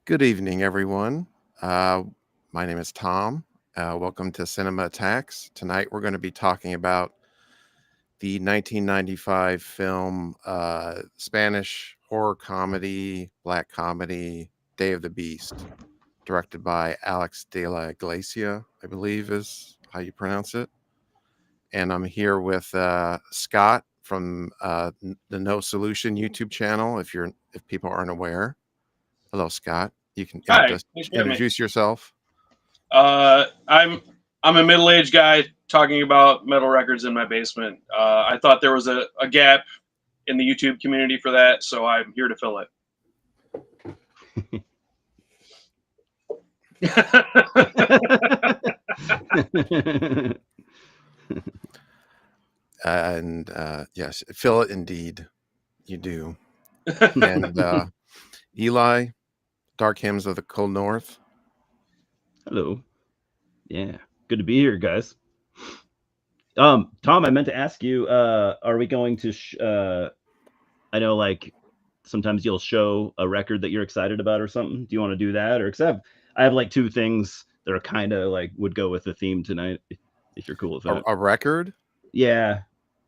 Good evening, everyone. Uh, my name is Tom. Welcome to Cinema Attacks. Tonight we're going to be talking about the 1995 film Spanish horror comedy, black comedy, Day of the Beast, directed by Alex de la Iglesia, I believe is how you pronounce it. And I'm here with Scott from the No Solution YouTube channel. If people aren't aware, hello, Scott. You can Hi, thanks for having me. introduce yourself. I'm a middle-aged guy talking about metal records in my basement. I thought there was a gap in the YouTube community for that, so I'm here to fill it. And yes, fill it indeed, you do. And Eli, Dark Hymns of the Cold North. Hello. Yeah, good to be here, guys. Tom, I meant to ask you, are we going to I know like sometimes you'll show a record that you're excited about or something. Do you want to do that? Or because I have like two things that are kind of like would go with the theme tonight, if you're cool with that. A record? Yeah.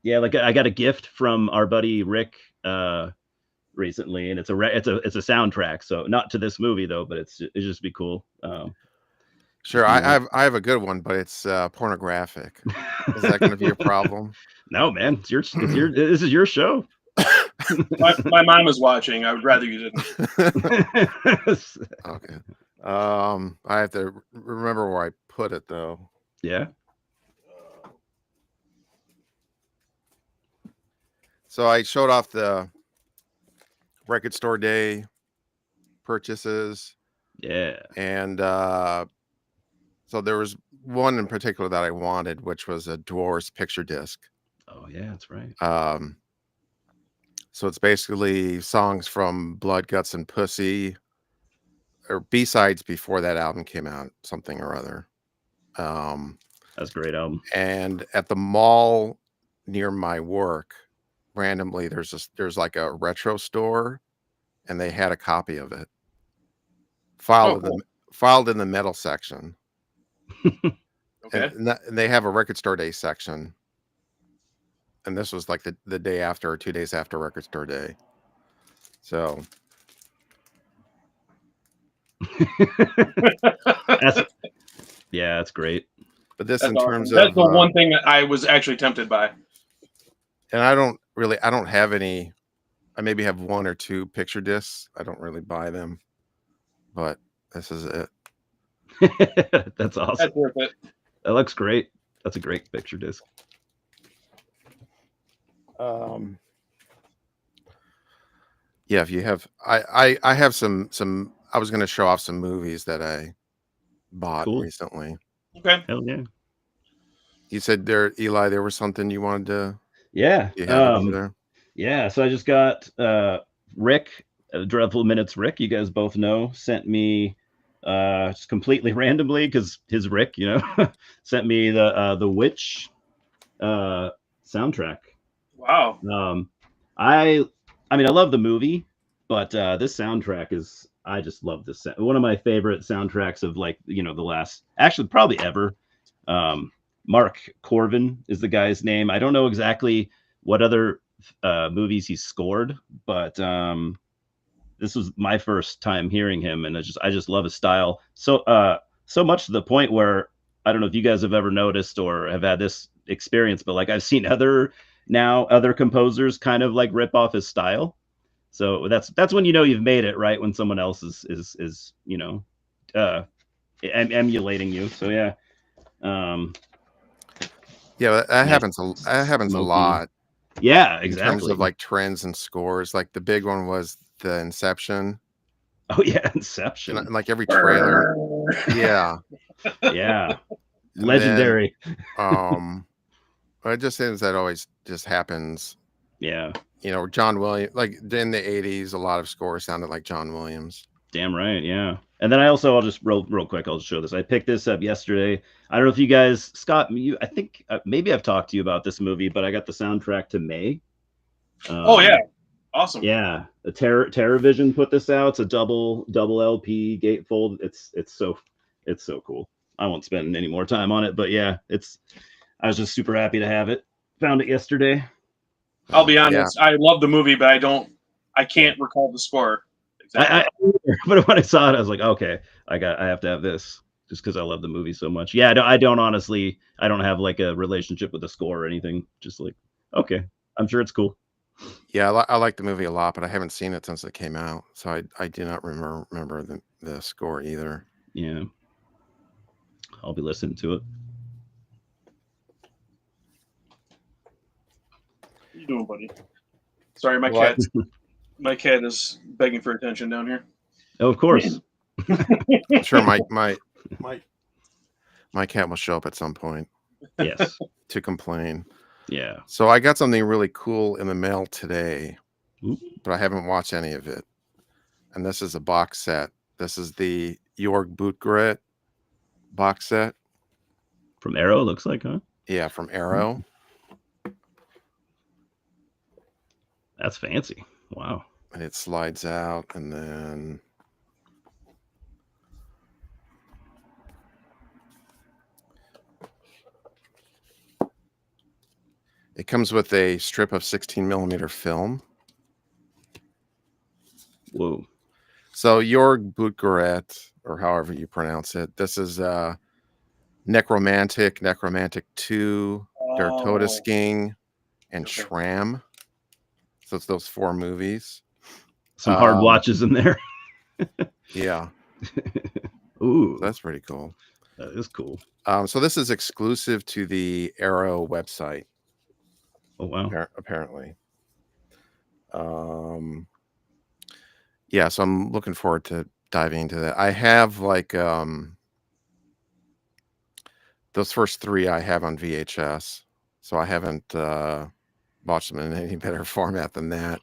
Like I got a gift from our buddy Rick recently, and it's a soundtrack. So not to this movie though, but it's just be cool. Sure, I have a good one, but it's pornographic. Is that going to be a problem? No, man, this is your show. My mom is watching. I would rather you didn't. Okay. I have to remember where I put it though. Yeah. So I showed off the record store day purchases. Yeah. And so there was one in particular that I wanted, which was a Dwarves picture disc. Oh yeah, that's right. So it's basically songs from Blood, Guts, and Pussy, or B-sides before that album came out, something or other. That's a great album. And at the mall near my work, randomly there's like a retro store, and they had a copy of it filed in the metal section. Okay. And they have a record store day section. And this was like the day after or 2 days after record store day. So that's great. But this that's in awesome. terms That's of the one thing that I was actually tempted by. And I don't have any. I maybe have one or two picture discs. I don't really buy them, but this is it. That's awesome. That's worth it. That looks great. That's a great picture disc. Yeah, if you have, I have some. I was going to show off some movies that I bought recently. Okay. Hell yeah. You said Eli, there was something you wanted to. Yeah. You have over there. Yeah. So I just got Rick, Dreadful Minutes. Rick, you guys both know, sent me just completely randomly because his Rick, sent me the Witch soundtrack. Wow. I mean, I love the movie, but this soundtrack is, I just love this. One of my favorite soundtracks of like, the last, actually probably ever. Mark Corvin is the guy's name. I don't know exactly what other movies he scored, but this was my first time hearing him, and I just love his style. So much to the point where I don't know if you guys have ever noticed or have had this experience, but like I've seen other composers kind of like rip off his style. So that's when you've made it, right? When someone else is emulating you. So yeah. Yeah, that happens a lot. Yeah, exactly. In terms of like trends and scores, like the big one was the Inception. Oh yeah, Inception. And like every trailer. Yeah. Yeah. Legendary. It just seems that always just happens. Yeah. John Williams, like in the 80s, a lot of scores sounded like John Williams. Damn right, yeah. And then I'll just real quick, I'll just show this. I picked this up yesterday. I don't know if you guys, Scott, I think maybe I've talked to you about this movie, but I got the soundtrack to May. Oh yeah, Awesome. Yeah, the TerraVision put this out. It's a double LP gatefold. It's so cool. I won't spend any more time on it, but yeah, I was just super happy to have it. Found it yesterday. I'll be honest. I love the movie, but I can't recall the score. Exactly. But when I saw it, I was like, okay, I have to have this just because I love the movie so much. Yeah, I don't honestly, I don't have like a relationship with the score or anything. Just like, okay, I'm sure it's cool. Yeah, I like the movie a lot, but I haven't seen it since it came out, so I do not remember the score either. Yeah, I'll be listening to it. What are you doing, buddy? Sorry, my cat is begging for attention down here. Oh, of course. I'm sure my cat will show up at some point. Yes. To complain. Yeah. So I got something really cool in the mail today, Ooh. but I haven't watched any of it. And this is a box set. This is the Jorg Buttgereit box set. From Arrow, looks like, huh? Yeah, from Arrow. That's fancy. Wow. And it slides out, and then it comes with a strip of 16 millimeter film. Whoa. So Jorg Buttgereit, or however you pronounce it, this is Necromantic 2, Der Todesking, and Schramm. So it's those 4 movies. Some hard watches in there. Yeah. Ooh. So that's pretty cool. That is cool. So this is exclusive to the Arrow website. Oh, wow. Apparently. Yeah, so I'm looking forward to diving into that. I have like those first 3 I have on VHS, so I haven't watched them in any better format than that.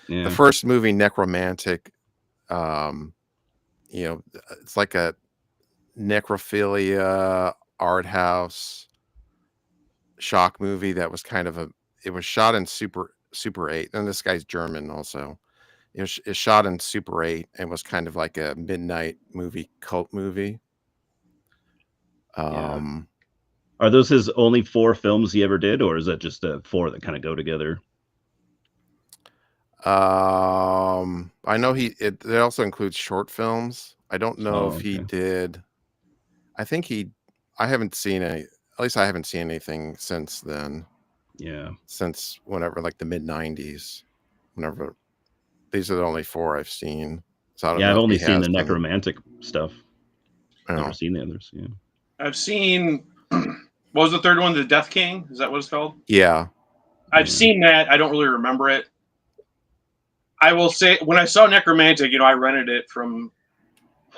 Yeah. The first movie, Necromantic, it's like a necrophilia art house shock movie that was kind of it was shot in Super 8, and this guy's German also. It's shot in Super 8 and was kind of like a midnight movie, cult movie. Yeah. Are those his only 4 films he ever did, or is that just 4 that kind of go together? I know it also includes short films. I don't know if he did. I haven't seen any. At least I haven't seen anything since then. Yeah. Since whenever, like the mid '90s. Whenever. These are the only 4 I've seen. So I don't know I've if only he seen has the been. Necromantic stuff. Oh. Never seen the others. Yeah. I've seen. What was the third one? The Death King? Is that what it's called? Yeah. I've seen that. I don't really remember it. I will say, when I saw Necromantic, I rented it from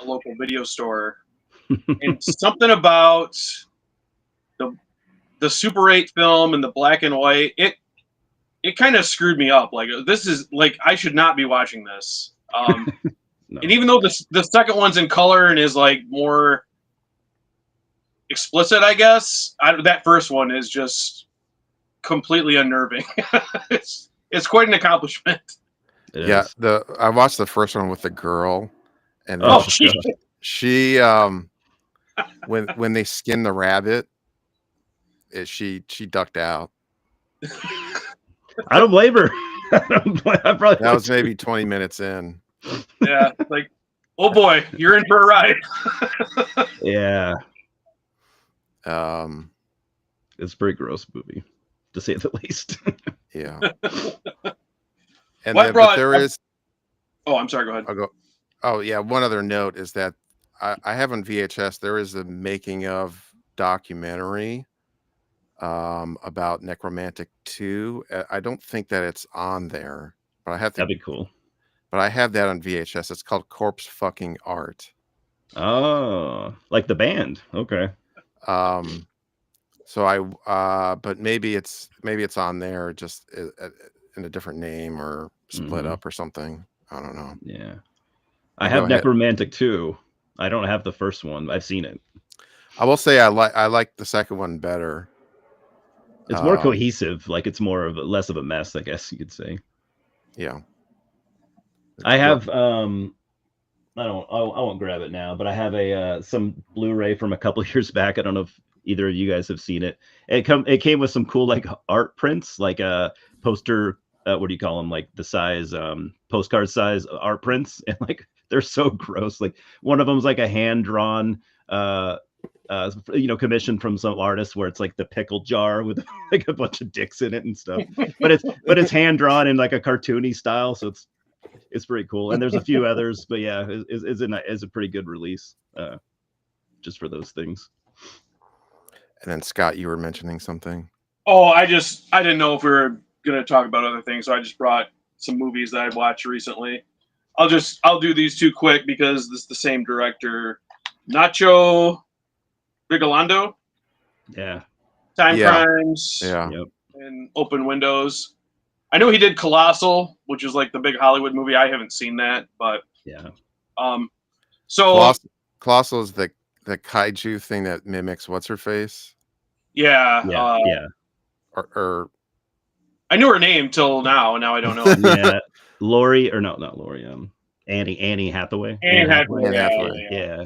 a local video store, and something about the Super 8 film and the black and white, it kind of screwed me up. Like, this is like, I should not be watching this. No. And even though the second one's in color and is like more explicit, I guess, that first one is just completely unnerving. It's quite an accomplishment. Yeah, I watched the first one with the girl, and she when they skinned the rabbit, she ducked out. I don't blame her. That was maybe 20 minutes in. Yeah, like, oh boy, you're in for a ride. Yeah. It's a pretty gross movie, to say the least. Yeah. And but there is. Oh, I'm sorry. Go ahead. I'll go. Oh yeah. One other note is that I have on VHS. There is a making of documentary about Necromantic 2. I don't think that it's on there, but I have to. That'd be cool. But I have that on VHS. It's called Corpse Fucking Art. Oh, like the band. Okay. So but maybe it's on there just in a different name or split up or something. I don't know. Yeah. I have Necromantic 2. I don't have the first one. I've seen it. I will say I like the second one better. It's more cohesive. Like, it's less of a mess, I guess you could say. Yeah. I have I won't grab it now, but I have a some Blu-ray from a couple years back. I don't know if either of you guys have seen it. It came with some cool like art prints, like a poster. What do you call them? Like the size, postcard size art prints, and like they're so gross. Like one of them's like a hand drawn, commission from some artist where it's like the pickle jar with like a bunch of dicks in it and stuff. But it's hand drawn in like a cartoony style, so it's pretty cool. And there's a few others, but yeah, is a pretty good release, just for those things. And then Scott, you were mentioning something. Oh, I didn't know if we were going to talk about other things, so I just brought some movies that I've watched recently. I'll do these two quick because this is the same director, Nacho Vigalondo. Yeah. Time Crimes. Yeah. Yep. And Open Windows. I know he did Colossal, which is like the big Hollywood movie. I haven't seen that, but yeah. So Colossal is the kaiju thing that mimics what's her face. Yeah. Yeah. Or I knew her name till now, and now I don't know. Yeah. Lori, or no, not Lori. Annie Hathaway. Anne Hathaway. Yeah.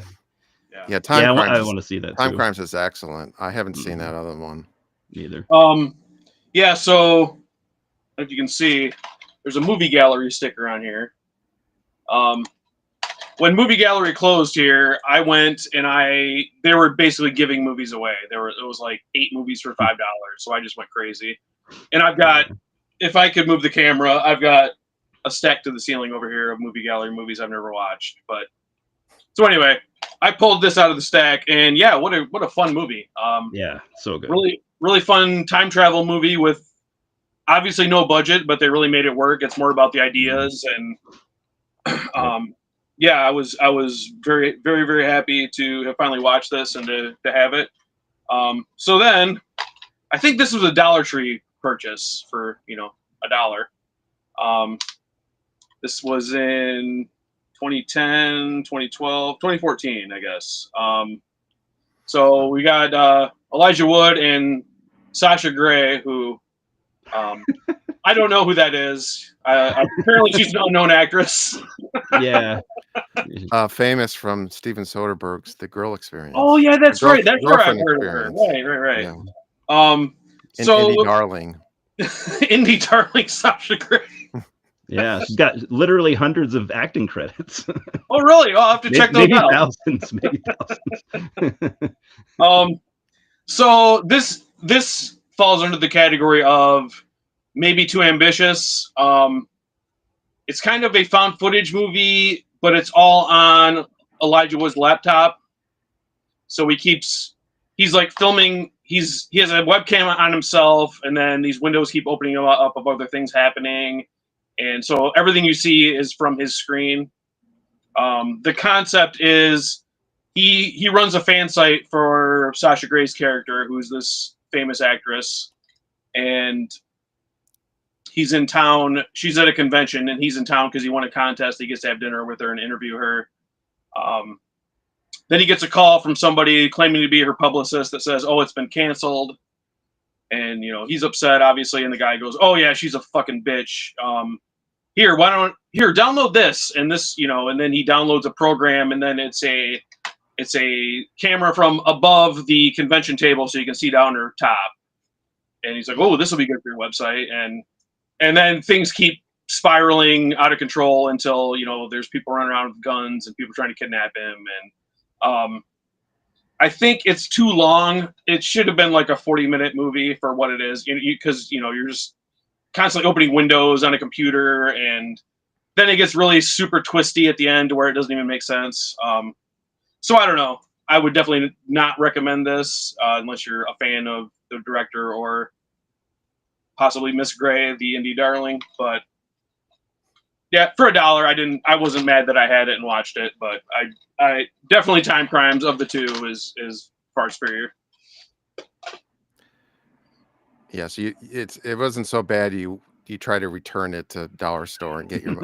Time Crimes. I want to see that. Time too. Crimes is excellent. I haven't seen that other one. Neither. Yeah. So, if you can see, there's a movie gallery sticker on here. When movie gallery closed here, I went and they were basically giving movies away. It was like 8 movies for $5, so I just went crazy. And I've got, if I could move the camera, I've got a stack to the ceiling over here of movie gallery movies I've never watched. But so anyway, I pulled this out of the stack, and yeah, what a fun movie. Yeah, so good. Really, really fun time travel movie with obviously no budget, but they really made it work. It's more about the ideas, and yeah, I was very, very, very happy to have finally watched this and to have it. So then, I think this was a Dollar Tree purchase for $1. This was in 2010, 2012, 2014, I guess. So we got Elijah Wood and Sasha Grey, who I don't know who that is. Apparently, she's an unknown actress. Yeah. Famous from Steven Soderbergh's The Girl Experience. Oh yeah, that's right. That's where I've heard of her. Right. Yeah. So Indie Darling. Indie Darling Sasha Grey. Yeah, she's got literally hundreds of acting credits. Oh really? I'll have to check those out. Maybe thousands. So this falls under the category of maybe too ambitious. It's kind of a found footage movie, but it's all on Elijah Wood's laptop. So he's like filming. He has a webcam on himself, and then these windows keep opening up of other things happening, and so everything you see is from his screen. The concept is he runs a fan site for Sasha Grey's character, who's this famous actress, and he's in town. She's at a convention, and he's in town because he won a contest. He gets to have dinner with her and interview her. Then he gets a call from somebody claiming to be her publicist that says, "Oh, it's been canceled," and he's upset, obviously. And the guy goes, "Oh yeah, she's a fucking bitch. Here, download this and this, And then he downloads a program, and then it's a camera from above the convention table, so you can see down her top. And he's like, "Oh, this will be good for your website." And then things keep spiraling out of control until there's people running around with guns and people trying to kidnap him. And I think it's too long. It should have been like a 40-minute movie for what it is, because you're just constantly opening windows on a computer, and then it gets really super twisty at the end to where it doesn't even make sense. So I don't know. I would definitely not recommend this unless you're a fan of the director or possibly Miss Grey, the indie darling. But yeah, for $1, I wasn't mad that I had it and watched it, but I definitely Time Crimes of the two is far superior. Yeah, so it wasn't so bad. You try to return it to Dollar Store and get your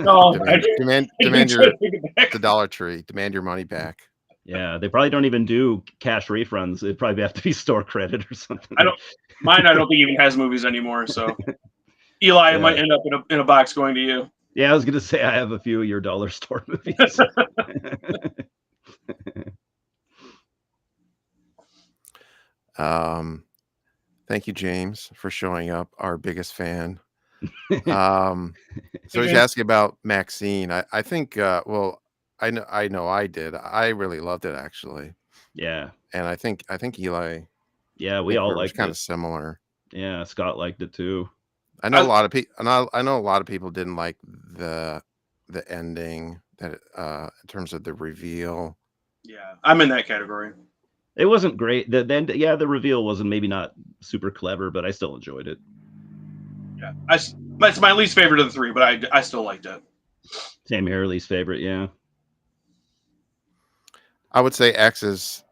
demand the Dollar Tree, demand your money back. Yeah, they probably don't even do cash refunds. It'd probably have to be store credit or something. Mine I don't think even has movies anymore. So Eli, it might end up in a box going to you. Yeah, I was gonna say I have a few of your dollar store movies. Thank you, James, for showing up, our biggest fan. So Hey, he's James. asking about Maxine. I think well, I know I did. I really loved it actually. Yeah, And I think Eli, I yeah, we think all we're liked kind of it. similar. Yeah, Scott liked it too. I know a I, lot of people, and I know a lot of people didn't like the ending that in terms of the reveal. yeah, I'm in that category. It wasn't great. Then yeah, the reveal wasn't maybe not super clever, but I still enjoyed it. Yeah, it's my least favorite of the three, but I still liked it. Sam Hurley's favorite, yeah. I would say X is.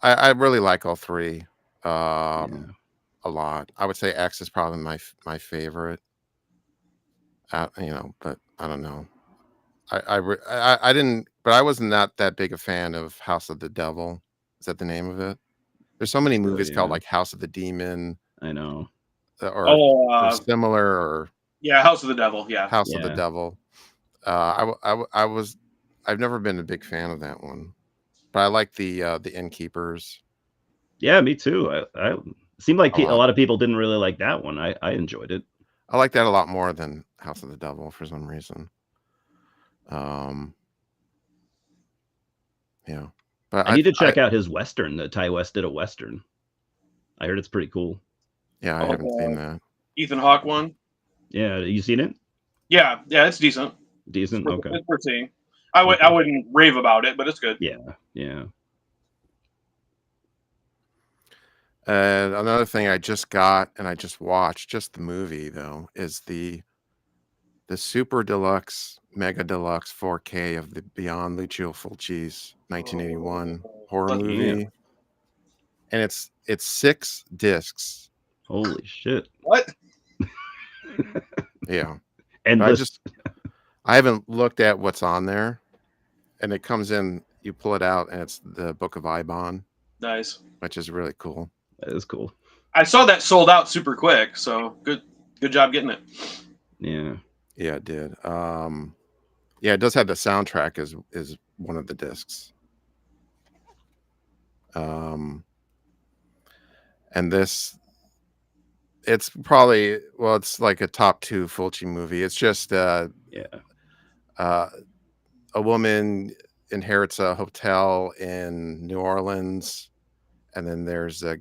I really like all three, Yeah. a lot. I would say X is probably my favorite. But I don't know. I didn't, but I was not that big a fan of House of the Devil. Is that the name of it? There's so many Sure, movies called yeah. like House of the Demon, I know. or Oh, similar, or yeah, House of the Devil. Yeah, House of the Yeah. Devil. I was, I've never been a big fan of that one, but I like the Innkeepers Yeah, me too. I seemed like a a lot. lot of people didn't really like that one. I enjoyed it. I like that a lot more than House of the Devil for some reason. Um, yeah, but I need to check out his Western. The Ty West did a Western. I heard it's pretty cool. yeah, I oh, haven't seen that. Ethan Hawke one. Yeah, you seen it? Yeah, it's decent. Decent? Okay. It's worth seeing. Okay. I wouldn't rave about it, but it's good. Yeah, yeah. And another thing I just got and I just watched, just the movie though, is the super deluxe, mega deluxe 4K of the Beyond Lucio Fulci's 1981 horror Let- Damn. movie, and it's 6 discs. Holy shit. What? Yeah, but Endless. I haven't looked at what's on there, and it comes in. You pull it out, and it's the Book of Ibon, Nice. which is really cool. That is cool. I saw that sold out super quick, so good job getting it. Yeah. Yeah, it did. Yeah, it does have the soundtrack is one of the discs. And this, it's probably, well, it's like a top 2 Fulci movie. It's just Yeah. a woman inherits a hotel in New Orleans, and then there's a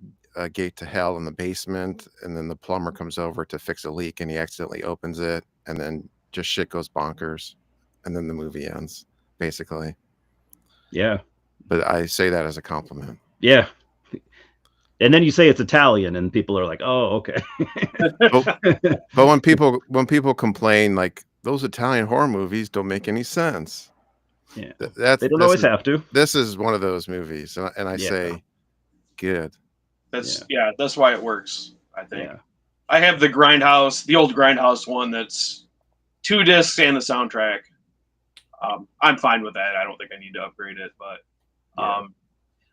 gate to hell in the basement, and then the plumber comes over to fix a leak, and he accidentally opens it, and then just shit goes bonkers, and then the movie ends, basically. Yeah. But I say that as a compliment. Yeah. And then you say it's Italian, and people are like, "Oh, okay." But when people complain like those Italian horror movies don't make any sense, Yeah. that's They don't always have to. this is one of those movies, and I Yeah. say, good. That's why it works. I think. Yeah. I have the Grindhouse, the old Grindhouse one that's 2 discs and the soundtrack. I'm fine with that. I don't think I need to upgrade it, but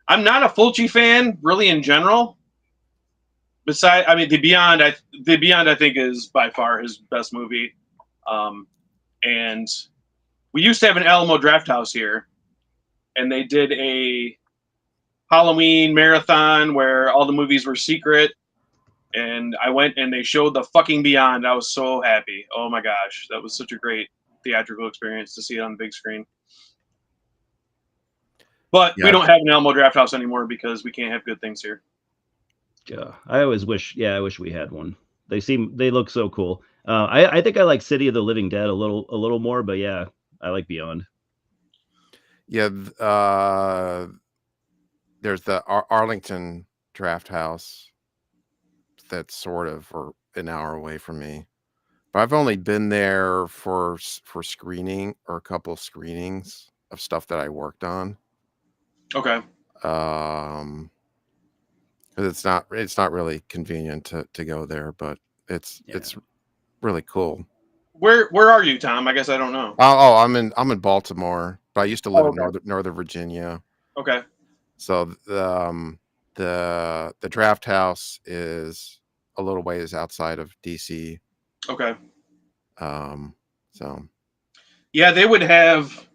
I'm not a Fulci fan really in general. Besides, I mean, The Beyond I think is by far his best movie. And we used to have an Alamo Draft House here, and they did a Halloween marathon where all the movies were secret. And I went and they showed the fucking Beyond. I was so happy. Oh my gosh, that was such a great theatrical experience to see it on the big screen. But we don't have an Alamo Draft House anymore because we can't have good things here. Yeah. I wish we had one. They look so cool. I think I like City of the Living Dead a little more, but yeah, I like Beyond. Yeah, there's the Arlington Draft House that's sort of or an hour away from me, but I've only been there for screening or a couple screenings of stuff that I worked on. Okay. 'Cause it's not really convenient to go there, but it's really cool. Where are you, Tom? I guess I don't know. I'm in Baltimore, but I used to live in Northern Virginia. Okay. So the Draft House is a little ways outside of DC. Okay. So Yeah, they would have,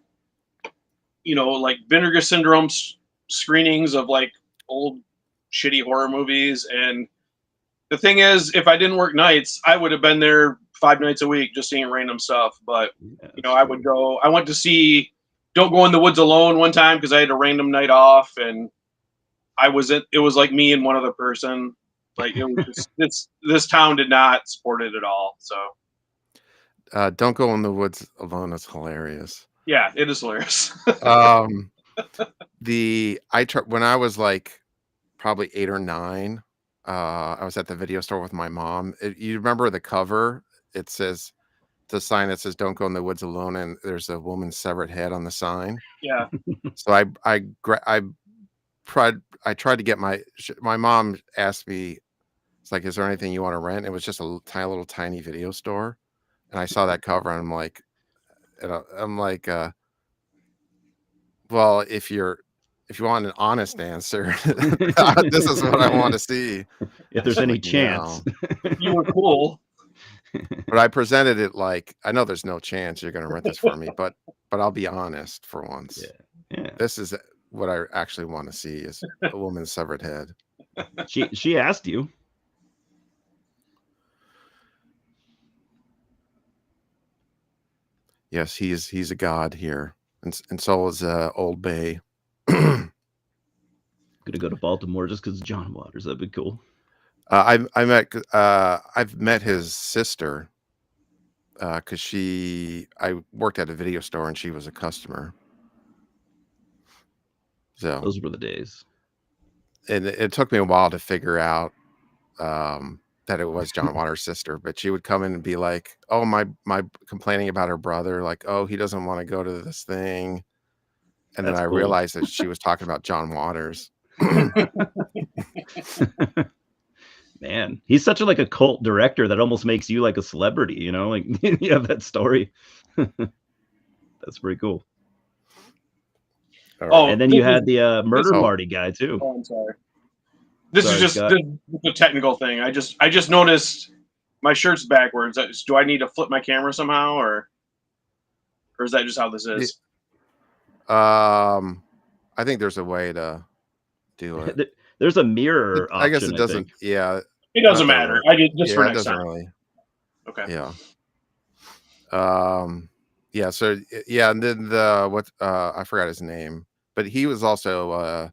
like Vinegar Syndrome screenings of like old shitty horror movies. And the thing is, if I didn't work nights, I would have been there 5 nights a week just seeing random stuff. But I would go. I went to see Don't Go in the Woods Alone one time because I had a random night off, and it was like me and one other person. Like it was just this town did not support it at all. So Don't Go in the Woods Alone is hilarious. yeah, it is hilarious. When I was like probably 8 or 9, I was at the video store with my mom. You remember the cover? It says the sign that says "Don't go in the woods alone," and there's a woman's severed head on the sign. Yeah. So I tried to get my mom asked me, it's like, "Is there anything you want to rent?" It was just a tiny video store, and I saw that cover, and I'm like, well, if you want an honest answer, this is what I want to see. If there's any chance. You were cool. But I presented it like, I know there's no chance you're going to rent this for me, but I'll be honest for once. Yeah. This is what I actually want to see, is a woman's severed head. She asked you. Yes, he's a god here, and so is Old Bay. Gonna go to Baltimore just because John Waters. That'd be cool. I've met his sister because I worked at a video store and she was a customer. So those were the days. And it took me a while to figure out that it was John Waters' sister, but she would come in and be like, "Oh, my complaining about her brother, like, oh, he doesn't want to go to this thing," and then I realized that she was talking about John Waters. Man, he's such a cult director that almost makes you like a celebrity, like you have that story. That's pretty cool. Right. Oh, and then you had the murder party guy too. Oh, I'm sorry. This is just a technical thing. I just noticed my shirt's backwards. Do I need to flip my camera somehow, or is that just how this is? I think there's a way to do it. There's a mirror option. I guess it doesn't. Yeah, it doesn't matter. I did just for next time. Really. Okay. Yeah. Yeah. So yeah, and then I forgot his name, but he was also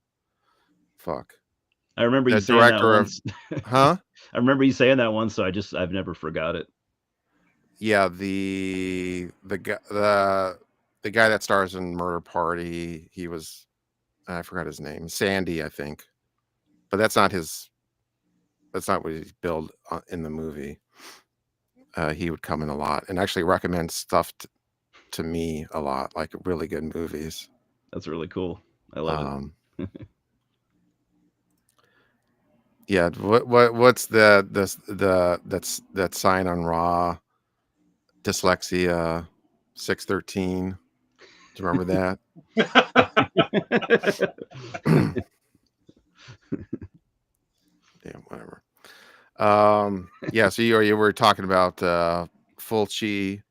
I remember you saying that once. Huh? I remember you saying that once, so I've never forgot it. Yeah, the guy that stars in Murder Party, he was, I forgot his name, Sandy, I think, but that's not what he's billed in the movie. He would come in a lot and actually recommend stuff to me a lot, like really good movies. That's really cool. I love it. Yeah, what's that sign on Raw? Dyslexia 613. Do you remember that? Yeah, whatever. Yeah, so you were talking about Fulci.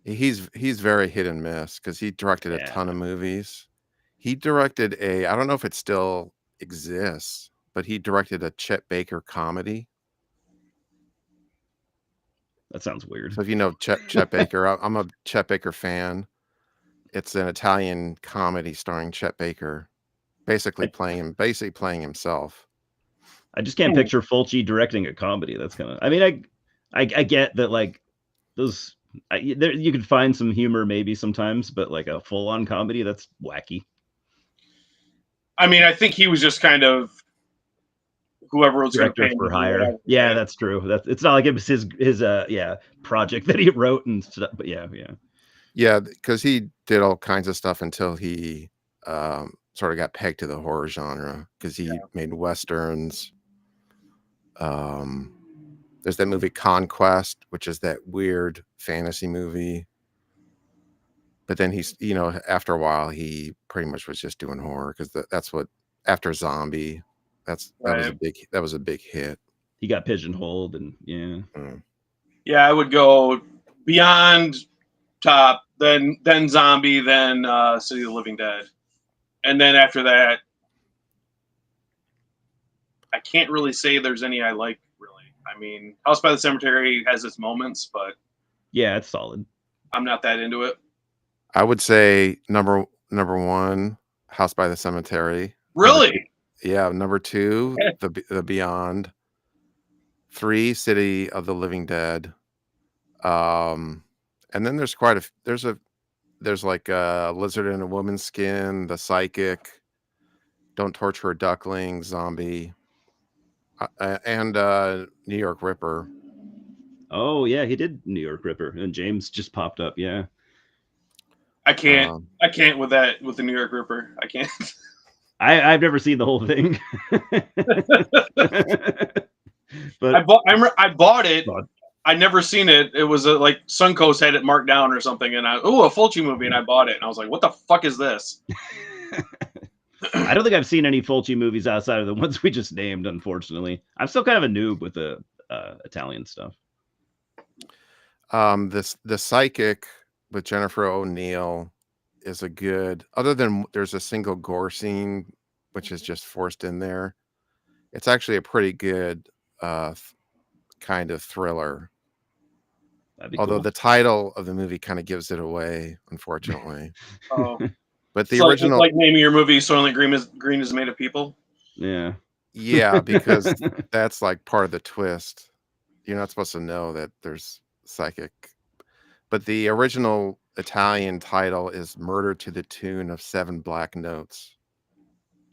He's very hit and miss because he directed a ton of movies. He directed I don't know if it still exists, but he directed a Chet Baker comedy. That sounds weird. So if you know Chet Baker, I'm a Chet Baker fan. It's an Italian comedy starring Chet Baker, basically playing himself. I just can't picture Fulci directing a comedy. That's kind of. I mean, I get that like those. You could find some humor maybe sometimes, but like a full-on comedy, that's wacky. I mean, I think he was just kind of whoever was director for hire. Yeah, that's true. It's not like it was his project that he wrote and stuff. But yeah, because he did all kinds of stuff until he sort of got pegged to the horror genre because he made westerns. There's that movie Conquest, which is that weird fantasy movie. But then he's, after a while, he pretty much was just doing horror because that's what, after Zombie, that was a big hit. He got pigeonholed and Yeah, I would go beyond top, then Zombie, then City of the Living Dead, and then after that, I can't really say there's any I like. Really, I mean, House by the Cemetery has its moments, but yeah, it's solid. I'm not that into it. I would say number one, House by the Cemetery. Really? Number two, the Beyond. 3, City of the Living Dead. And then there's there's like a Lizard in a Woman's Skin, The Psychic, Don't Torture a Duckling, Zombie, and New York Ripper. Oh yeah, he did New York Ripper, and James just popped up. Yeah, I can't with the New York Ripper. I can't. I've never seen the whole thing. But I bought it. I never seen it. It was like Suncoast had it marked down or something, and a Fulci movie, and I bought it, and I was like, "What the fuck is this?" I don't think I've seen any Fulci movies outside of the ones we just named. Unfortunately, I'm still kind of a noob with the Italian stuff. The Psychic with Jennifer O'Neill is a good. Other than there's a single gore scene, which is just forced in there. It's actually a pretty good kind of thriller. Although the title of the movie kind of gives it away, unfortunately. Oh, but the original, it's like naming your movie "Soylent Green is made of people." Yeah, because that's like part of the twist. You're not supposed to know that there's psychic. But the original Italian title is "Murder to the Tune of 7 Black Notes."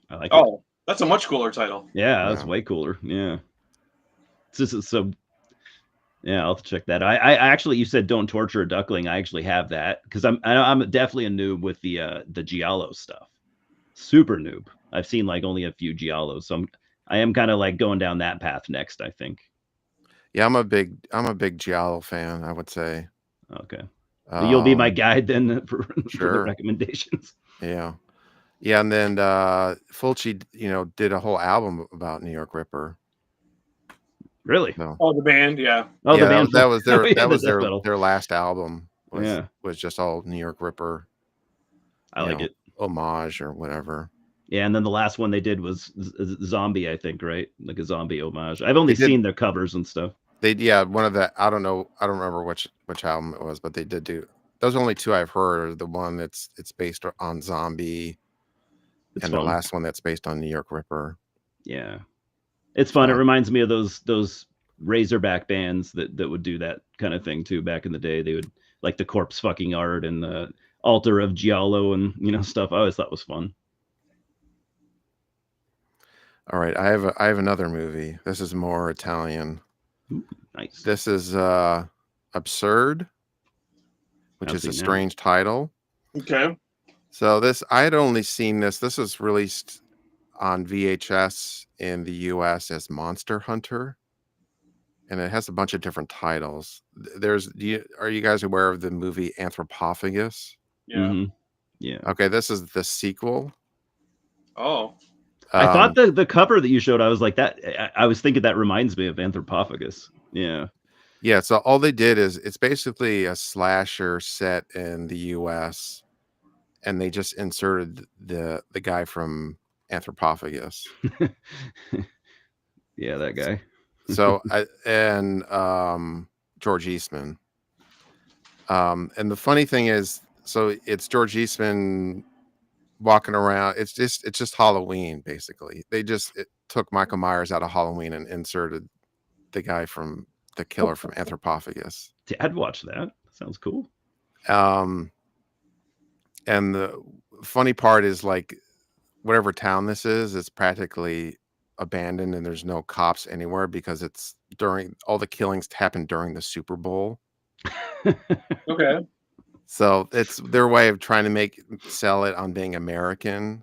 I like it. That's a much cooler title. Yeah, that's way cooler. Yeah. So yeah, I'll have to check that. I actually, you said Don't Torture a Duckling. I actually have that because I'm definitely a noob with the giallo stuff. Super noob. I've seen like only a few giallos, so I am kind of like going down that path next, I think. Yeah, I'm a big giallo fan, I would say. Okay. You'll be my guide then for the recommendations. Yeah. Yeah, and then Fulci, did a whole album about New York Ripper. Really? So, the band, yeah. Oh, the band. That was their last album. Was just all New York Ripper. I like it. Homage or whatever. Yeah, and then the last one they did was Zombie, I think, right? Like a zombie homage. I've only seen their covers and stuff. One of the I don't remember which album it was, but they did do those. Only 2 I've heard. The one it's based on Zombie, and the last one that's based on New York Ripper. Yeah, it's fun. It reminds me of those Razorback bands that would do that kind of thing too. Back in the day, they would like the Corpse Fucking Art and the Altar of Giallo and stuff. I always thought was fun. All right, I have another movie. This is more Italian. Ooh, nice. This is Absurd, which is a strange title. Okay. So I had only seen this. This was released on VHS in the US as Monster Hunter, and it has a bunch of different titles. Are you guys aware of the movie Anthropophagus? Yeah. Mm-hmm. Yeah. Okay, this is the sequel. Oh. I thought the cover that you showed, I was like that. I was thinking that reminds me of Anthropophagus. Yeah. Yeah. So all they did is it's basically a slasher set in the U.S. and they just inserted the guy from Anthropophagus. Yeah, that guy. So George Eastman. And the funny thing is, so it's George Eastman walking around. It's just Halloween, basically. They just took Michael Myers out of Halloween and inserted the guy from the killer from Anthropophagus. I'd watch that. Sounds cool. And the funny part is, like, whatever town this is, it's practically abandoned and there's no cops anywhere because it's all the killings happen during the Super Bowl. Okay. So it's their way of trying to sell it on being American,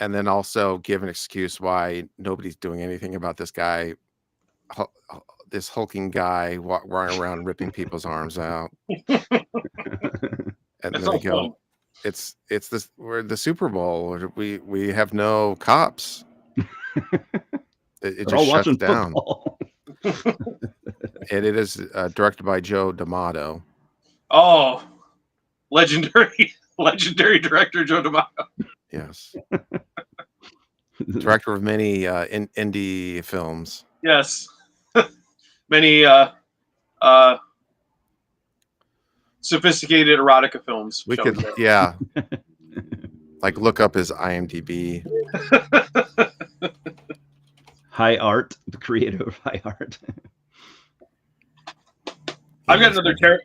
and then also give an excuse why nobody's doing anything about this guy, this hulking guy running around ripping people's arms out. And then they go, fun. It's we're the Super Bowl. We have no cops. It just shuts down. And it is directed by Joe D'Amato. Oh, legendary director Joe D'Amato. Yes. Director of many indie films. Yes. Many sophisticated erotica films. We could, yeah. Like look up his IMDb. High art, the creator of High Art. I've got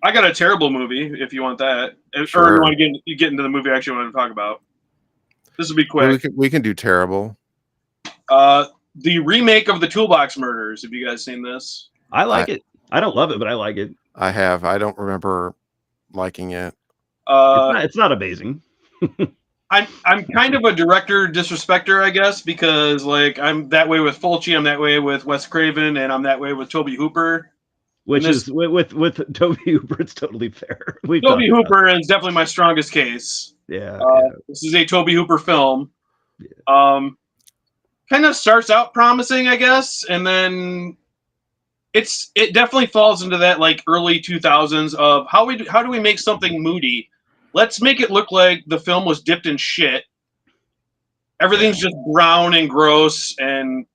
I got a terrible movie if you want that, Sure. or you want to get into the movie I actually want to talk about. This will be quick. We can do terrible. The remake of the Toolbox Murders. Have you guys seen this? I like it. I don't love it, but I like it. I have. I don't remember liking it. It's not amazing. I'm kind of a director disrespecter, I guess, because like I'm that way with Fulci, I'm that way with Wes Craven, and I'm that way with Tobe Hooper. Which is with Tobe Hooper, it's totally fair. Tobe Hooper is definitely my strongest case. Yeah, This is a Tobe Hooper film. Yeah. Kind of starts out promising, I guess, and then it definitely falls into that like early 2000s of how do we make something moody? Let's make it look like the film was dipped in shit. Everything's just brown and gross, and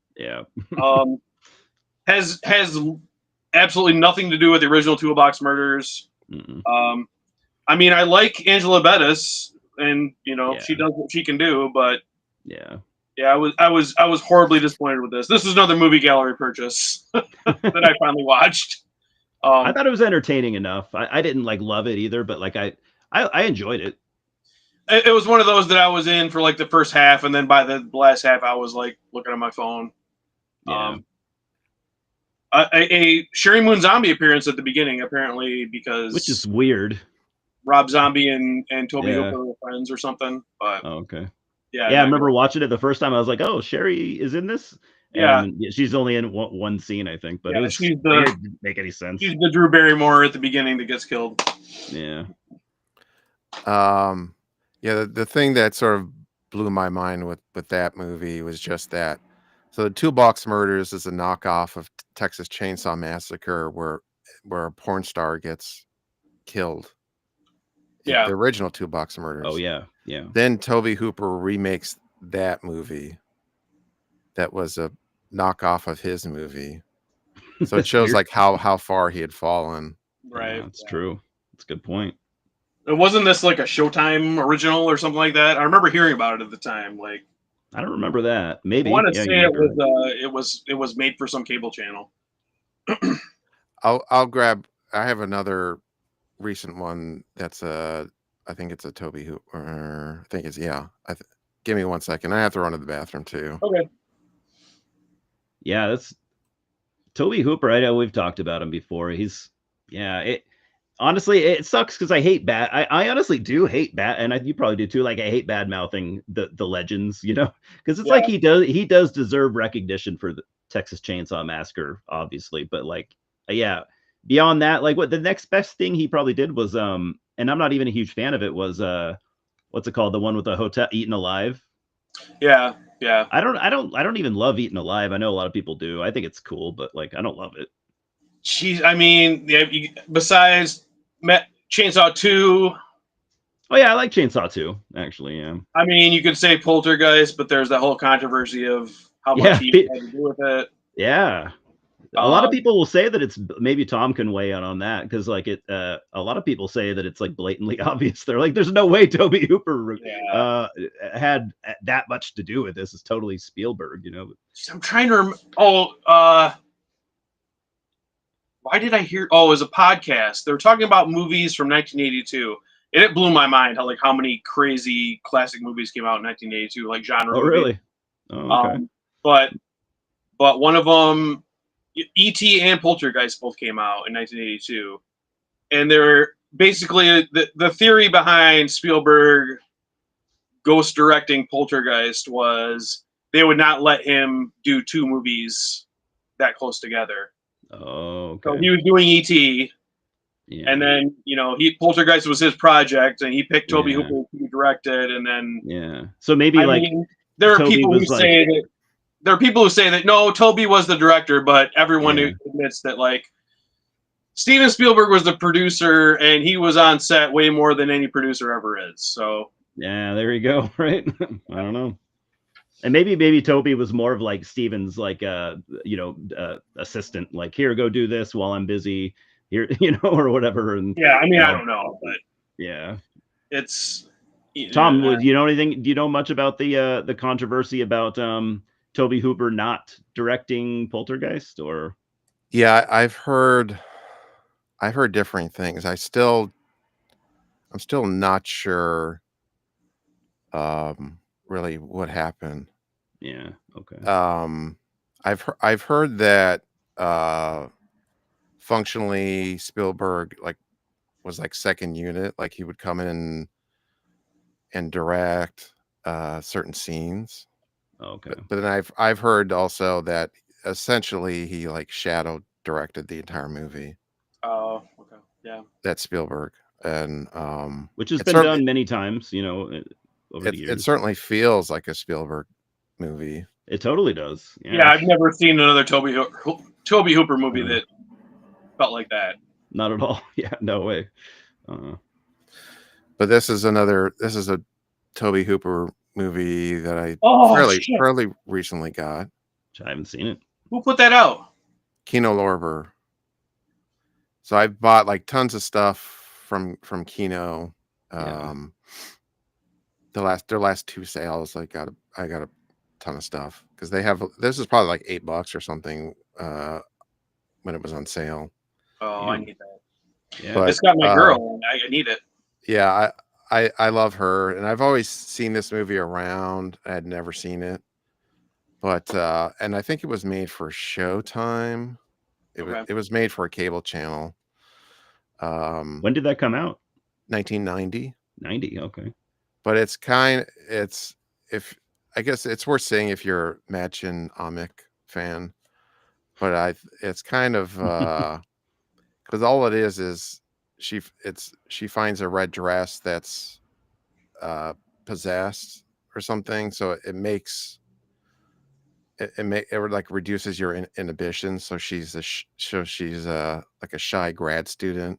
has absolutely nothing to do with the original Toolbox Murders. I mean, I like Angela Bettis, and she does what she can do, but I was horribly disappointed with this. This was another movie gallery purchase that I finally watched. I thought it was entertaining enough. I didn't like love it either, but like I enjoyed it. It was one of those that I was in for like the first half, and then by the last half, I was like looking at my phone. A Sherry Moon Zombie appearance at the beginning, apparently, because which is weird. Rob Zombie and Tobe Hooper were friends or something. But okay. Yeah, I remember watching it the first time. I was like, "Oh, Sherry is in this." And she's only in one scene, I think. But it didn't make any sense. She's the Drew Barrymore at the beginning that gets killed. Yeah. The thing that sort of blew my mind with that movie was just that. So the Toolbox Murders is a knockoff of Texas Chainsaw Massacre, where a porn star gets killed. Yeah. The original Toolbox Murders. Oh yeah. Then Tobe Hooper remakes that movie. That was a knockoff of his movie. So it shows like how far he had fallen. Right. That's true. That's a good point. It wasn't this like a Showtime original or something like that. I remember hearing about it at the time. Like, I don't remember that. Maybe I want to say it was made for some cable channel. I'll grab. I have another recent one that's I think it's a Tobe Hooper. I think it's give me 1 second. I have to run to the bathroom too. Okay. Yeah, that's Tobe Hooper. I know we've talked about him before. Honestly, it sucks because I hate I honestly do hate and you probably do too. Like I hate bad mouthing the legends, because it's like he does deserve recognition for the Texas Chainsaw Massacre, obviously. But like, beyond that, like what the next best thing he probably did was and I'm not even a huge fan of it, was what's it called, the one with the hotel, Eaten Alive. Yeah. I don't even love Eaten Alive. I know a lot of people do. I think it's cool, but like I don't love it. Besides Chainsaw 2. Oh yeah, I like Chainsaw 2, actually. Yeah. I mean, you could say Poltergeist, but there's that whole controversy of how much he had to do with it. Yeah. A lot of people will say that it's, maybe Tom can weigh in on that, because like a lot of people say that it's like blatantly obvious. They're like, there's no way Tobe Hooper had that much to do with this. It's totally Spielberg, I'm trying to remember. Why did I hear? Oh, it was a podcast. They were talking about movies from 1982, and it blew my mind how many crazy classic movies came out in 1982, like genre. Oh, movies. Really? Oh, okay. But one of them, E.T. and Poltergeist both came out in 1982, and they're basically the theory behind Spielberg ghost directing Poltergeist was they would not let him do two movies that close together. Oh, okay. So he was doing E.T., and then Poltergeist was his project, and he picked Tobe Hooper to direct it, and then So maybe there are people who say that no, Tobe was the director, but everyone admits that Steven Spielberg was the producer, and he was on set way more than any producer ever is. So Yeah, there you go. Right? I don't know. And maybe Toby was more of like Steven's like assistant, like, here, go do this while I'm busy here, or whatever. And yeah, I mean, I don't know, but yeah, it's Tom, do you know anything? Do you know much about the controversy about Toby Hooper not directing Poltergeist? Or Yeah, I've heard differing things. I'm still not sure really what happened. yeah, okay. I've heard that functionally Spielberg was like second unit, like he would come in and direct certain scenes. Okay. But then I've heard also that essentially he like shadow directed the entire movie. Oh, okay, yeah. That's Spielberg, and Which has been done many times, over the it years. certainly feels like a Spielberg movie. It totally does. Yeah, I've never seen another Toby Hooper movie that felt like that. Not at all. Yeah, no way. But this is a Toby Hooper movie that I fairly recently got. I haven't seen it. Who put that out? Kino Lorber. So I bought like tons of stuff from Kino. Their last two sales, I got a ton of stuff because this is probably like $8 or something when it was on sale. Oh, I need that. Yeah, but, it's got my girl. I need it. Yeah, I love her, and I've always seen this movie around. I had never seen it, but and I think it was made for Showtime. It was made for a cable channel. When did that come out? 1990. 90. Okay. But I guess it's worth saying if you're a Mädchen Amick fan. But it's kind of because all it is she finds a red dress that's possessed or something, so it like reduces your inhibition. So she's like a shy grad student,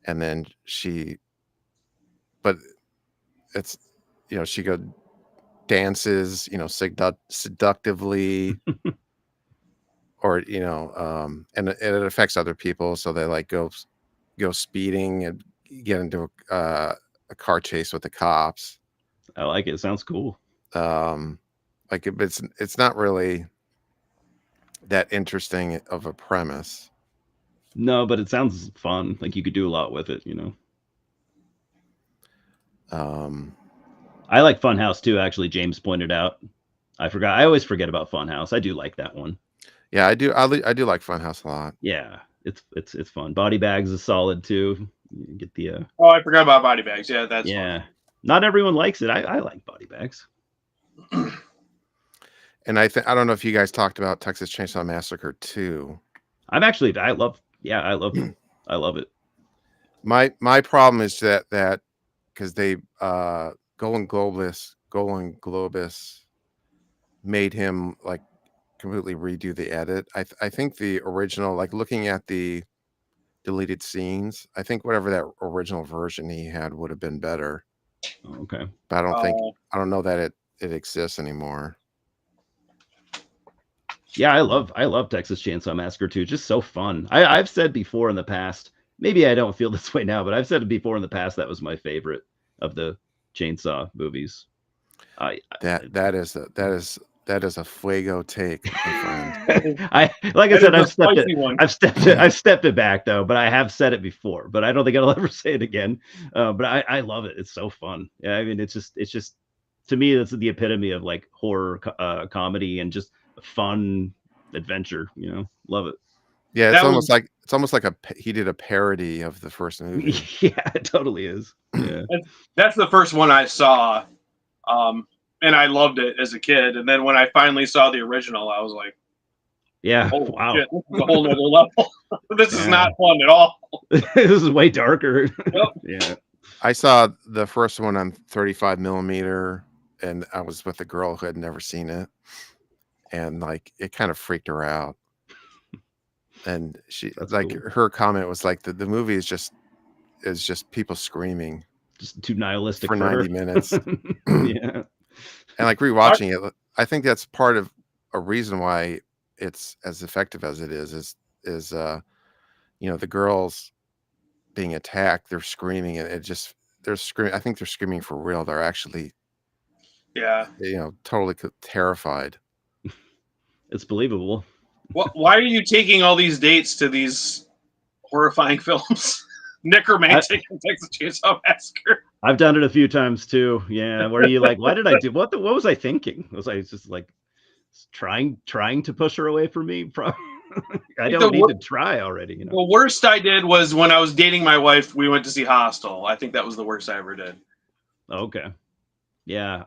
and then but it's she dances seductively or and it affects other people, so they like go speeding and get into a car chase with the cops. I like it. It sounds cool. It's not really that interesting of a premise. No, but it sounds fun. Like you could do a lot with it, I like Funhouse too. Actually, James pointed out. I always forget about Funhouse. I do like that one. Yeah, I do. I do like Funhouse a lot. Yeah, it's fun. Body Bags is solid too. You get the. Oh, I forgot about Body Bags. Yeah, that's fun. Not everyone likes it. I like Body Bags. And I don't know if you guys talked about Texas Chainsaw Massacre 2. I love it. I love it. My problem is that because they Golan Globus made him like completely redo the edit. I think the original, like looking at the deleted scenes, I think whatever that original version he had would have been better. Okay. But I don't know that it exists anymore. Yeah, I love Texas Chainsaw Massacre 2. Just so fun. I've said before in the past, maybe I don't feel this way now, but I've said it before in the past, that was my favorite of the Chainsaw movies. That is a fuego take, my friend. I've stepped it back though, but I have said it before, but I don't think I'll ever say it again. But I love it. It's so fun. Yeah, I mean, it's just to me, that's the epitome of like horror comedy and just fun adventure. Love it. Yeah, it's almost like he did a parody of the first movie. Yeah, it totally is. Yeah, that's the first one I saw. And I loved it as a kid. And then when I finally saw the original, I was like, yeah, oh, wow. Shit, this is a whole nother level. This is not fun at all. This is way darker. Yep. Yeah. I saw the first one on 35 millimeter, and I was with a girl who had never seen it. And like, it kind of freaked her out. And she That's like cool. her comment was like the movie is just people screaming Just too nihilistic for for 90 her. minutes. Yeah. And like rewatching it, I think that's part of a reason why it's as effective as it is the girls being attacked, they're screaming, and they're screaming. I think they're screaming for real. They're actually, Yeah. totally terrified. It's believable. Why are you taking all these dates to these horrifying films? Necromantic and Texas Chainsaw Massacre. I've done it a few times too. Yeah, where you like, why did I do what was I thinking? Was I just like trying to push her away from me? I don't need to try already, The worst I did was when I was dating my wife, we went to see Hostel. I think that was the worst I ever did. Okay. Yeah.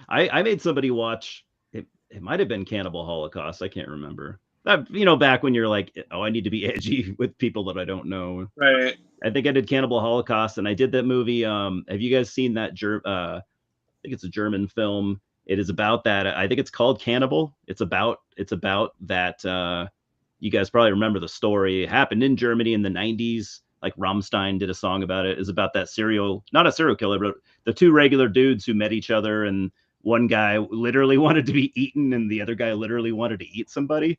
I made somebody watch it. It might have been Cannibal Holocaust. I can't remember. That, back when you're like, oh, I need to be edgy with people that I don't know. Right. I think I did Cannibal Holocaust, and I did that movie. Have you guys seen that? I think it's a German film. It is about that. I think it's called Cannibal. It's about that. You guys probably remember the story. It happened in Germany in the 90s. Like Rammstein did a song about it. It's about that not a serial killer, but the two regular dudes who met each other, and one guy literally wanted to be eaten, and the other guy literally wanted to eat somebody,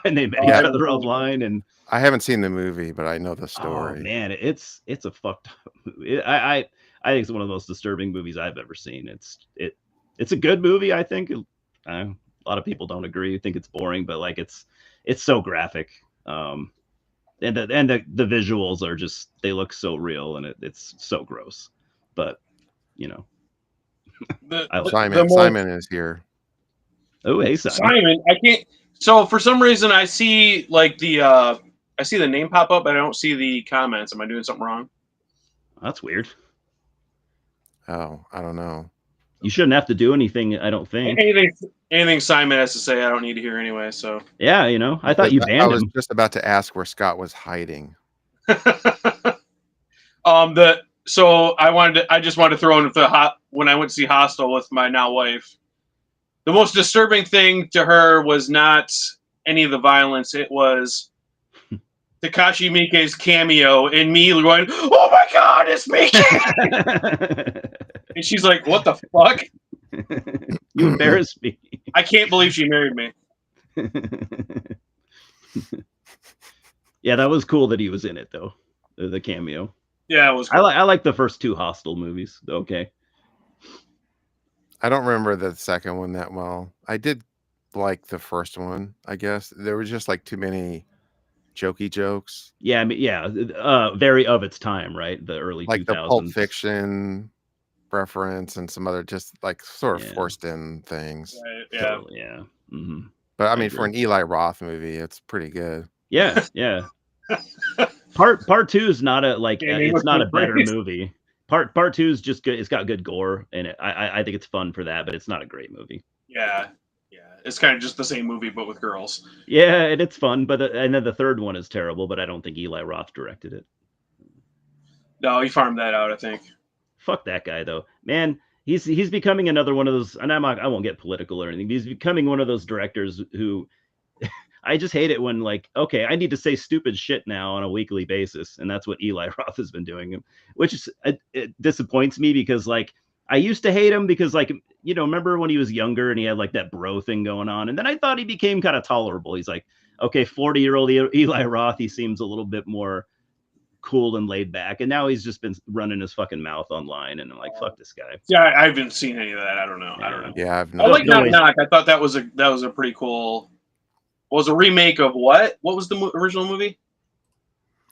and they met each other online. And I haven't seen the movie, but I know the story. Oh man, it's a fucked up movie. I think it's one of the most disturbing movies I've ever seen. It's a good movie, I think. A lot of people don't agree, think it's boring, but like it's so graphic. And the visuals are just, they look so real, and it's so gross. But Simon is here. Oh, hey Simon, I can't. So for some reason, I see like I see the name pop up, but I don't see the comments. Am I doing something wrong? That's weird. Oh, I don't know. You shouldn't have to do anything, I don't think. Anything Simon has to say, I don't need to hear anyway. So yeah, I thought you banned him. I was just about to ask where Scott was hiding. So I just wanted to throw in when I went to see Hostel with my now wife. The most disturbing thing to her was not any of the violence. It was Takashi Miike's cameo and me going, "Oh my God, it's Miike!" And she's like, "What the fuck? You embarrassed me." I can't believe she married me. Yeah, that was cool that he was in it though. The cameo. Yeah, it was cool. I like the first two Hostel movies. Okay. I don't remember the second one that well. I did like the first one, I guess. There was just like too many jokey jokes. Yeah, I mean, very of its time, right? The early like 2000s. The Pulp Fiction reference and some other just like sort of forced in things. Right, yeah. Totally, yeah. Mm-hmm. But I mean, for an Eli Roth movie, it's pretty good. Yeah, yeah. Part two is not it's not a better movie. Part two is just good. It's got good gore in it. I think it's fun for that, but it's not a great movie. Yeah. It's kind of just the same movie, but with girls. Yeah, and it's fun, and then the third one is terrible, but I don't think Eli Roth directed it. No, he farmed that out, I think. Fuck that guy though, man. He's becoming another one of those, and I won't get political or anything. He's becoming one of those directors who I just hate it when like, okay, I need to say stupid shit now on a weekly basis, and that's what Eli Roth has been doing, which is it disappoints me because like I used to hate him because like remember when he was younger and he had like that bro thing going on, and then I thought he became kind of tolerable. He's like, okay, 40-year-old Eli Roth, he seems a little bit more cool and laid back, and now he's just been running his fucking mouth online, and I'm like, fuck this guy. Yeah, I haven't seen any of that. I don't know. Yeah, I like Knock Knock. I thought that was a pretty cool. Was a remake of what? What was the original movie?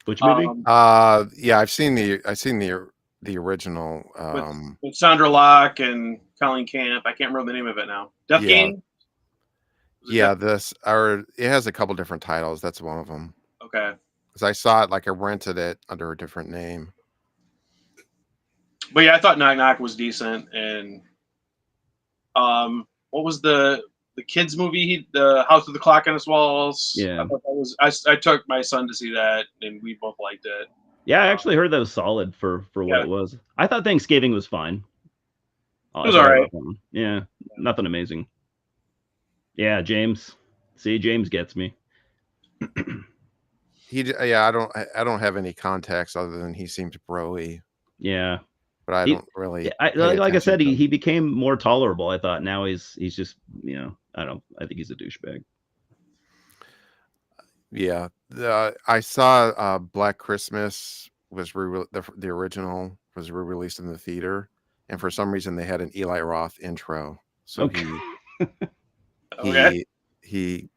Which movie? Yeah, I've seen the original. With Sandra Locke and Colleen Camp. I can't remember the name of it now. Death Game. Yeah, it has a couple different titles. That's one of them. Okay. Because I saw it, like I rented it under a different name. But yeah, I thought Knock Knock was decent, and what was the kids movie? The House with the Clock on Its Walls. Yeah, I thought that was. I took my son to see that, and we both liked it. Yeah, I actually heard that was solid for what it was. I thought Thanksgiving was fine. It was all right. Yeah, nothing amazing. Yeah, James. See, James gets me. Yeah, I don't have any context other than he seemed broy, Yeah. but I He don't really yeah, I pay like I attention said, to him. he became more tolerable, I thought. Now he's just, I think he's a douchebag. Yeah, I saw Black Christmas was the original was re-released in the theater, and for some reason they had an Eli Roth intro. So Okay. Okay. he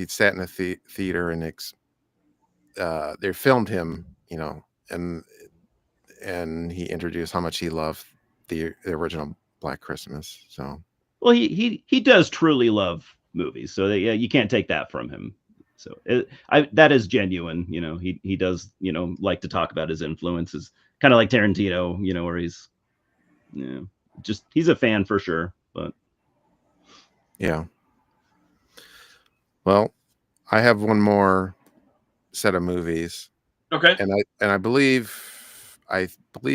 sat in the theater and they filmed him, and he introduced how much he loved the original Black Christmas. So Well, he does truly love movies, so yeah, you can't take that from him. So that is genuine. He does like to talk about his influences, kind of like Tarantino. Where yeah, he's a fan for sure. But yeah, well, I have one more set of movies. Okay. And I believe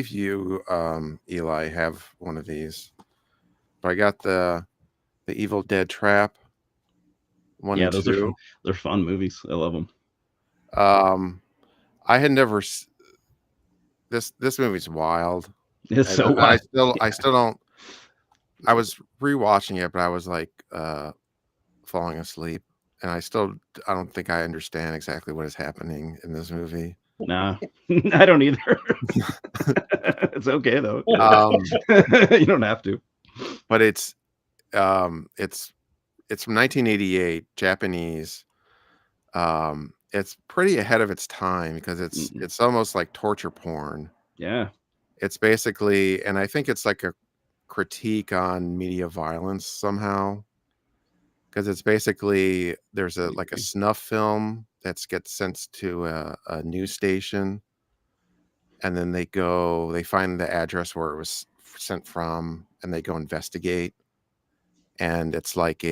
you, Eli, have one of these. But I got the Evil Dead Trap 1 yeah, and those are 2. fun. They're fun movies. I love them. I had never this movie's wild. It's And so I wild. still don't. I was rewatching it, but I was like falling asleep, and I don't think I understand exactly what is happening in this movie. Nah, I don't either. It's okay though. Um, You don't have to. but it's from 1988, Japanese. It's pretty ahead of its time because Mm-mm. it's almost like torture porn. Yeah. It's basically, and I think it's like a critique on media violence somehow, because it's basically there's I like a agree. snuff film that gets sent to a news station, and then they find the address where it was sent from, and they go investigate, and it's like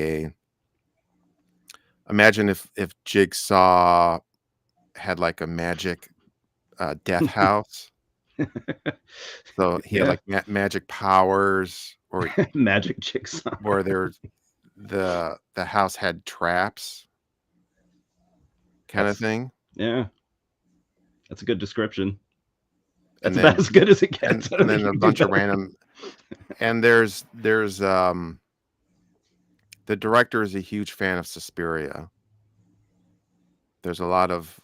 imagine if Jigsaw had like a magic death house. So he had Yeah. like magic powers, or Magic Jigsaw. where there's the house had traps, kind of That's thing. yeah. That's a good description. And That's about then as good as it gets. I don't think a you can do bunch of better. random. And there's the director is a huge fan of Suspiria. There's a lot of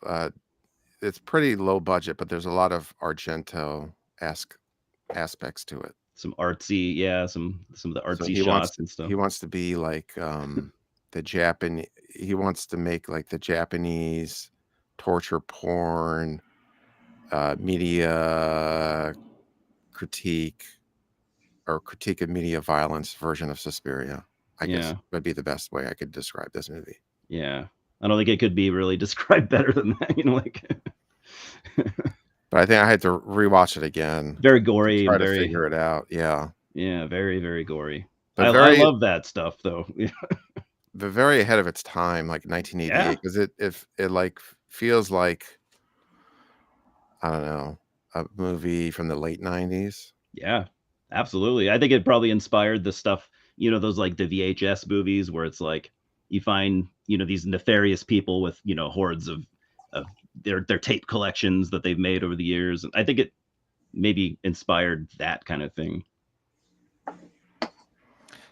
it's pretty low budget, but there's a lot of Argento-esque aspects to it. Some artsy, yeah, some of the So artsy shots and stuff. he wants to be like the Japan he wants to make like the Japanese torture porn media critique or critique of media violence version of Suspiria. I guess Yeah. would be the best way I could describe this movie. Yeah. I don't think it could be really described better than that, like But I think I had to rewatch it again very to gory try and to very figure it out. Yeah. yeah, very, very gory. But I love that stuff though. very ahead of its time, like Yeah. 1988, because it like feels like, I don't know, a movie from the late 90s. Yeah. Absolutely. I think it probably inspired the stuff, those like the VHS movies where it's like you find, these nefarious people with, hordes of their tape collections that they've made over the years. And I think it maybe inspired that kind of thing.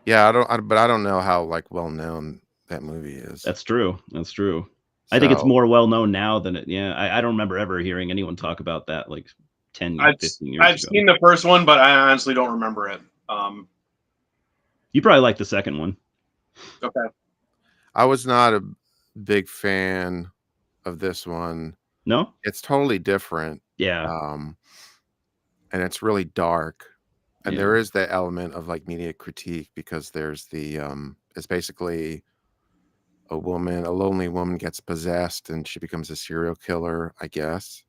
Yeah, but I don't know how like well known that movie is. That's true. That's true. I think it's more well known now than it. Yeah, I don't remember ever hearing anyone talk about that like 10, I've 15 years I've ago. seen the first one, but I honestly don't remember it. You probably like the second one. Okay. I was not a big fan of this one. No? It's totally different. Yeah. And it's really dark. And Yeah. there is that element of like media critique because there's it's basically a lonely woman gets possessed and she becomes a serial killer, I guess.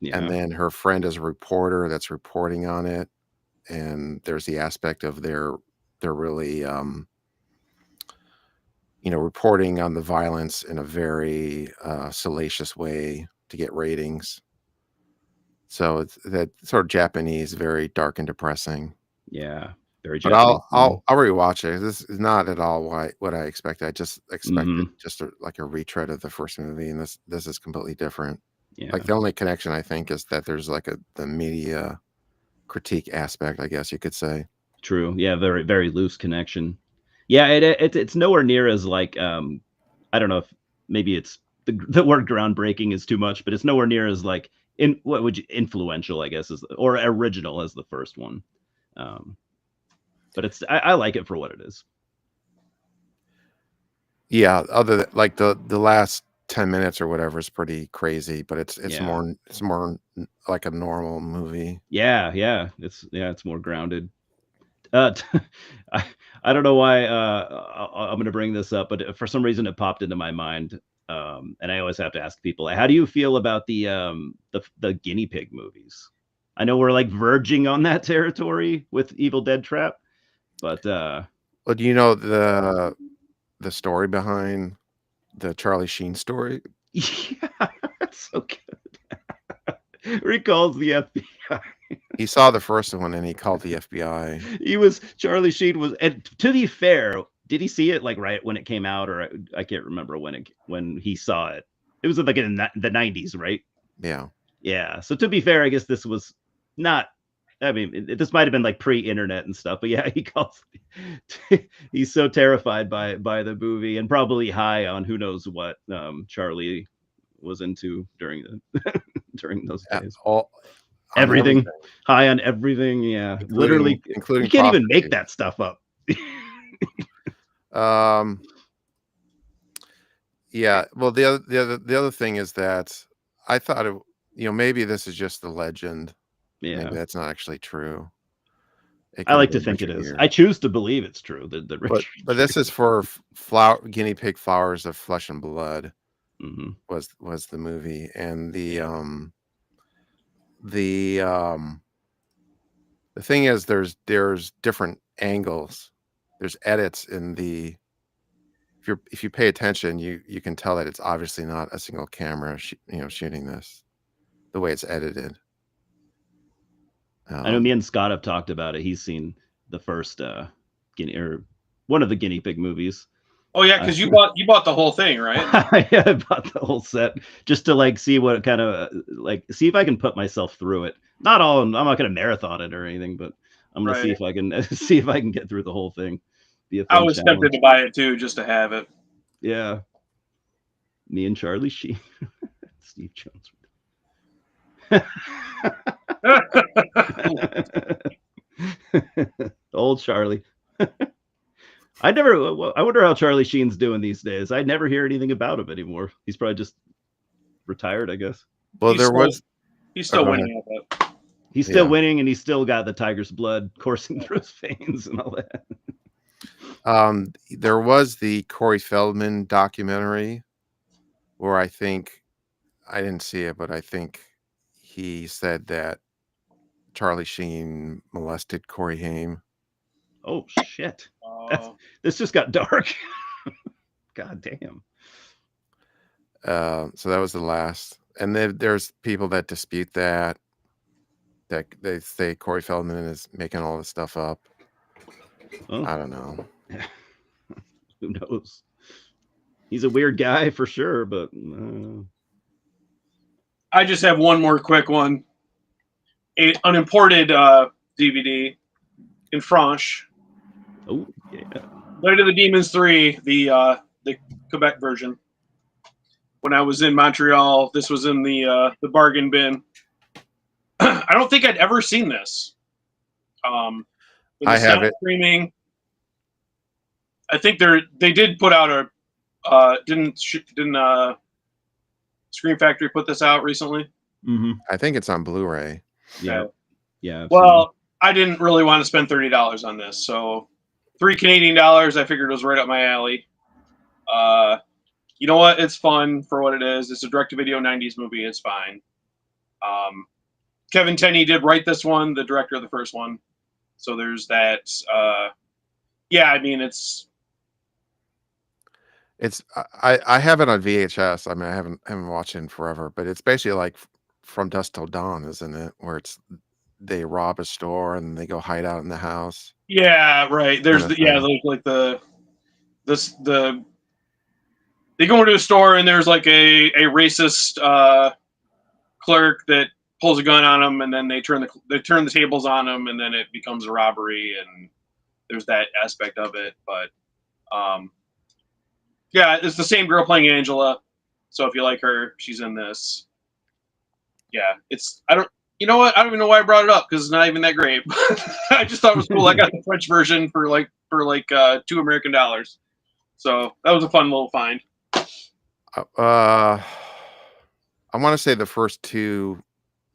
Yeah. And then her friend is a reporter that's reporting on it. And there's the aspect of they're really reporting on the violence in a very salacious way to get ratings. So it's that sort of Japanese, very dark and depressing. Yeah. Very But Japanese. I'll rewatch it. This is not at all what I expected. I just expected Mhm. just like a retread of the first movie, and this is completely different. Yeah. Like the only connection I think is that there's like the media critique aspect, I guess you could say. True. Yeah, very very loose connection. Yeah, it's nowhere near as like I don't know if maybe it's the word groundbreaking is too much, but it's nowhere near as like in what would you influential, I guess, or original as the first one. Um, but I like it for what it is. Yeah, other than, like the last 10 minutes or whatever is pretty crazy, but it's Yeah. more like a normal movie. Yeah. It's more grounded. Uh, I I don't know why I'm going to bring this up, but for some reason it popped into my mind. And I always have to ask people, how do you feel about the guinea pig movies? I know we're like verging on that territory with Evil Dead Trap, but Well, do you know the story behind the Charlie Sheen story? yeah, it's so good. Recalls the FBI. He saw the first one and he called the FBI. Charlie Sheen was, and to be fair, did he see it like right when it came out, or I can't remember when he saw it. It was like in the 90s, right? Yeah. Yeah. So to be fair, I guess this was not. I mean, this might have been like pre-internet and stuff, but yeah, he calls. He's so terrified by the movie and probably high on who knows what Charlie was into during during those days. All on Everything, everything, high on everything. Yeah, literally, you including can't even make prostitutes. that stuff up. Um, yeah. Well, the other thing is that I thought maybe this is just the legend. Maybe Yeah, that's not actually true. It I could have like to been think it Richard is. Gere. I choose to believe it's true. The But Richard Gere. this is for flower guinea pig flowers of flesh and blood Mhm. was the movie, and the um the thing is there's different angles. There's edits in the if you pay attention, you can tell that it's obviously not a single camera shooting this the way it's edited. I know me Um, and Scott have talked about it. He's seen the first guinea or one of the guinea pig movies. Oh yeah, I, because you bought the whole thing, right? I bought the whole set just to like see what kind of like see if I can put myself through it. Not all. I'm not going to marathon it or anything, but I'm going to see Right. if I can see if I can get through the whole thing. Be a I fun was tempted to challenge. buy it too, just to have it. Yeah, me and Charlie Sheen, Steve Jones. Old Charlie. I never. I wonder how Charlie Sheen's doing these days. I never hear anything about him anymore. He's probably just retired, I guess. well, he's there still was. he's Oh, still go ahead. winning at it. He's still Yeah. winning, and he's still got the tiger's blood coursing through his veins and all that. There was the Corey Feldman documentary where I think I didn't see it, but I think he said that Charlie Sheen molested Corey Haim. Oh shit! That's Uh, this just got dark. God damn. So that was the last. And then there's people that dispute that they say Corey Feldman is making all this stuff up. Well, I don't know. who knows? He's a weird guy for sure, but I just have one more quick one. An unimported DVD in French. oh yeah. Night of the Demons 3, the Quebec version. When I was in Montreal, this was in the bargain bin. I don't think I'd ever seen this. I have it. Streaming. I think they did put out a didn't Scream Factory put this out recently? Mm-hmm. I think it's on Blu-ray. Yeah. Okay. Yeah. Well, I didn't really want to spend $30 on this, so $3 Canadian I figured was right up my alley. You know what? It's fun for what it is. It's a direct-to-video '90s movie. It's fine. Kevin Tenney did write this one, the director of the first one. So there's that. Yeah, I mean it's I have it on VHS. I mean, I haven't watched it in forever, but it's basically like From Dusk Till Dawn, isn't it? Where it's they rob a store and they go hide out in the house. Yeah, right. There's Kinda yeah, thing. like the they go into a store and there's like a racist clerk that pulls a gun on them, and then they turn the tables on them, and then it becomes a robbery, and there's that aspect of it. But yeah, it's the same girl playing Angela. So if you like her, she's in this. Yeah, it's I don't. You know what? I don't even know why I brought it up because it's not even that great. I just thought it was cool. I got the French version for like $2 American. So that was a fun little find. I want to say the first two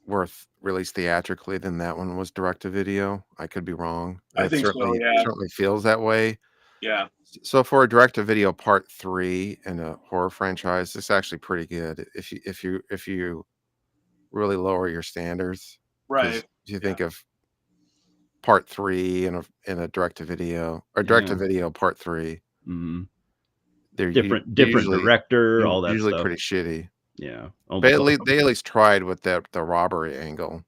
were released theatrically, then that one was direct to video. I could be wrong. I It think so. certainly Yeah. certainly feels that way. Yeah. So for a direct to video part 3 in a horror franchise, it's actually pretty good if you really lower your standards. Because Right. if you think of part 3 in a direct to video or direct to video part 3, Mhm. they're Different usually director, all that usually stuff. pretty shitty. Yeah. But they at least tried with the robbery angle.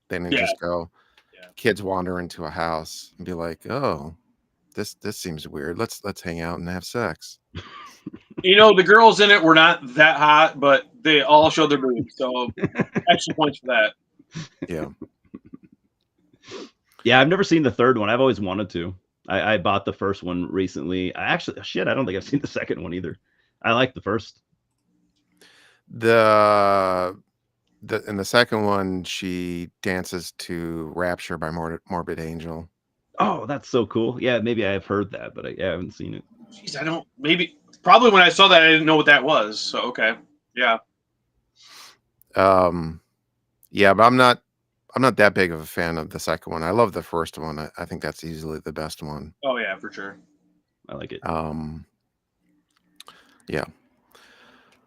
They didn't Yeah. just go Yeah. kids wander into a house and be like, "Oh, this seems weird. Let's hang out and have sex." You know, the girls in it were not that hot, but they all showed their boobs. So extra points for that. Yeah. Yeah, I've never seen the third one. I've always wanted to. I bought the first one recently. I actually, shit, I don't think I've seen the second one either. I like the first. In the second one, she dances to "Rapture" by Morbid Angel. Oh, that's so cool. Yeah, maybe I've heard that, but I haven't seen it. Jeez, probably when I saw that, I didn't know what that was. So, okay. Yeah. Yeah, but I'm not that big of a fan of the second one. I love the first one. I think that's easily the best one. Oh, yeah, for sure. I like it. Yeah.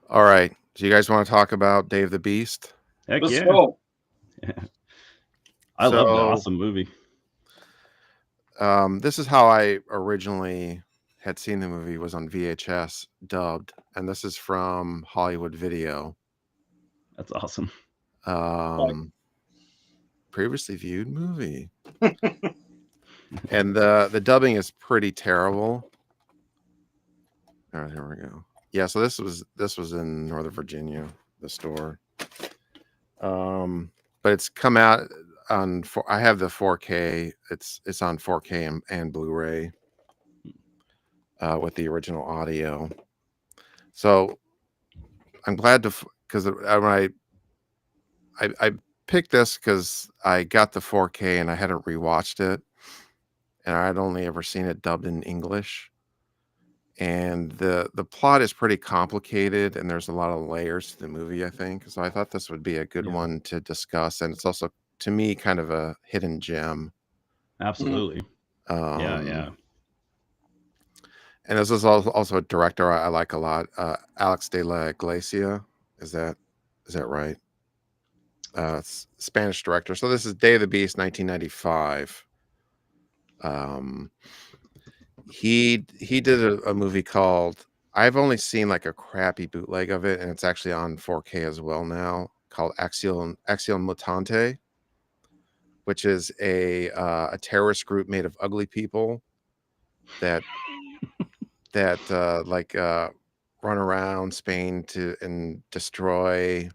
All right. So you guys want to talk about Dave the Beast? Heck Let's yeah. go. I love the awesome movie. This is how I originally had seen the movie, was on VHS dubbed, and this is from Hollywood Video. That's awesome. Previously viewed movie. And the dubbing is pretty terrible. All right, here we go. Yeah, so this was in Northern Virginia, the store. But it's come out on I have the 4K. It's on 4K and Blu-ray with the original audio. So I'm glad to because when I picked this because I got the 4K and I hadn't rewatched it, and I'd only ever seen it dubbed in English. And the plot is pretty complicated, and there's a lot of layers to the movie, I think. So I thought this would be a good one to discuss, and it's also, to me, kind of a hidden gem. Absolutely. Yeah. And this is also a director I like a lot, Alex de la Iglesia. Is that right? Spanish director. So this is Day of the Beast, 1995. He did a movie called, I've only seen like a crappy bootleg of it, and it's actually on 4K as well now, called Acción Mutante, which is a terrorist group made of ugly people that run around Spain and destroy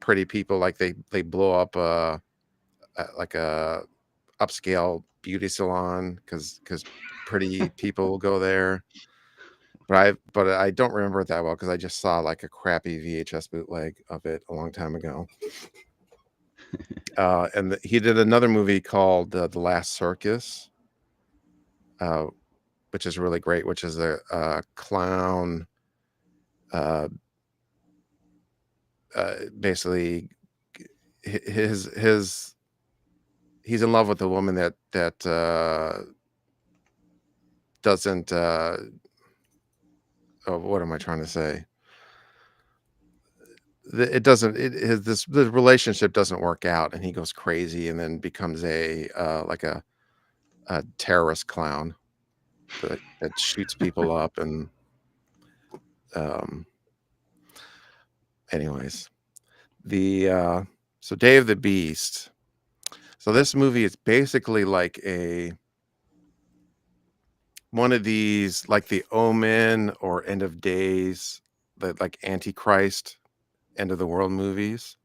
pretty people. Like they blow up like a upscale beauty salon because pretty people go there. But I don't remember it that well because I just saw like a crappy VHS bootleg of it a long time ago. And he did another movie called The Last Circus, which is really great, which is a clown basically he's in love with a woman that doesn't what am I trying to say? This relationship doesn't work out, and he goes crazy and then becomes a terrorist clown that shoots people up. And anyways, so Day of the Beast, So this movie is basically like one of these, like The Omen or End of Days, the like Antichrist, end of the world movies,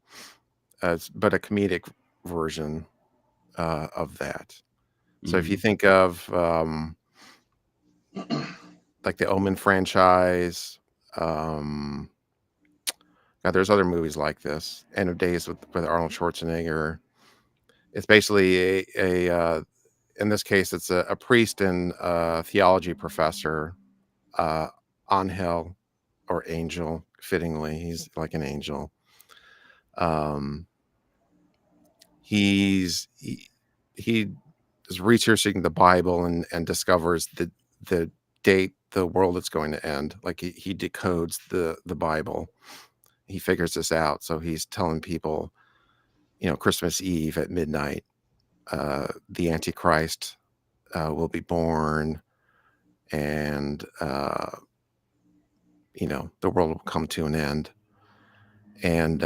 but a comedic version of that. So if you think of like the Omen franchise, now there's other movies like this. End of Days with Arnold Schwarzenegger. It's basically a in this case, it's a priest and a theology professor, Angel or Angel, fittingly, he's like an angel. He is researching the Bible and discovers the date the world is going to end. Like he decodes the Bible. He figures this out. So he's telling people, Christmas Eve at midnight, the Antichrist will be born, and the world will come to an end. And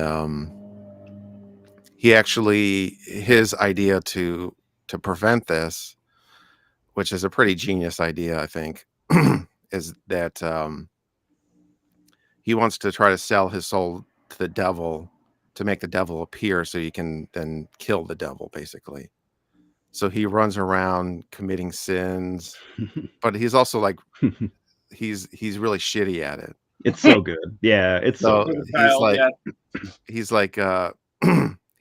his idea to prevent this, which is a pretty genius idea, I think, is that he wants to try to sell his soul to the devil to make the devil appear so you can then kill the devil, basically. So he runs around committing sins, but he's also like, he's really shitty at it. It's so good. Yeah, it's so good. He's like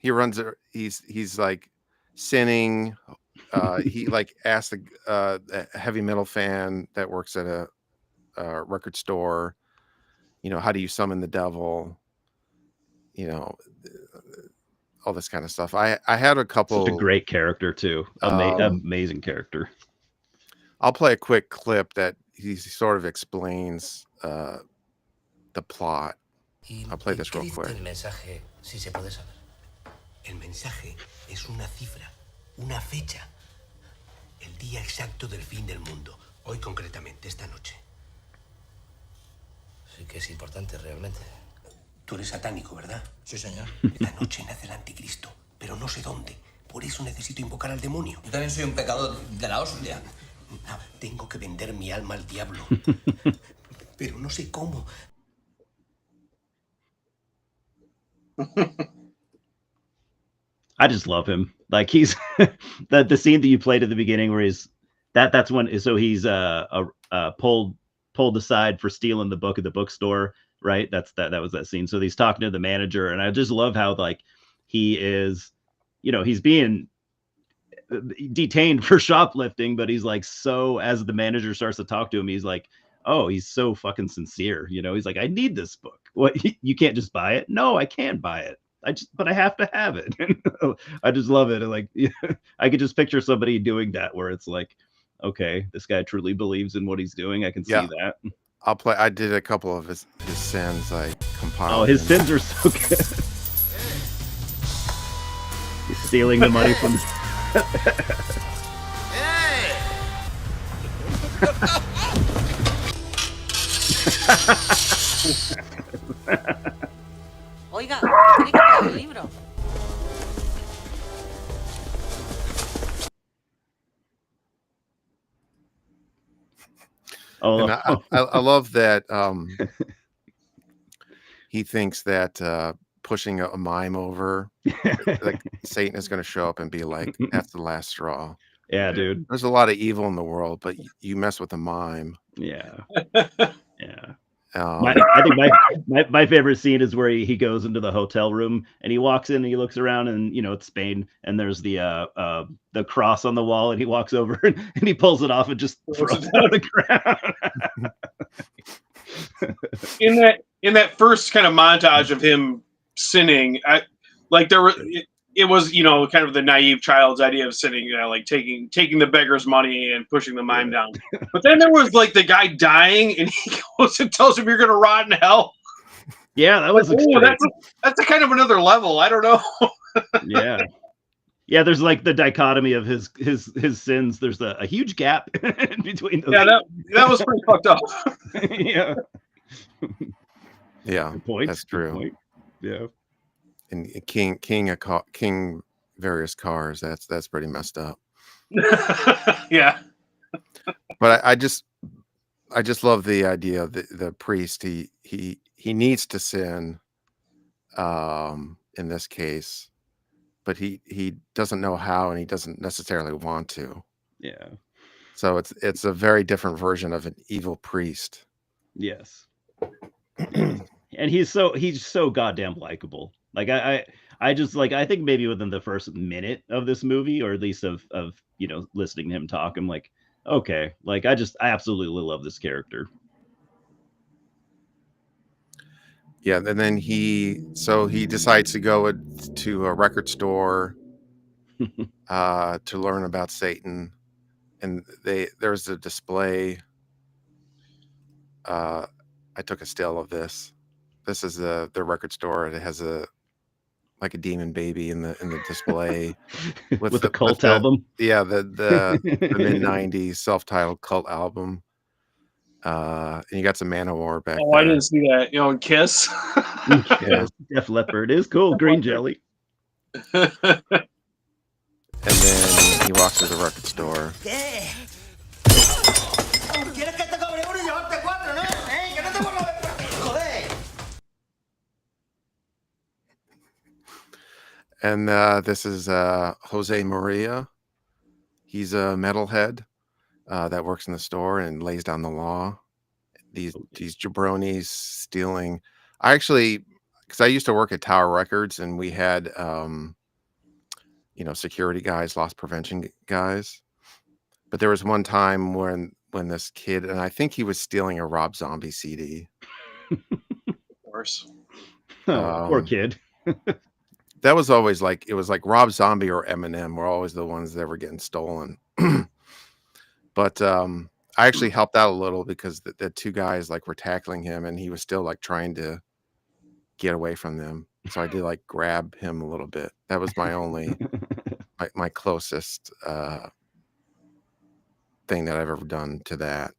he's like sinning. He like asked a heavy metal fan that works at a record store, how do you summon the devil? All this kind of stuff. I had a couple. Such a great character too. Amazing character. I'll play a quick clip that he sort of explains the plot. I'll play this real quick. El mensaje, si se puede saber. El mensaje es una cifra, una fecha. El día exacto del fin del mundo. Hoy concretamente, esta noche. Sí que es importante realmente. Tú eres satánico, ¿verdad? Sí, señor. Esta noche nace el anticristo, pero no sé dónde. Por eso necesito invocar al demonio. Yo también soy un pecador de la hostia. No, tengo que vender mi alma al diablo. Pero no sé cómo. I just love him. Like he's the scene that you played at the beginning where that's when he's pulled aside for stealing the book at the bookstore, right? That was that scene. So he's talking to the manager, and I just love how like he is, he's being detained for shoplifting, but he's like, so as the manager starts to talk to him, he's like, oh, he's so fucking sincere. He's like, I need this book. What, you can't just buy it? No, I can't buy it. But I have to have it. I just love it. And like, I could just picture somebody doing that where it's like, okay, this guy truly believes in what he's doing. I can see that. I did a couple of his sins. I compiled. Oh, his sins are so good. He's stealing the money from. Hey! Oiga, tiene que traer el libro. Oh, I love that he thinks that pushing a mime over, like Satan is going to show up and be like, that's the last straw. Yeah, dude. There's a lot of evil in the world, but you mess with a mime. Yeah. Yeah. I think my favorite scene is where he goes into the hotel room and he walks in and he looks around and it's Spain and there's the cross on the wall and he walks over and he pulls it off and just throws it on the ground. in that first kind of montage of him sinning, it was kind of the naive child's idea of sinning, like taking the beggar's money and pushing the mime down. But then there was like the guy dying, and he goes and tells him you're going to rot in hell. Yeah, that was that's a kind of another level. I don't know. Yeah. There's like the dichotomy of his sins. There's a huge gap in between those. Yeah, that was pretty fucked up. Yeah. Yeah, that's true. Yeah. And King various cars. That's pretty messed up. Yeah. But I just love the idea of the priest. He needs to sin, in this case, but he doesn't know how, and he doesn't necessarily want to. Yeah. So it's a very different version of an evil priest. Yes. And he's so goddamn likable. Like I just like, I think maybe within the first minute of this movie, or at least of listening to him talk, I'm like, okay, like I absolutely love this character. Yeah, and then he decides to go to a record store to learn about Satan, and there's a display. I took a still of this. This is the record store. It has a demon baby in the display with the cult album. Yeah, the mid '90s self-titled cult album. And you got some Manowar back there. I didn't see that. In Kiss. Yeah. Def Leppard is cool. Green Jelly. And then he walks to the record store. And this is Jose Maria. He's a metalhead that works in the store and lays down the law. These jabronis stealing. Because I used to work at Tower Records, and we had security guys, loss prevention guys. But there was one time when this kid, and I think he was stealing a Rob Zombie CD. Of course. Poor kid. That was always it was like Rob Zombie or Eminem were always the ones that were getting stolen. But I actually helped out a little because the two guys were tackling him, and he was still trying to get away from them. So I did grab him a little bit. That was my only my closest thing that I've ever done to that.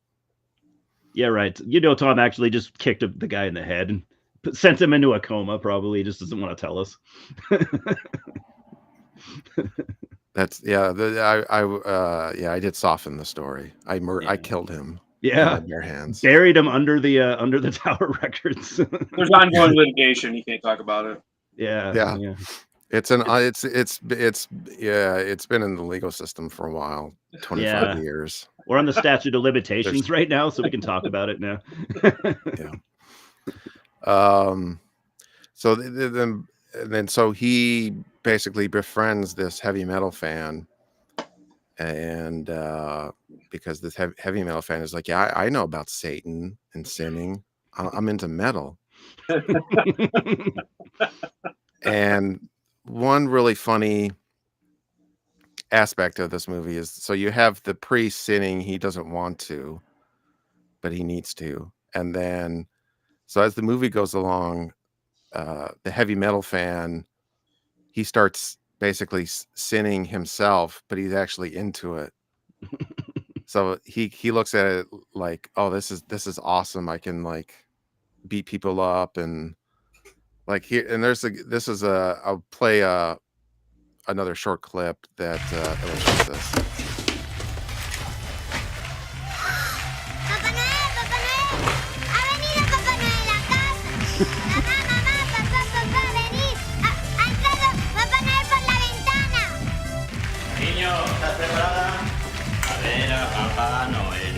Yeah, right. Tom actually just kicked the guy in the head and sent him into a coma. Probably just doesn't want to tell us. That's I did soften the story. I killed him. Yeah, in bare hands. Buried him under the Tower Records. There's ongoing litigation. You can't talk about it. Yeah. It's been in the legal system for a while, 25 years. We're on the statute of limitations right now, so we can talk about it now. So then he basically befriends this heavy metal fan, and because this heavy metal fan is like, yeah, I know about Satan and sinning. I'm into metal. And one really funny aspect of this movie is, so you have the priest sinning. He doesn't want to, but he needs to. And then, so as the movie goes along, the heavy metal fan, he starts basically sinning himself, but he's actually into it. So he looks at it like, oh, this is awesome. I can beat people up, and here, and I'll play another short clip that illustrates this. Papá Noel, ha venido Papá Noel a casa. Mamá, papá va a venir. Ha entrado Papá Noel por la ventana. Niño, ¿estás preparada? A ver a Papá Noel.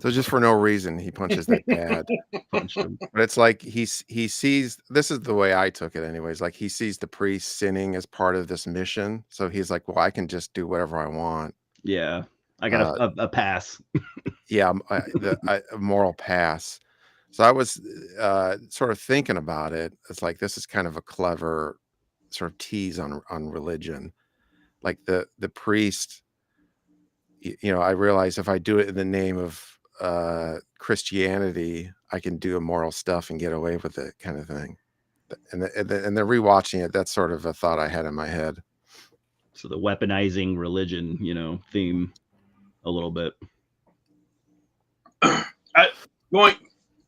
So just for no reason, he punches that dad. Punched him. But it's he sees, this is the way I took it anyways, he sees the priest sinning as part of this mission. So he's like, well, I can just do whatever I want. Yeah, I got a pass. Yeah, a moral pass. So I was sort of thinking about it. It's this is kind of a clever sort of tease on religion. The priest, I realize if I do it in the name of Christianity, I can do immoral stuff and get away with it, kind of thing. And then rewatching it, that's sort of a thought I had in my head. So the weaponizing religion, theme a little bit.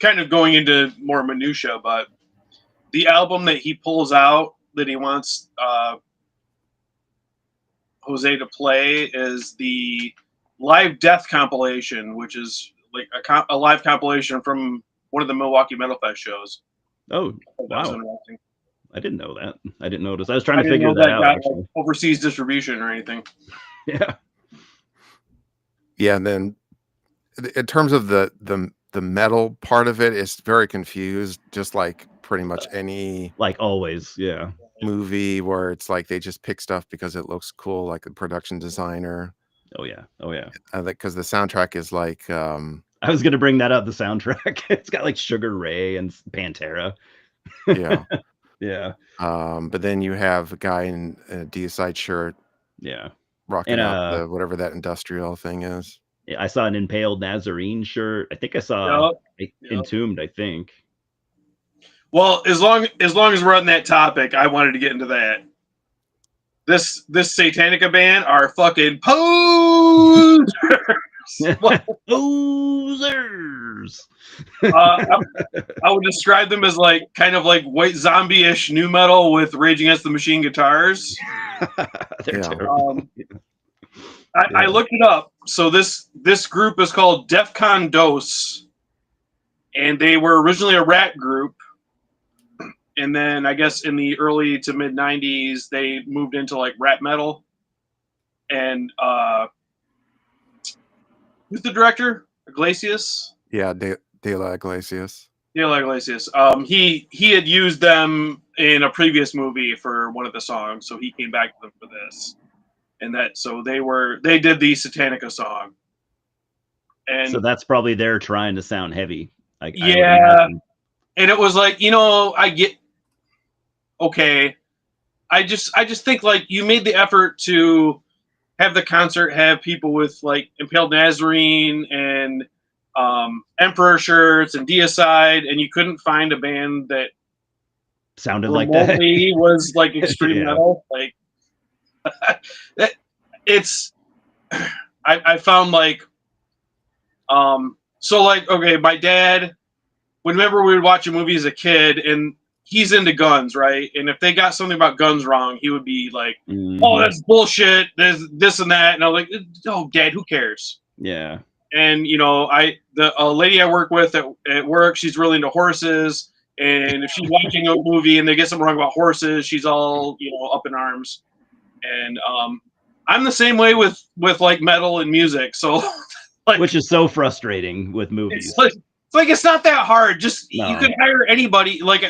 kind of going into more minutia, but the album that he pulls out that he wants Jose to play is the Live Death compilation, which is like a live compilation from one of the Milwaukee Metal Fest shows. Oh, That was wow. interesting. I didn't know that. I didn't notice. I was trying I to didn't figure know that that out, got actually. like, overseas distribution or anything. Yeah. Yeah, and then in terms of the metal part of it, it's very confused, just like pretty much any Like always. Yeah. movie where it's like they just pick stuff because it looks cool, like a production designer. Oh yeah. Oh yeah. Because the soundtrack is like, I was gonna bring that up. The soundtrack. It's got like Sugar Ray and Pantera. yeah. Yeah. But then you have a guy in a Deicide shirt Yeah. rocking And out the whatever that industrial thing is. I saw an Impaled Nazarene shirt. I think I saw Yep. Entombed. I think. Well, as long as we're on that topic, I wanted to get into that. This Satanica band are fucking posers. Posers. I would describe them as like kind of like white zombie-ish new metal with Rage Against the Machine guitars. They're Yeah. terrible. I looked it up. So this group is called Defcon Dos, and they were originally a rat group. And then I guess in the early to mid 90s, they moved into like rap metal. And who's the director? Iglesias? Yeah, De La Iglesias. Yeah, Iglesias. He had used them in a previous movie for one of the songs, so he came back to them for this. And so they did the Satanica song. And So that's probably they're trying to sound heavy. Like, yeah. And it was like, I get okay. I just think like you made the effort to have the concert have people with like Impaled Nazarene and Emperor shirts and Deicide, and you couldn't find a band that sounded like that. Was like extreme Yeah. metal. Like that, it's. I found like, so like okay, my dad. Whenever we would watch a movie as a kid, and he's into guns, right? And if they got something about guns wrong, he would be like, "Oh, that's bullshit. There's this and that." And I'm like, "Oh, Dad, who cares?" Yeah. And a lady I work with at work, she's really into horses, and if she's watching a movie and they get something wrong about horses, she's all up in arms. And I'm the same way with like metal and music. So, like, which is so frustrating with movies. It's not that hard. Just No. you could hire anybody. Like,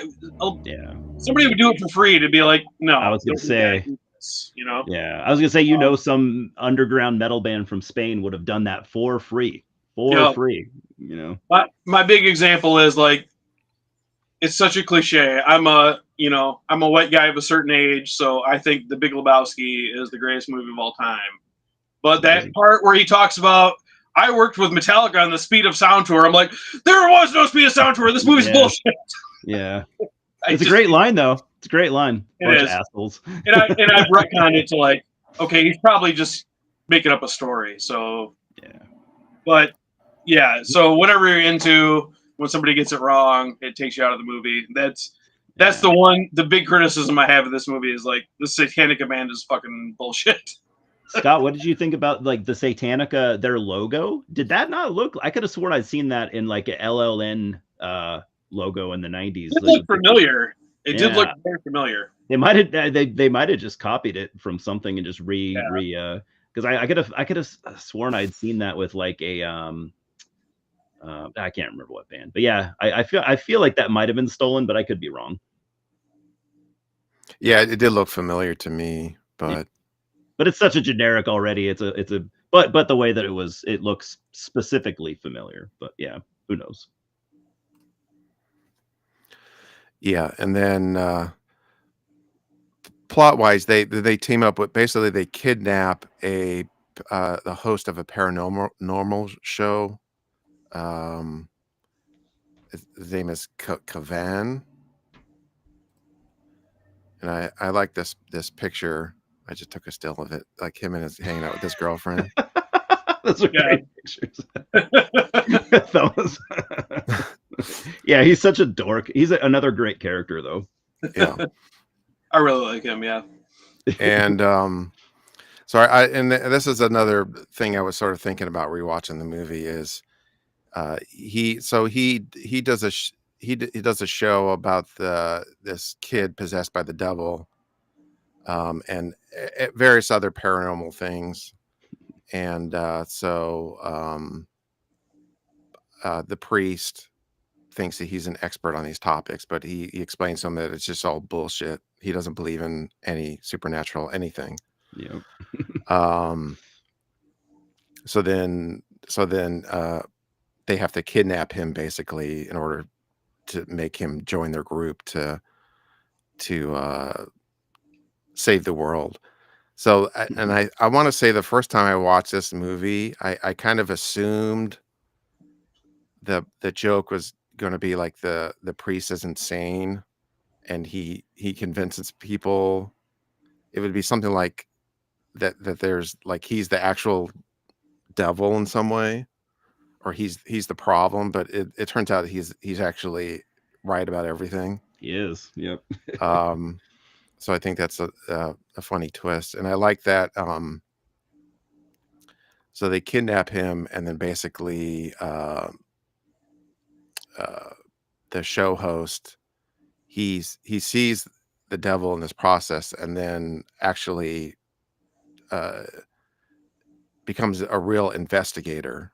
somebody would do it for free to be like, no. I was gonna say, Yeah, I was gonna say, some underground metal band from Spain would have done that for free. Free. My big example is like, it's such a cliche. I'm a white guy of a certain age, so I think The Big Lebowski is the greatest movie of all time. But that part where he talks about, I worked with Metallica on the Speed of Sound tour. I'm like, there was no Speed of Sound tour. This movie's bullshit. Yeah. It's a great line, though. It's a great line. It is. Assholes. And I've retconned it to like, okay, he's probably just making up a story. So, yeah. But, yeah. So whatever you're into, when somebody gets it wrong, it takes you out of the movie. That's the big criticism I have of this movie is like, the Satanica band is fucking bullshit. Scott, what did you think about like the Satanica, their logo? Did that not look? I could have sworn I'd seen that in like a LLN logo in the 90s. It looked familiar. It did look very familiar. They might have just copied it from something and just because I could have sworn I'd seen that with like a I can't remember what band, but yeah, I feel like that might have been stolen, but I could be wrong. Yeah, it did look familiar to me, but. But it's such a generic already. But the way that it looks specifically familiar. But yeah, who knows? Yeah, and then plot wise, they team up with basically they kidnap the host of a paranormal show. His name is Kavan, and I like this picture. I just took a still of it, like him and hanging out with his girlfriend. Those are great pictures. Yeah, he's such a dork. He's another great character, though. Yeah. I really like him. Yeah. And so this is another thing I was sort of thinking about rewatching the movie is he does he does a show about this kid possessed by the devil, and various other paranormal things. And the priest thinks that he's an expert on these topics, but he explains to him that it's just all bullshit. He doesn't believe in any supernatural anything. Yeah. So then they have to kidnap him basically in order to make him join their group to save the world. So I want to say the first time I watched this movie, I kind of assumed the joke was going to be like the priest is insane and he convinces people. It would be something like that there's like he's the actual devil in some way, or he's the problem, but it turns out he's actually right about everything. He is. Yep. So I think that's a funny twist, and I like that. So they kidnap him, and then basically the show host he sees the devil in this process, and then actually becomes a real investigator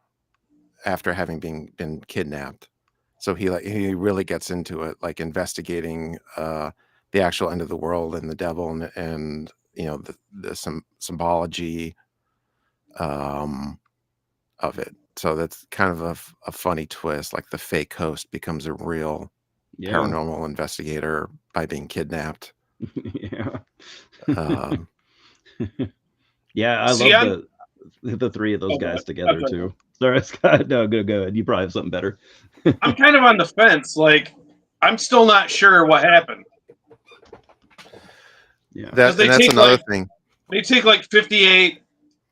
after having been kidnapped. So he really gets into it, like investigating the actual end of the world and the devil, and the symbology of it. So that's kind of a funny twist. Like the fake host becomes a real paranormal investigator by being kidnapped. Yeah. Yeah, I love the three of those guys together too. Sorry, Scott. No, go ahead. You probably have something better. I'm kind of on the fence. Like, I'm still not sure what happened. Yeah, that's another thing. They take like 58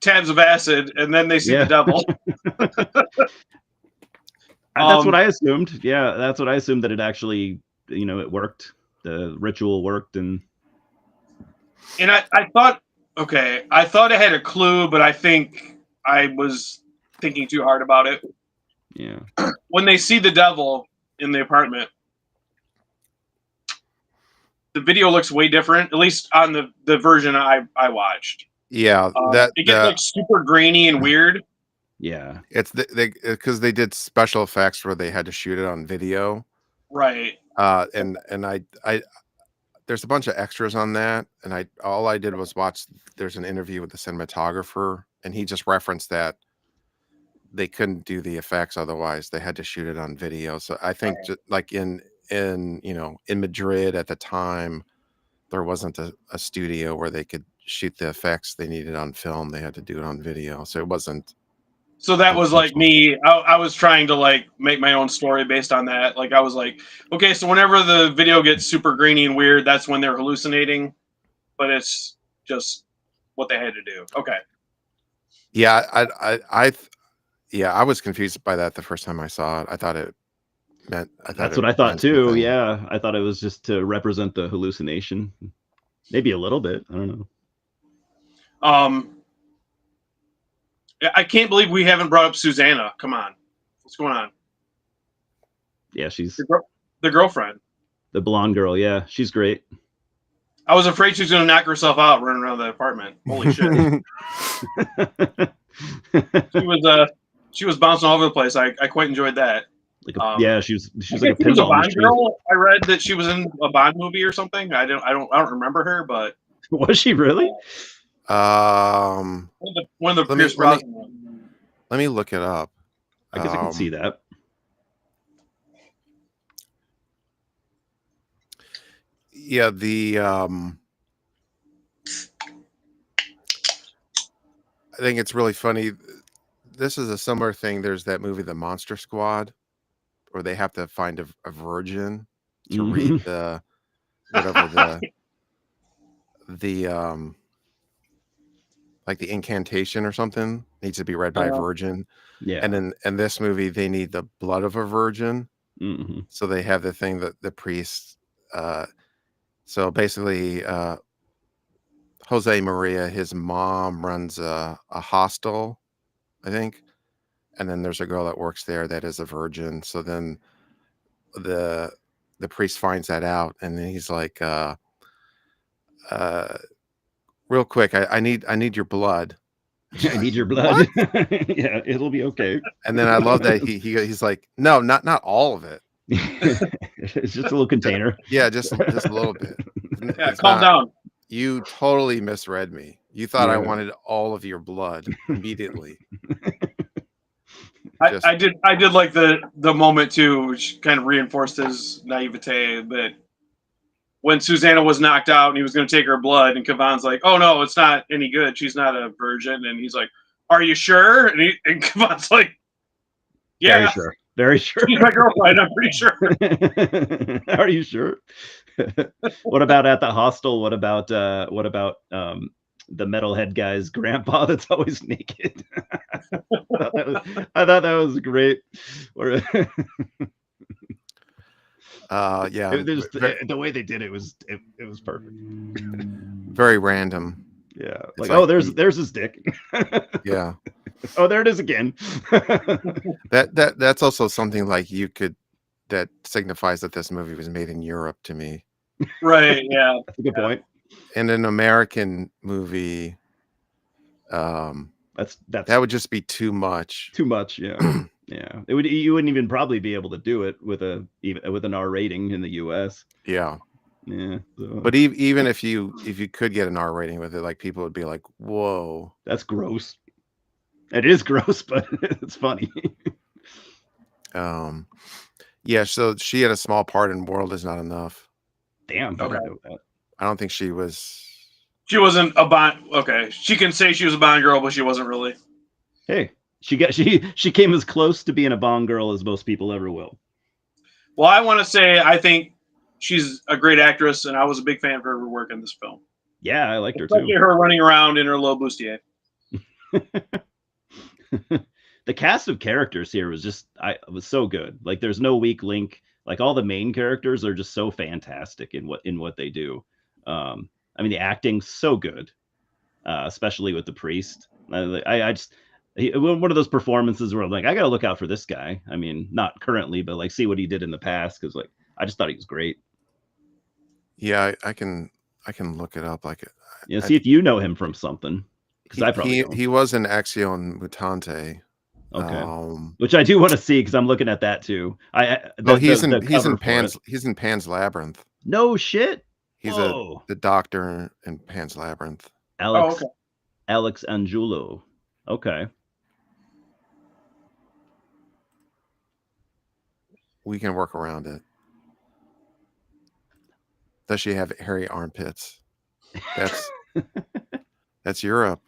tabs of acid, and then they see the devil. That's what I assumed. Yeah, that's what I assumed, that it actually, it worked. The ritual worked, and I thought, okay, I thought I had a clue, but I think I was thinking too hard about it. Yeah. When they see the devil in the apartment, the video looks way different, at least on the version I watched. Yeah, it gets like super grainy and weird. Yeah, it's because they did special effects where they had to shoot it on video, right? And I there's a bunch of extras on that, and all I did was watch. There's an interview with the cinematographer, and he just referenced that they couldn't do the effects otherwise. They had to shoot it on video. So I think just like in Madrid at the time, there wasn't a studio where they could shoot the effects they needed on film. They had to do it on video. So it wasn't. So that was like me. I was trying to like make my own story based on that. Like I was like, okay, so whenever the video gets super grainy and weird, that's when they're hallucinating. But it's just what they had to do. Okay. Yeah, I was confused by that the first time I saw it. I thought it meant. That's what I thought too. Something. Yeah, I thought it was just to represent the hallucination. Maybe a little bit. I don't know. I can't believe we haven't brought up Susanna. Come on, what's going on? Yeah, she's the girlfriend, the blonde girl. Yeah, she's great. I was afraid she was going to knock herself out running around the apartment. Holy shit! She was bouncing all over the place. I quite enjoyed that. Like she was like a pinball. She was a Bond girl. I read that she was in a Bond movie or something. I don't remember her, but was she really? One of the Pierce Brosnan. Let me look it up. I guess I can see that. Yeah, I think it's really funny. This is a similar thing. There's that movie, The Monster Squad, where they have to find a virgin to read the whatever the like the incantation or something needs to be read by a virgin. Yeah. And in this movie, they need the blood of a virgin. Mm-hmm. So they have the thing that the priest. So basically, Jose Maria, his mom runs a hostel, I think, and then there's a girl that works there that is a virgin. So then the priest finds that out, and then he's like, uh, "Real quick, I need your blood." And she's I like, need your blood. "What?" Yeah, it'll be okay. And then I love that he's like, "No, not all of it. It's just a little container. Yeah, just a little bit. Yeah, It's calm not. down. You totally misread me. You thought I Yeah. wanted all of your blood immediately." Just I did like the moment too, which kind of reinforced his naivete, that when Susanna was knocked out and he was going to take her blood, and Kavan's like, "Oh no, it's not any good. She's not a virgin." And he's like, "Are you sure?" And Kavan's like, "Yeah, Very sure. Very sure. she's my girlfriend. I'm pretty sure." Are you sure? What about at the hostel? What about the metalhead guy's grandpa that's always naked? I thought that was great. Or yeah, the way they did it was perfect. very random. Yeah, It's like, like oh, there's his dick. Yeah, Oh, there it is again. that's also something like that signifies that this movie was made in Europe to me. Right? Yeah. That's a good point. In an American movie, That's that would just be too much. too much. Yeah. Yeah, you wouldn't even probably be able to do it with an R rating in the US. Yeah, Yeah, so but even if you could get an R rating with it, like, people would be like, "Whoa." that's gross. It is gross, but it's funny. Yeah, so she had a small part in World Is Not Enough. Damn. I Okay. didn't know that. I don't think she was. She wasn't a Bond. Okay, she can say she was a Bond girl, but she wasn't really. Hey, she came as close to being a Bond girl as most people ever will. Well, I want to say I think she's a great actress, and I was a big fan of her work in this film. Yeah, I liked her Especially too. her running around in her little bustier. The cast of characters here was so good. Like, there's no weak link. Like, all the main characters are just so fantastic in what they do. I mean, the acting's so good, especially with the priest. One of those performances where I'm like, I gotta look out for this guy. I mean, not currently, but like, see what he did in the past, because like, I just thought he was great. Yeah, I can look it up. Like, See if you know him from something, because I probably don't. he was in Action Mutante. Okay. Which I do want to see, because I'm looking at that too. He's in Pan's Labyrinth. No shit. He's the doctor in Pan's Labyrinth. Alex okay. Alex Angulo. Okay. We can work around it. Does she have hairy armpits? That's Europe.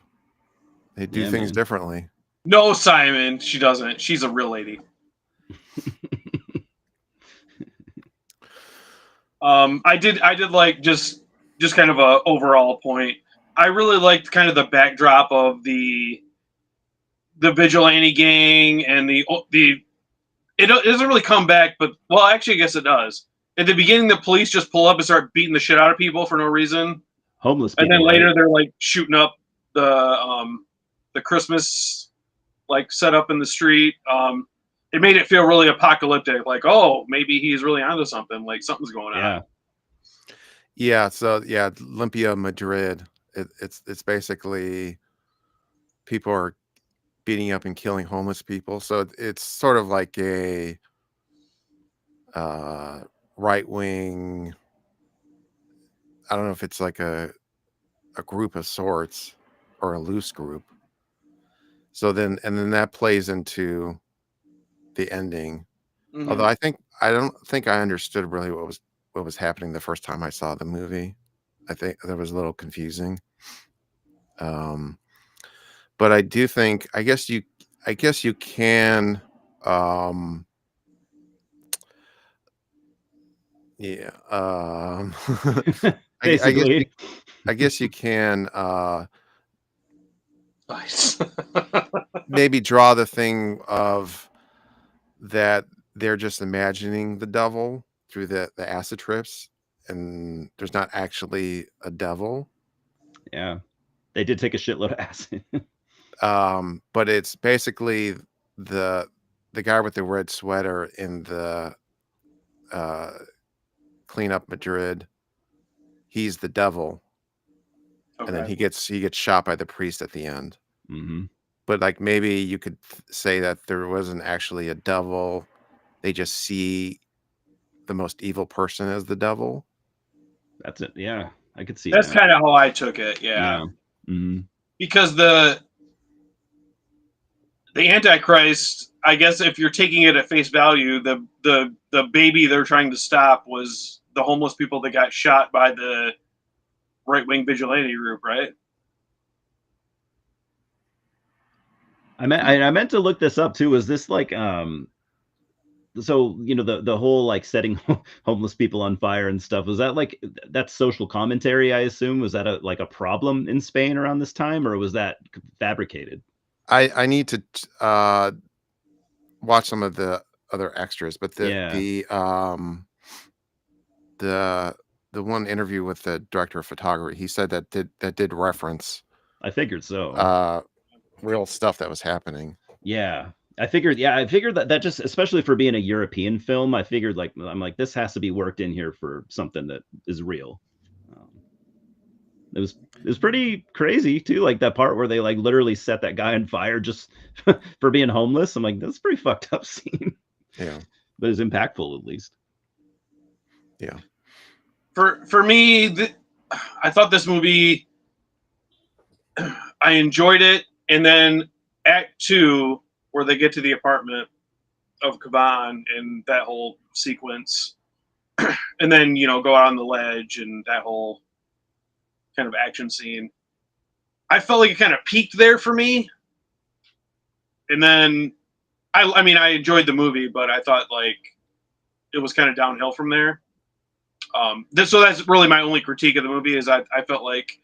They do things differently. No, Simon, she doesn't. She's a real lady. I did like just kind of a overall point. I really liked kind of the backdrop of the vigilante gang, and it doesn't really come back, but well, actually, I guess it does. At the beginning, the police just pull up and start beating the shit out of people for no reason. Homeless people, and then later right? they're like shooting up the Christmas like set up in the street. It made it feel really apocalyptic, like, oh, maybe he's really onto something, like something's going on. Yeah. So yeah, Olympia, Madrid. It's basically people are beating up and killing homeless people. So it's sort of like a right wing. I don't know if it's like a group of sorts or a loose group. So then that plays into the ending. Mm-hmm. Although I don't think I understood really what was happening the first time I saw the movie. I think that was a little confusing. But I do think, I guess you can, yeah. Basically. I guess you can Nice. maybe draw the thing of that they're just imagining the devil through the acid trips, and there's not actually a devil. Yeah, they did take a shitload of acid. But it's basically the guy with the red sweater in the uh, Clean Up Madrid. He's the devil, and then Okay. he gets shot by the priest at the end. Mm-hmm. But like maybe you could say that there wasn't actually a devil. They just see the most evil person as the devil. That's it. Yeah, I could see That's that. kind of how I took it. Yeah. Yeah. Mm-hmm. Because the Antichrist, I guess, if you're taking it at face value, the baby they're trying to stop was the homeless people that got shot by the right-wing vigilante group, right? I meant to look this up too. Was this like so the whole like setting homeless people on fire and stuff, was that like that's social commentary, I assume? Was that like a problem in Spain around this time, or was that fabricated? I need to watch some of the other extras, but the one interview with the director of photography, he said that did reference I figured so. Real stuff that was happening. Yeah. I figured that just, especially for being a European film, I figured like, I'm like, this has to be worked in here for something that is real. It was pretty crazy too, like that part where they like literally set that guy on fire just for being homeless. I'm like, that's a pretty fucked up scene. Yeah. But it's impactful at least. Yeah. For me, I thought this movie, I enjoyed it, and then Act 2, where they get to the apartment of Caban and that whole sequence, and then go out on the ledge and that whole kind of action scene, I felt like it kind of peaked there for me. And then I mean I enjoyed the movie, but I thought like it was kind of downhill from there. So that's really my only critique of the movie, is I felt like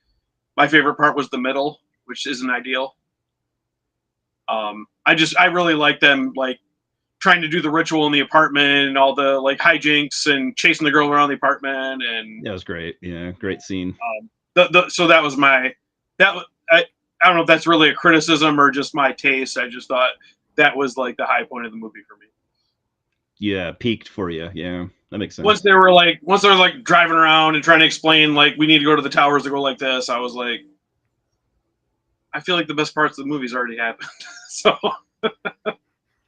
my favorite part was the middle, which isn't ideal. I really like them like trying to do the ritual in the apartment and all the like hijinks and chasing the girl around the apartment, and that was great. Yeah, great scene. So that was I don't know if that's really a criticism or just my taste. I just thought that was like the high point of the movie for me. Yeah, peaked for you. Yeah, that makes sense. Once they were like driving around and trying to explain like we need to go to the towers to go like this, I was like, I feel like the best parts of the movie's already happened. So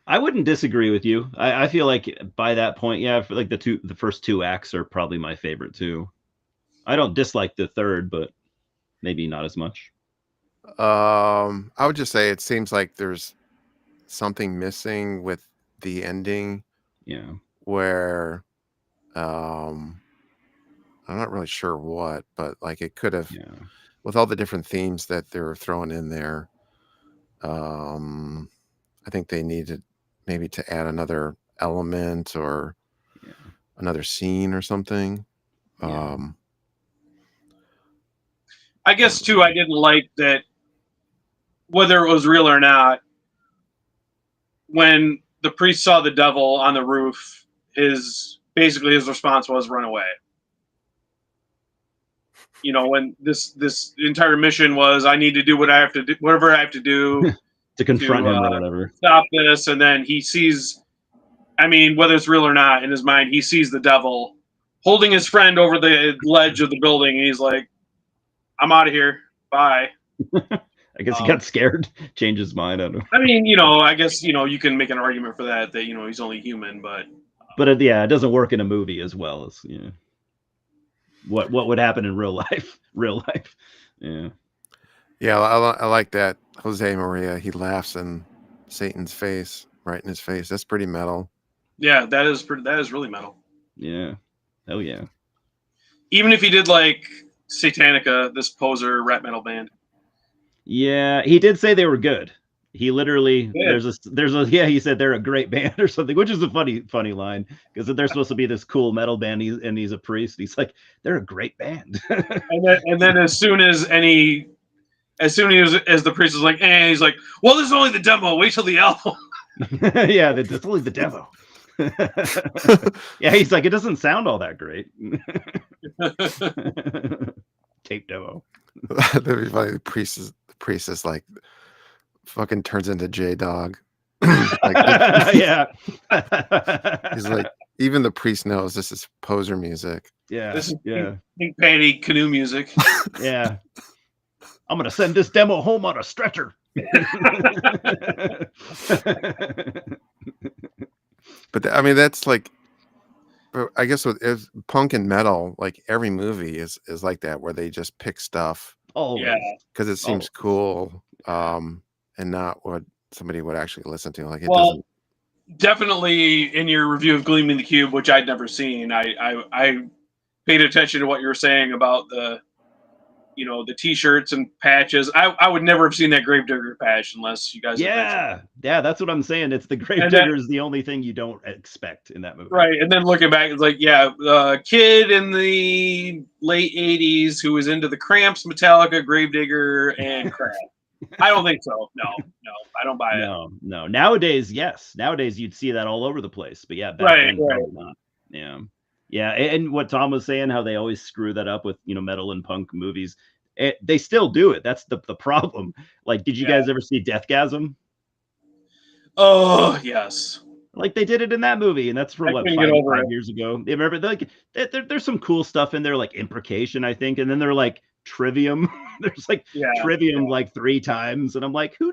I wouldn't disagree with you. I feel like by that point, yeah, for like the first two acts are probably my favorite too. I don't dislike the third, but maybe not as much. I would just say it seems like there's something missing with the ending. Yeah. Where I'm not really sure what, but like it could have, with all the different themes that they're throwing in there. I think they needed maybe to add another element or another scene or something. I guess too, I didn't like that, whether it was real or not, when the priest saw the devil on the roof, his response was run away. When this entire mission was, I need to do what I have to do, whatever I have to do to confront him or whatever, stop this. And then he sees, I mean, whether it's real or not, in his mind, he sees the devil holding his friend over the ledge of the building, and he's like, I'm out of here. Bye. I guess he got scared, changed his mind. I don't know. I mean, I guess, you can make an argument for that he's only human, but it doesn't work in a movie as well as, what would happen in real life. Yeah. Yeah. I like that. Jose Maria, he laughs in Satan's face, right in his face. That's pretty metal. Yeah, that is really metal. Yeah. Hell yeah. Even if he did like Satanica, this poser rap metal band. Yeah, he did say they were good. He literally he said they're a great band or something, which is a funny line, because they're supposed to be this cool metal band, and he's a priest. He's like, they're a great band. and then as soon as the priest was like, he's like, well, this is only the demo. Wait till the album. Yeah, that's only the demo. Yeah, he's like, it doesn't sound all that great. Tape demo. That'd be funny. The priest is like fucking turns into J Dog. Yeah. He's like, even the priest knows this is poser music. Yeah. This is Yeah. Pink Panty canoe music. Yeah. I'm gonna send this demo home on a stretcher. But I mean, that's like, I guess with punk and metal, like every movie is like that, where they just pick stuff Always. because it seems cool, and not what somebody would actually listen to. Like it Well, doesn't. definitely in your review of Gleaming the Cube, which I'd never seen, I paid attention to what you were saying about the T-shirts and patches. I would never have seen that Gravedigger patch unless you guys had mentioned it. Yeah, that's what I'm saying. It's the Gravedigger is the only thing you don't expect in that movie. Right, and then looking back, it's like, kid in the late 80s who was into the Cramps, Metallica, Gravedigger, and crap. I don't think so. No, I don't buy it. No. Nowadays, yes. Nowadays, you'd see that all over the place. But yeah, back then, probably not. Yeah. And what Tom was saying, how they always screw that up with metal and punk movies. They still do it. That's the problem. Like, did you guys ever see Deathgasm? Oh yes. Like they did it in that movie, and that's from what 5 years ago. You remember, like, there's some cool stuff in there, like Imprecation, I think, and then they're like Trivium. There's like Trivium like 3 times, and I'm like, who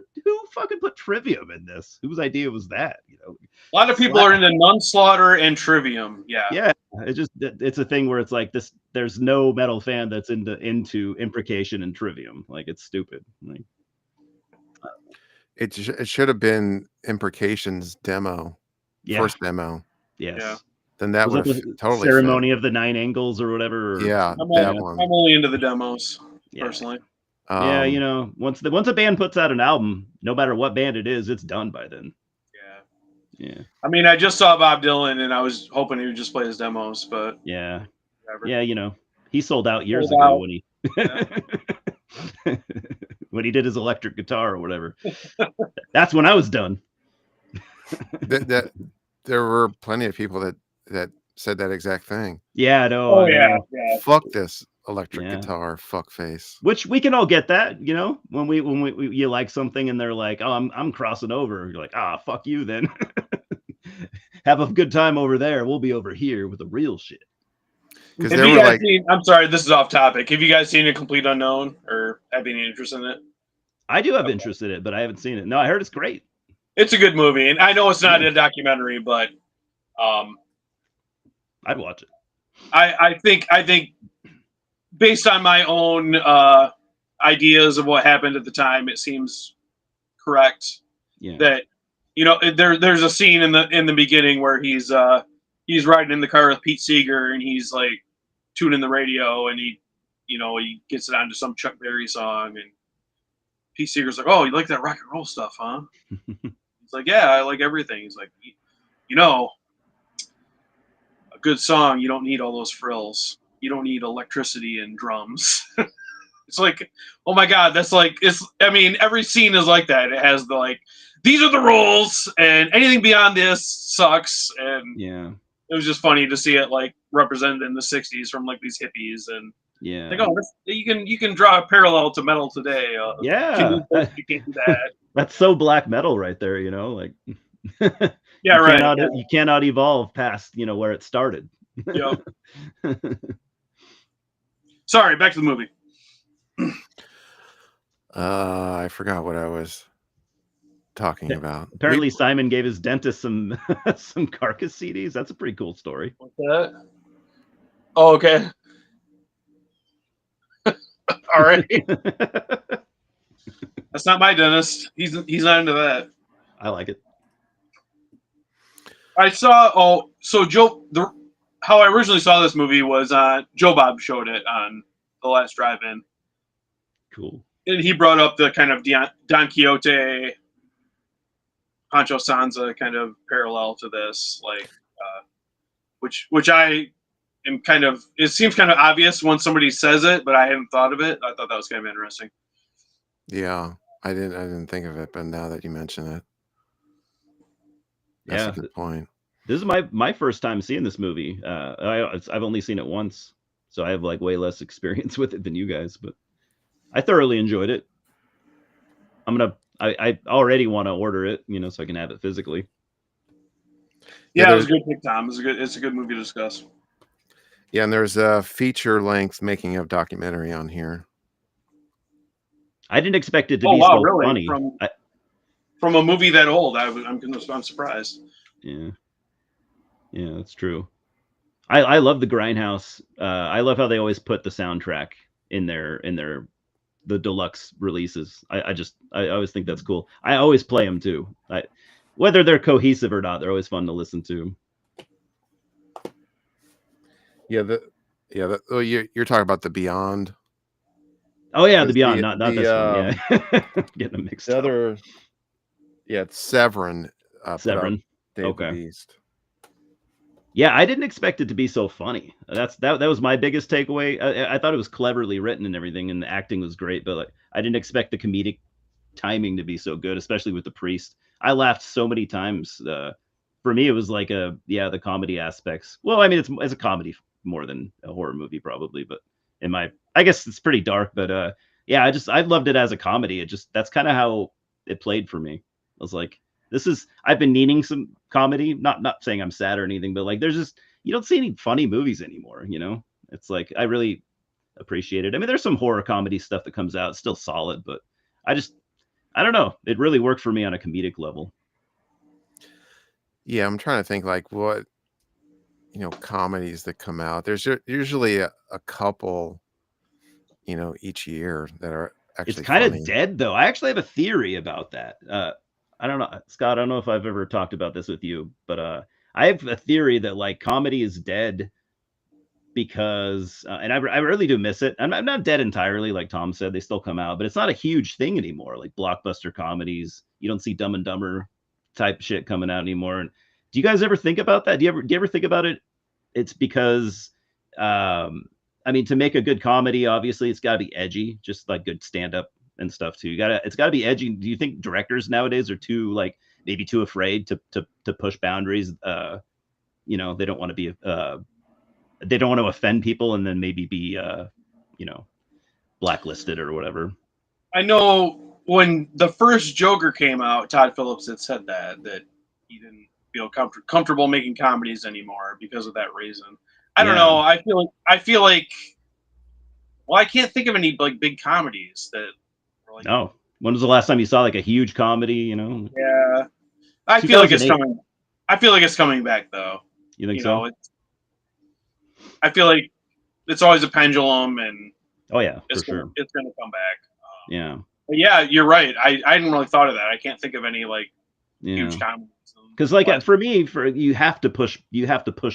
fucking put Trivium in this? Whose idea was that? A lot of people are into Nunslaughter and Trivium. Yeah. It's a thing where it's like this. There's no metal fan that's into Imprecation and Trivium. Like, it's stupid. Like, it should have been Imprecation's demo. First demo. Yes. Yeah. Then that would have totally Ceremony of the 9 Angles or whatever. Yeah, that one. I'm only into the demos personally. Once a band puts out an album, no matter what band it is, it's done by then. Yeah. I mean, I just saw Bob Dylan, and I was hoping he would just play his demos, but whatever. Yeah, he sold out years ago when he when he did his electric guitar or whatever. That's when I was done. That there were plenty of people that said that exact thing. Yeah, no. Oh yeah. Fuck this electric guitar, fuck face. Which we can all get that, when we you like something and they're like, oh, I'm crossing over. You're like, fuck you then. Have a good time over there. We'll be over here with the real shit. Have you guys seen, I'm sorry, this is off topic. Have you guys seen A Complete Unknown or have any interest in it? I do have interest in it, but I haven't seen it. No, I heard it's great. It's a good movie, and I know it's not a documentary, but I'd watch it. I think based on my own ideas of what happened at the time, it seems correct. Yeah. That there's a scene in the beginning where he's riding in the car with Pete Seeger and he's like tuning the radio and he gets it onto some Chuck Berry song and Pete Seeger's like, oh, you like that rock and roll stuff, huh? He's like, yeah, I like everything. He's like, a good song, you don't need all those frills. You don't need electricity and drums. It's like, oh my God, that's like, every scene is like that. It has the like, these are the rules, and anything beyond this sucks. And it was just funny to see it like represented in the '60s from like these hippies and like, oh, you can draw a parallel to metal today. You can't do that. That's so black metal right there, like. Yeah, right. You cannot evolve past where it started. Yeah. Sorry, back to the movie. I forgot what I was talking about. Apparently, Simon gave his dentist some Carcass CDs. That's a pretty cool story. What's that? Oh, okay. All right. That's not my dentist. He's not into that. I like it. I saw. So Joe. How I originally saw this movie was Joe Bob showed it on the last drive-in. Cool. And he brought up the kind of Don Quixote, Pancho Sanza kind of parallel to this, like, which I am kind of. It seems kind of obvious when somebody says it, but I hadn't thought of it. I thought that was kind of interesting. Yeah, I didn't think of it, but now that you mention it, that's a good point. This is my first time seeing this movie. I've only seen it once, so I have like way less experience with it than you guys. But I thoroughly enjoyed it. I already want to order it, so I can have it physically. Yeah, it was a good pick, Tom. It's a good movie to discuss. Yeah, and there's a feature-length making of documentary on here. I didn't expect it to be so really? funny. From a movie that old, I'm surprised. Yeah, that's true. I love the Grindhouse. I love how they always put the soundtrack in the deluxe releases. I always think that's cool. I always play them too. Whether they're cohesive or not, they're always fun to listen to. Yeah, you're talking about the Beyond. Oh yeah, the Beyond, not this one. Yeah, getting them mixed up. It's Severin. Severin. Okay. Beast. Yeah, I didn't expect it to be so funny. That was my biggest takeaway. I thought it was cleverly written and everything, and the acting was great, but I didn't expect the comedic timing to be so good, especially with the priest. I laughed so many times. For me, it was like the comedy aspects. Well, I mean, it's a comedy more than a horror movie probably, but I guess it's pretty dark, but I loved it as a comedy. That's kind of how it played for me. I was like, I've been needing some comedy, not saying I'm sad or anything, but like you don't see any funny movies anymore, It's like I really appreciate it. I mean, there's some horror comedy stuff that comes out, it's still solid, but I don't know. It really worked for me on a comedic level. Yeah, I'm trying to think like what comedies that come out. There's usually a couple, each year that are actually It's kind funny. of dead though. I actually have a theory about that. I don't know, Scott, I don't know if I've ever talked about this with you, but I have a theory that like comedy is dead because and I really do miss it. I'm not dead entirely, like Tom said, they still come out, but it's not a huge thing anymore. Like blockbuster comedies, you don't see Dumb and Dumber type shit coming out anymore. And do you guys ever think about that? Do you ever think about it? It's because I mean, to make a good comedy, obviously it's got to be edgy, just like good stand-up and stuff too. It's got to be edgy. Do you think directors nowadays are maybe too afraid to push boundaries? They don't want to be they don't want to offend people and then maybe be blacklisted or whatever. I know when the first Joker came out, Todd Phillips had said that he didn't feel comfortable making comedies anymore because of that reason. I don't know. I feel like well, I can't think of any like big comedies that were like. No. When was the last time you saw like a huge comedy? Yeah, I feel like it's coming. I feel like it's coming back though. You think so? I feel like it's always a pendulum, and it's going to come back. Yeah. But yeah, you're right. I hadn't really thought of that. I can't think of any like huge comedies. Because for me, you have to push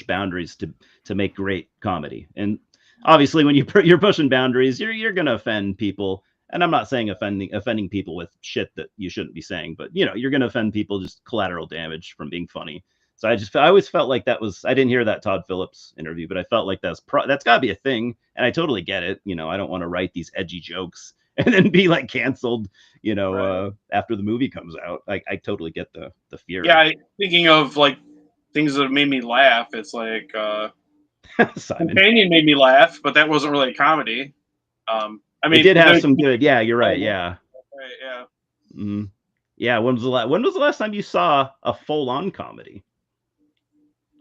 boundaries to make great comedy, and obviously when you're pushing boundaries, you're gonna offend people. And I'm not saying offending people with shit that you shouldn't be saying, but you're gonna offend people, just collateral damage from being funny. So I always felt like that was, I didn't hear that Todd Phillips interview, but I felt like that's gotta be a thing. And I totally get it. I don't want to write these edgy jokes and then be like canceled, right. After the movie comes out. I totally get the fear. Yeah. Thinking of like things that have made me laugh. It's like, Simon Companion made me laugh, but that wasn't really a comedy. I mean, it did have some good. Yeah, you're right. Yeah. Right, yeah. Mm-hmm. Yeah. When was the last time you saw a full-on comedy?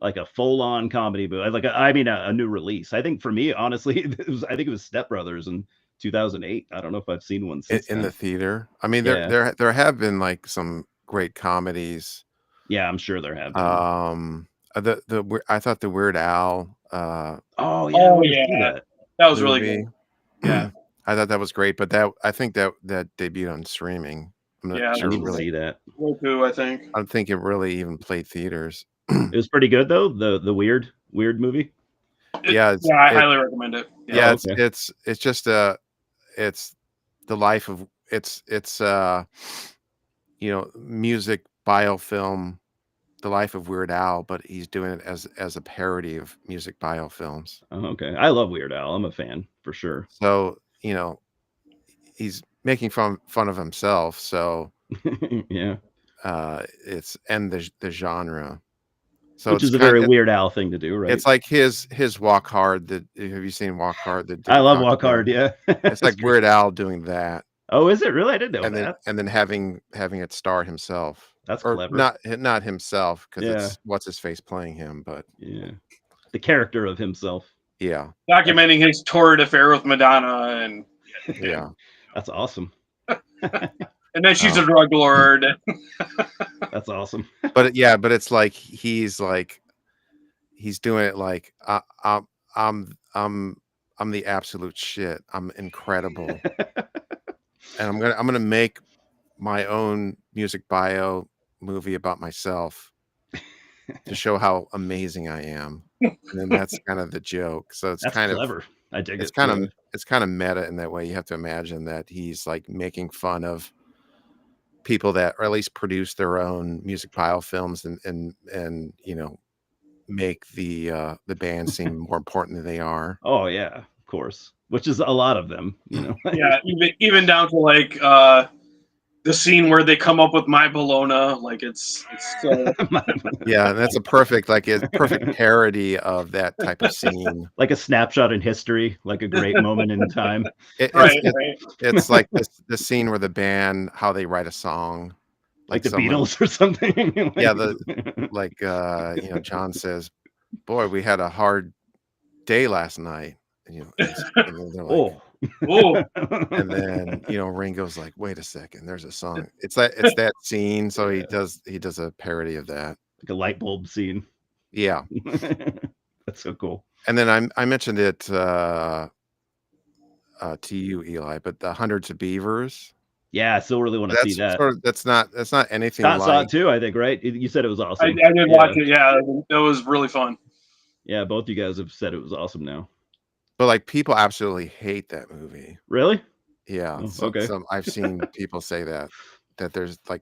Like a full-on comedy movie, like a new release. I think for me, honestly, I think it was Step Brothers in 2008. I don't know if I've seen one since in then. the theater. I mean, there have been like some great comedies. Yeah, I'm sure there have been. I thought the Weird Al. That was really good. Yeah, I thought that was great, but I think that debuted on streaming. I'm not sure I didn't see that. Roku, I think. I don't think it really even played theaters. It was pretty good though. The weird movie. I highly recommend it. Yeah, it's just it's the life of it's music biofilm, the life of Weird Al, but he's doing it as a parody of music biofilms. Oh, okay. I love Weird Al. I'm a fan for sure. So he's making fun of himself. So yeah. It's the genre. So Which it's is a very kind of Weird Al thing to do, right? it's like his Walk Hard. Have you seen Walk Hard? The I Diddy love talks Walk about? Hard. Yeah, It's like That's great. Weird Al doing that, Oh, is it really? I didn't know and that. then having it star himself, That's or clever. not himself, because Yeah, it's what's his face playing him, but yeah. The character of himself. yeah, Documenting his torrid affair with Madonna, and yeah. That's awesome. and then she's a Um, drug lord. That's awesome. but it's like he's doing it like I'm the absolute shit. I'm incredible, and I'm gonna make my own music bio movie about myself to show how amazing I am. And then that's kind of the joke. So That's clever. I dig it's it. kind Yeah. of it's kind of meta in that way. You have to imagine that he's like making fun of people that, or at least produce their own music bio films, and make the band seem more important than they are. Oh yeah, of course. Which is a lot of them, Yeah, even down to like the scene where they come up with My Bologna, like it's so Yeah, and that's a perfect parody of that type of scene. Like a snapshot in history, like a great moment in time. right. It's like this scene where the band, how they write a song, Like the someone, Beatles or something. yeah, John says, "Boy, we had a hard day last night." And, and then they're like, Oh. Oh, and then Ringo's like, "Wait a second, there's a song." It's that scene. So he does a parody of that. Like a light bulb scene. Yeah, That's so cool. and then I mentioned it to you, Eli, but the Hundreds of Beavers. Yeah, I still really want to see that. That's not anything Scott saw like. it too, I think, right? You said it was I awesome. did watch it. Yeah, it was really fun. Yeah, both you guys have said it was awesome now. But like people absolutely hate that movie. Really? Yeah. Oh, okay. I've seen people say that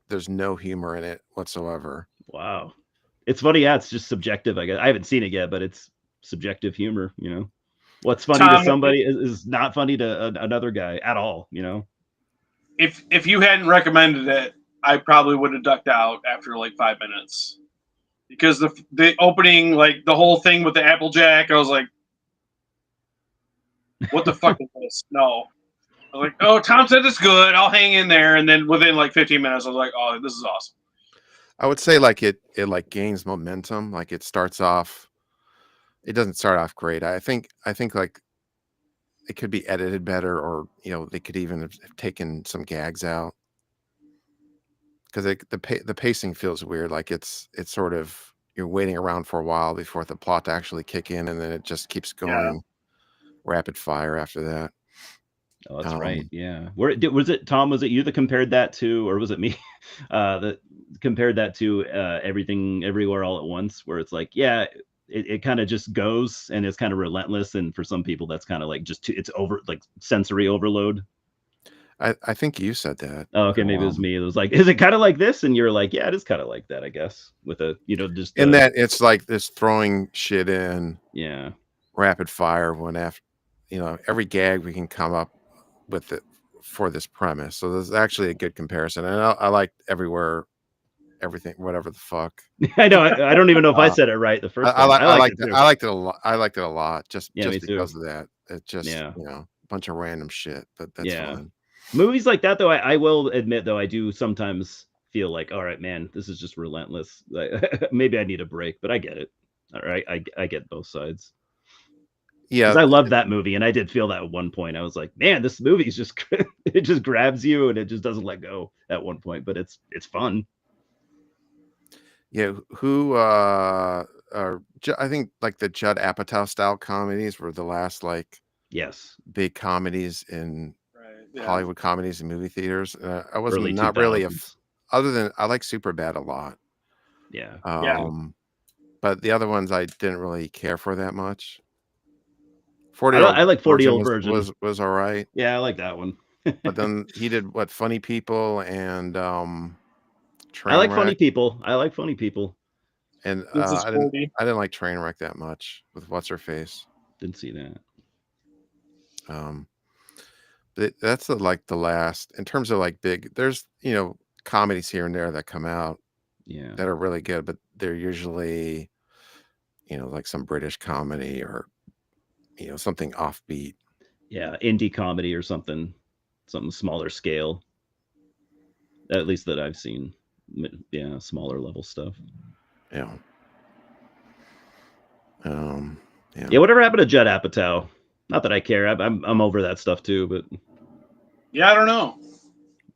there's no humor in it whatsoever. Wow. It's funny. Yeah, it's just subjective, I guess. I haven't seen it yet, but it's subjective humor. What's funny to somebody is not funny to another guy at all. If you hadn't recommended it, I probably would have ducked out after like 5 minutes, because the opening, like the whole thing with the Applejack, I was like, what the fuck is this? No. I was like, oh, Tom said it's good. I'll hang in there. And then within like 15 minutes, I was like, oh, this is awesome. I would say like it like gains momentum. Like it starts off. It doesn't start off great. I think like it could be edited better, or they could even have taken some gags out, because the pacing feels weird. Like it's sort of, you're waiting around for a while before the plot to actually kick in, and then it just keeps going rapid fire after that. Oh, that's right. Yeah. Was it Tom? Was it you that compared that to, or was it me? That compared that to Everything Everywhere All at Once, where it's like, yeah, it kind of just goes and it's kind of relentless, and for some people that's kind of like just it's over, like sensory overload. I think you said that. Oh, okay, maybe it was me. It was like, is it kind of like this? And you're like, yeah, it is kind of like that, I guess. With just in that it's like this throwing shit in, yeah, rapid fire, when after every gag we can come up with it for this premise. So there's actually a good comparison, and I like everything, whatever the fuck. I know. I don't even know if I said it right the first time. I liked it a lot. I liked it a lot, just because of that. It just a bunch of random shit, but that's fine. Movies like that, though, I will admit, though, I do sometimes feel like, all right, man, this is just relentless. Like, maybe I need a break, but I get it. All right, I get both sides. Yeah, because I love that movie, and I did feel that at one point. I was like, man, this movie is just it just grabs you, and it just doesn't let go at one point. But it's fun. Yeah, who I think like the Judd Apatow style comedies were the last big comedies in Hollywood comedies and movie theaters. I wasn't Early not really 2000s. Other than I like Superbad a lot. Yeah. But the other ones I didn't really care for that much. I like 40-Year-Old Virgin was all right. Yeah, I like that one. But then he did Funny People and I like Funny People. And I didn't like Trainwreck that much with what's her face. Didn't see that. But that's the last in terms of like big. There's comedies here and there that come out, yeah, that are really good, but they're usually like some British comedy or something offbeat. Yeah, indie comedy or something smaller scale. At least that I've seen. Yeah, smaller level stuff. Yeah. Yeah. Yeah, whatever happened to Judd Apatow? Not that I care. I'm over that stuff too. But Yeah, I don't know.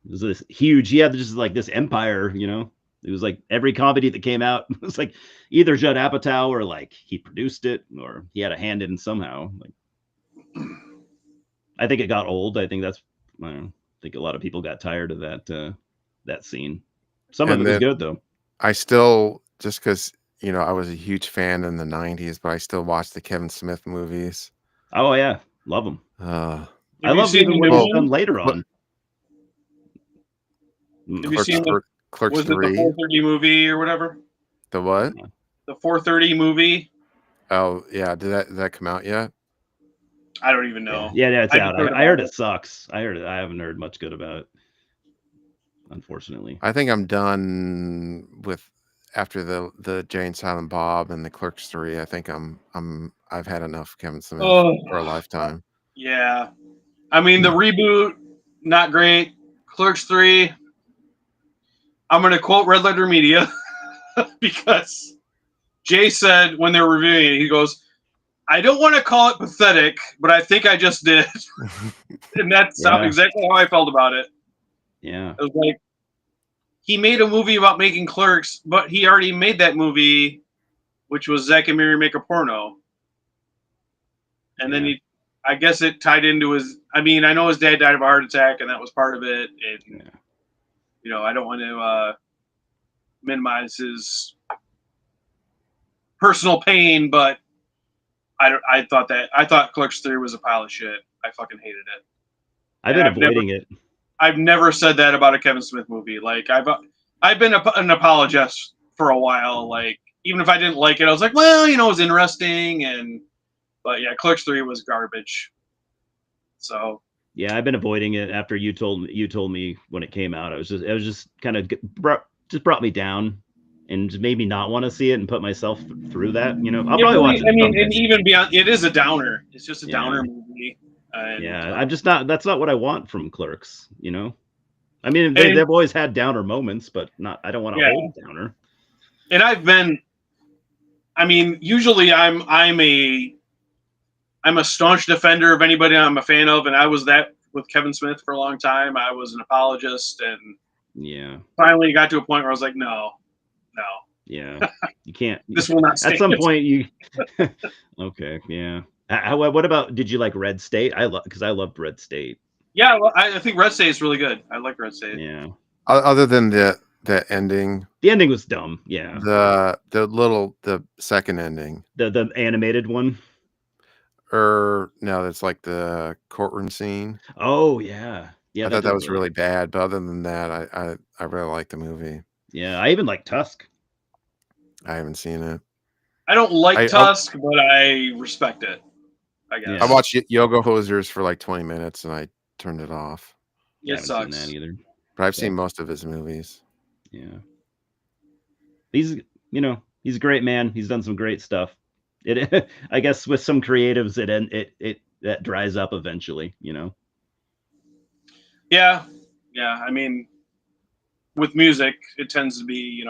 it was this huge. He had just like this empire. It was like every comedy that came out it was like either Judd Apatow or like he produced it or he had a hand in somehow. Like, I think it got old. I think I don't know, I think a lot of people got tired of that scene. Some of And it was then good though. I still, just because I was a huge fan in the '90s, but I still watch the Kevin Smith movies. Oh yeah, love them. Uh, I Have you love seen even the what new he's well, done one? later but on. Have you Clerks, seen the Clerks was it the 3, 430 movie or whatever? the what? The 430 movie? Oh yeah, did that come out yet? I don't even Yeah, know. yeah, it's I out. just heard I heard about it sucks. I haven't heard much good about it, unfortunately. I think I'm done with after the Jay and Silent Bob and the Clerks 3. I think I've had enough Kevin Smith Oh, for a lifetime. yeah. I mean, the reboot, not great. Clerks 3, I'm going to quote Red Letter Media because Jay said when they were reviewing it, he goes, I don't want to call it pathetic, but I think I just did. And that's Yeah. exactly how I felt about it. Yeah. It was like, he made a movie about making clerks, but he already made that movie, which was Zack and Miri Make a Porno. And then I guess it tied into his, I mean, I know his dad died of a heart attack, and that was part of it. And, I don't want to minimize his personal pain, but I thought Clerks 3 was a pile of shit. I fucking hated it. I've been avoiding it. I've never said that about a Kevin Smith movie. Like I've been an apologist for a while. Like even if I didn't like it, I was like, well, it was interesting. But yeah, Clerks 3 was garbage. So yeah, I've been avoiding it after you told me when it came out. It was just kind of brought me down and just made me not want to see it and put myself through that. I'll probably watch it. I mean, and even beyond, it is a downer. It's just a downer movie. I'm just not. That's not what I want from Clerks. I mean, they've always had downer moments, but not. I don't want to hold downer. And usually I'm a staunch defender of anybody I'm a fan of, and I was that with Kevin Smith for a long time. I was an apologist, and finally got to a point where I was like, no. Yeah, you can't. This will not stand. At some point, you. Okay, yeah. What about? Did you like Red State? Because I loved Red State. Yeah, well, I think Red State is really good. I like Red State. Yeah. Other than the ending, the ending was dumb. Yeah. The second ending, the animated one. No, that's like the courtroom scene. Oh yeah, yeah. I thought that was really bad, but other than that, I really like the movie. Yeah, I even like Tusk. I haven't seen it. I don't like Tusk, but I respect it. I guess. I watched Yoga Hosers for like 20 minutes and I turned it off. It sucks. Seen that either. But I've seen most of his movies. Yeah. He's a great man. He's done some great stuff. I guess with some creatives, it that dries up eventually. Yeah. I mean, with music, it tends to be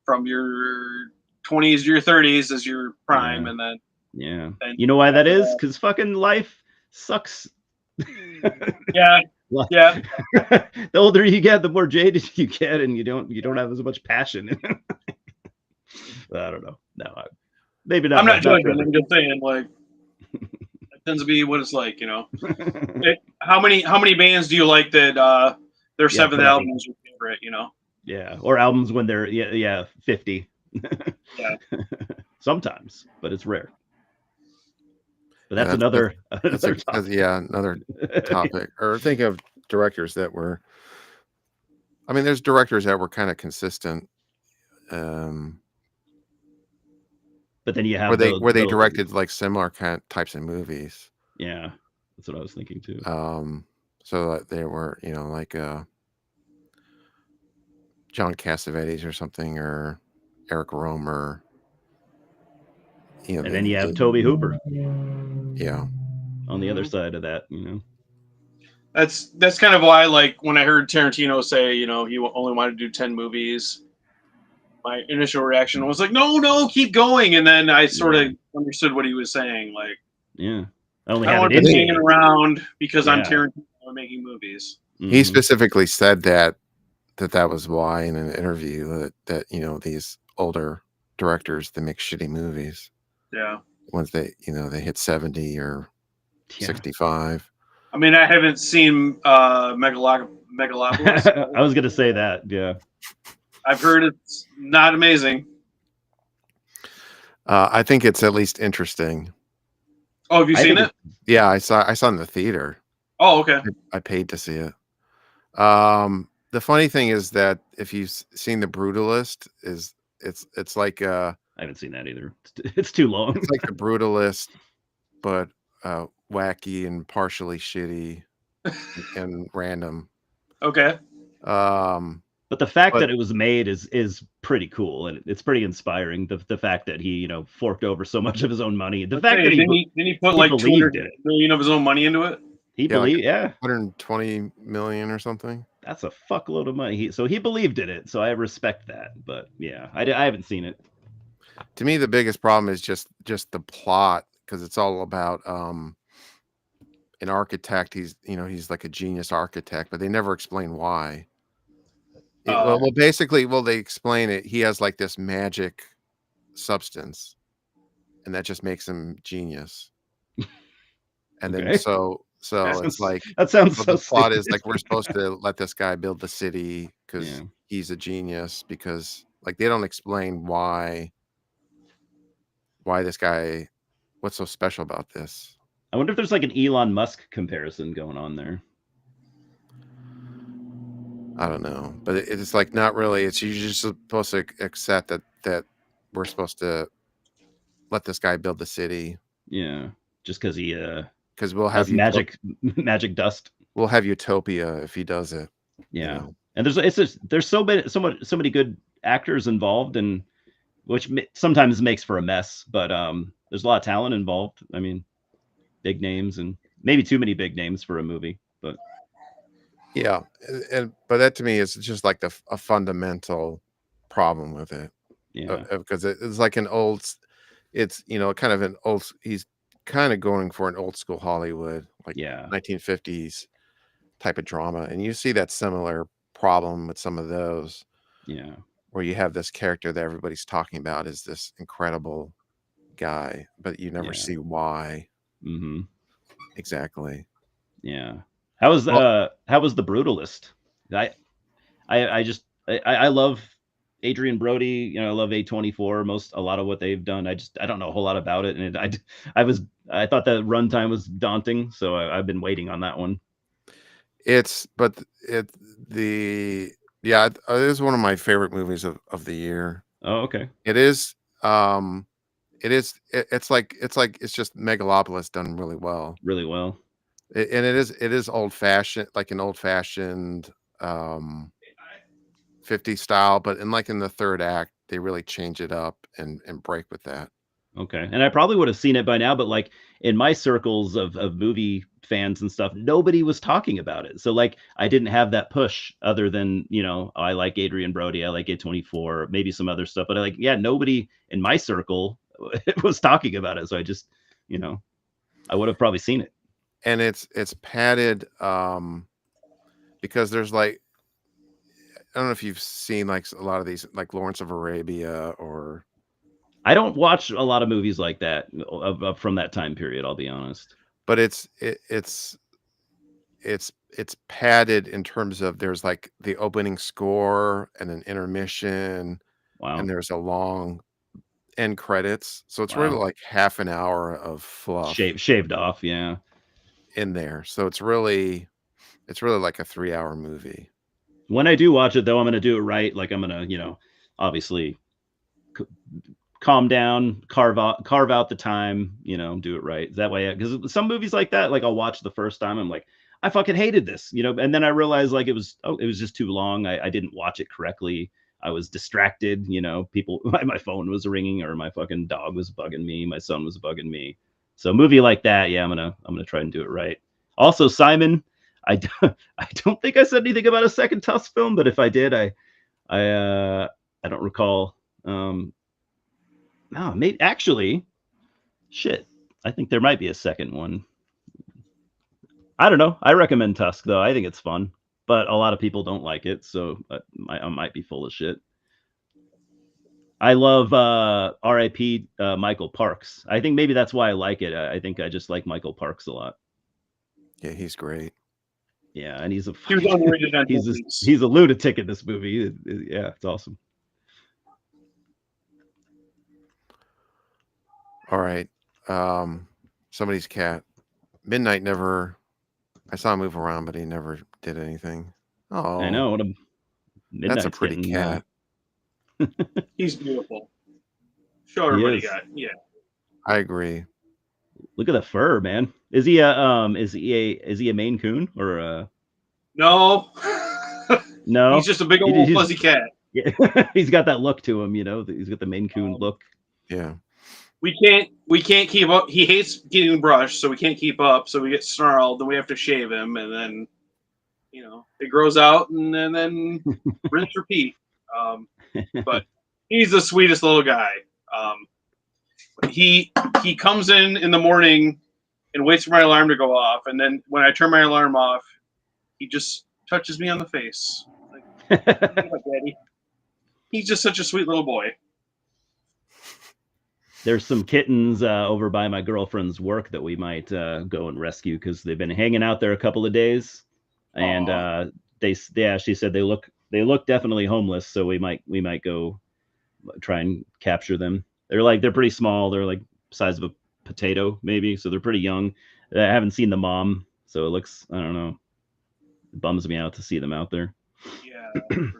from your 20s to your 30s as your prime, and then you know why that is? Because fucking life sucks. Yeah. The older you get, the more jaded you get, and you don't have as much passion. I don't know. No, maybe not. I'm not judging. I'm just saying, like, it tends to be what it's like, How many bands do you like that their seventh album is your favorite? Yeah, or albums when they're 50. Yeah. Sometimes, but it's rare. But that's another topic. Another topic. Or think of directors that were. I mean, there's directors that were kind of consistent. But then you have where they directed like similar types of movies. Yeah, that's what I was thinking too. So that they were, like John Cassavetes or something, or Eric Romer. you know, And then you have Toby Hooper yeah. on the other side of that, you know. That's kind of why, like, when I heard Tarantino say, you know, he only wanted to do 10 movies, my initial reaction was like, no, keep going. And then I sort of understood what he was saying. Like, Yeah. I only I don't have want it to in be me. hanging around because I'm Yeah. Tarantino making movies. He Mhm. specifically said that was why in an interview that you know, these older directors that make shitty movies, Yeah. once they, you know, they hit 70 or Yeah. 65. I mean, I haven't seen Megalopolis. I was gonna say that, yeah. I've heard it's not amazing. I think it's at least interesting. Oh, have you I seen think it? Yeah, I saw it in the theater. Oh, okay. I paid to see it. The funny thing is that if you've seen The Brutalist, it's like I haven't seen that either. It's too long. it's like The Brutalist, but wacky and partially shitty and random. Okay. But the fact But- that it was made is pretty cool, and it's pretty inspiring. The fact that he, you know, forked over so much of his own money. The fact that didn't he put he like believed 200 in it. million of his own money into it? He Yeah, like believed, yeah, 120 million or something. that's a fuckload of money. So he believed in it. So I respect that. But yeah, I haven't seen it. To me, the biggest problem is just the plot, because it's all about an architect. He's, you know, he's like a genius architect, but they never explain why. Basically, they explain it. He has like this magic substance, and that just makes him genius. And then Okay. so it's like that sounds so so the plot stupid. is like we're supposed to let this guy build the city because Yeah. he's a genius, because like they don't explain why this guy, what's so special about this. I wonder if there's like an Elon Musk comparison going on there. I don't know, but it's like not really. It's you're just supposed to accept that we're supposed to let this guy build the city. Yeah, just because he because we'll has have magic dust. We'll have utopia if he does it. Yeah, you know? And there's so many good actors involved, and which sometimes makes for a mess. But there's a lot of talent involved. I mean, big names, and maybe too many big names for a movie. But yeah, but that to me is just like a fundamental problem with it. Yeah, because it's like an old, it's, you know, kind of an old. He's kind of going for an old school Hollywood, like 1950s type of drama, and you see that similar problem with some of those. Yeah, where you have this character that everybody's talking about is this incredible guy, but you never see why. Mm-hmm. Exactly. Yeah. How was The Brutalist? I love Adrian Brody. You know, I love A24. A lot of what they've done. I don't know a whole lot about it, and I thought that runtime was daunting, so I've been waiting on that one. It is one of my favorite movies of the year. Oh, okay. It is. It's just Megalopolis done really well. Really well. It is old fashioned, like an old fashioned 50 style, but in the third act, they really change it up and break with that. Okay. And I probably would have seen it by now, but like in my circles of movie fans and stuff, nobody was talking about it. So like I didn't have that push other than, you know, I like Adrian Brody, I like A24, maybe some other stuff, but nobody in my circle was talking about it. So I just, you know, I would have probably seen it. And it's padded because there's like, I don't know if you've seen like a lot of these, like Lawrence of Arabia, or I don't watch a lot of movies like that from that time period, I'll be honest. But it's padded in terms of there's like the opening score and an intermission. Wow. And there's a long end credits. So it's really like half an hour of fluff. Shaved off, yeah. In there. So it's really like a 3-hour movie. When I do watch it, though, I'm going to do it right. Like I'm going to, you know, obviously calm down, carve out the time, you know, do it right. That way, because some movies like that, like I'll watch the first time, I'm like, I fucking hated this, you know, and then I realized like it was just too long. I didn't watch it correctly. I was distracted. You know, my phone was ringing, or my fucking dog was bugging me. My son was bugging me. So a movie like that, yeah, I'm gonna try and do it right. Also, Simon, I don't think I said anything about a second Tusk film, but if I did, I don't recall. No, maybe actually, shit. I think there might be a second one. I don't know. I recommend Tusk though. I think it's fun, but a lot of people don't like it, so I might be full of shit. I love R.I.P. Michael Parks. I think maybe that's why I like it. I think I just like Michael Parks a lot. Yeah, he's great. Yeah, and he's a He was underrated on he's a lunatic in this movie. Yeah, it's awesome. All right. Somebody's cat. Midnight never. I saw him move around, but he never did anything. Oh, I know. What a that's a pretty cat. He's beautiful. Show her what he got. Yeah, I agree. Look at the fur, man. Is he a Maine Coon or a? No. No. He's just a big old fuzzy cat. Yeah. He's got that look to him, you know. He's got the Maine Coon look. Yeah. We can't keep up. He hates getting brushed, so we can't keep up. So we get snarled, then we have to shave him, and then it grows out, and then rinse repeat. But he's the sweetest little guy. He comes in the morning and waits for my alarm to go off, and then when I turn my alarm off, he just touches me on the face. Like, Daddy. He's just such a sweet little boy. There's some kittens over by my girlfriend's work that we might go and rescue because they've been hanging out there a couple of days, and she said they look definitely homeless, so we might go try and capture them. They're pretty small. They're like size of a potato maybe, so they're pretty young. I haven't seen the mom, so it looks, I don't know, it bums me out to see them out there. Yeah.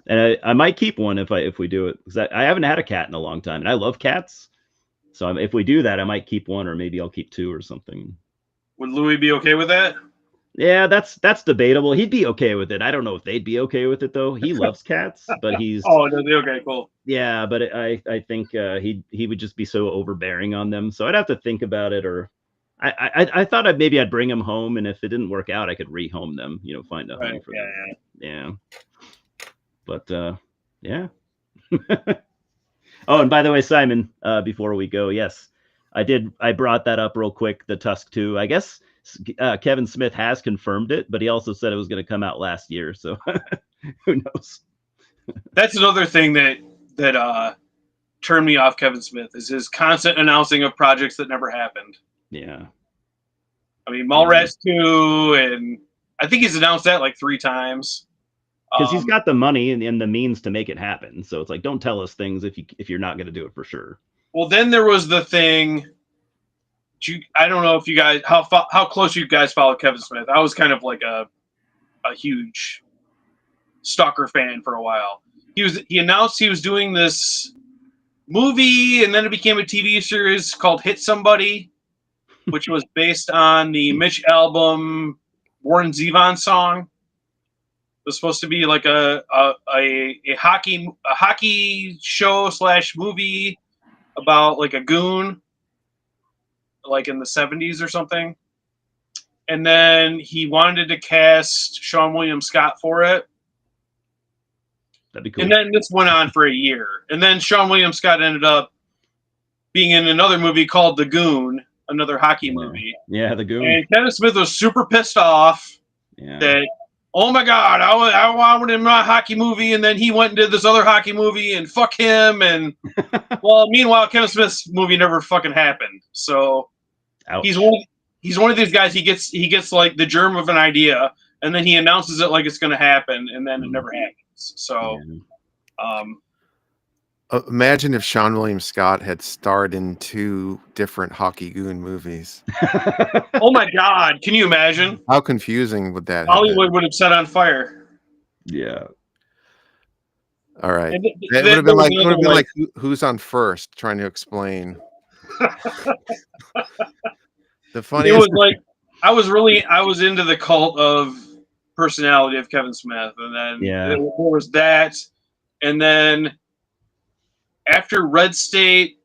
And I might keep one if we do it, because I haven't had a cat in a long time, and I love cats. So if we do that, I might keep one, or maybe I'll keep two or something. Would Louis be okay with that? Yeah, that's debatable. He'd be okay with it. I don't know if they'd be okay with it though. He loves cats, but he's okay, cool. Yeah, but I think he would just be so overbearing on them. So I'd have to think about it, or I thought I'd bring him home, and if it didn't work out, I could rehome them. Find a home for them. Yeah. But yeah. Oh, and by the way, Simon, before we go, yes, I brought that up real quick, the Tusk 2. I guess Kevin Smith has confirmed it, but he also said it was going to come out last year. So who knows? That's another thing that turned me off Kevin Smith, is his constant announcing of projects that never happened. Yeah. I mean, Mallrats 2, and I think he's announced that like 3 times. Because he's got the money and the means to make it happen. So it's like, don't tell us things if you're not going to do it for sure. Well, then there was the thing. I don't know if you guys how close you guys follow Kevin Smith. I was kind of like a huge stalker fan for a while. He announced he was doing this movie, and then it became a TV series called Hit Somebody, which was based on the Mitch album Warren Zevon song. It was supposed to be like a hockey show / movie about like a goon, like in the 70s or something. And then he wanted to cast Sean William Scott for it. That'd be cool. And then this went on for a year. And then Sean William Scott ended up being in another movie called The Goon, another hockey movie. Yeah, The Goon. And Kevin Smith was super pissed off that, oh my God, I wanted him in my hockey movie, and then he went and did this other hockey movie, and fuck him. And well, meanwhile, Kevin Smith's movie never fucking happened. So he's one of these guys. He gets like the germ of an idea, and then he announces it like it's going to happen, and then it never happens. So, imagine if Sean William Scott had starred in 2 different Hockey Goon movies. Oh my God! Can you imagine? How confusing would that? Hollywood would have set on fire. Yeah. All right. It would have been like who's on first, trying to explain. The funny. It was like I was into the cult of personality of Kevin Smith, and then there was that, And then after Red State,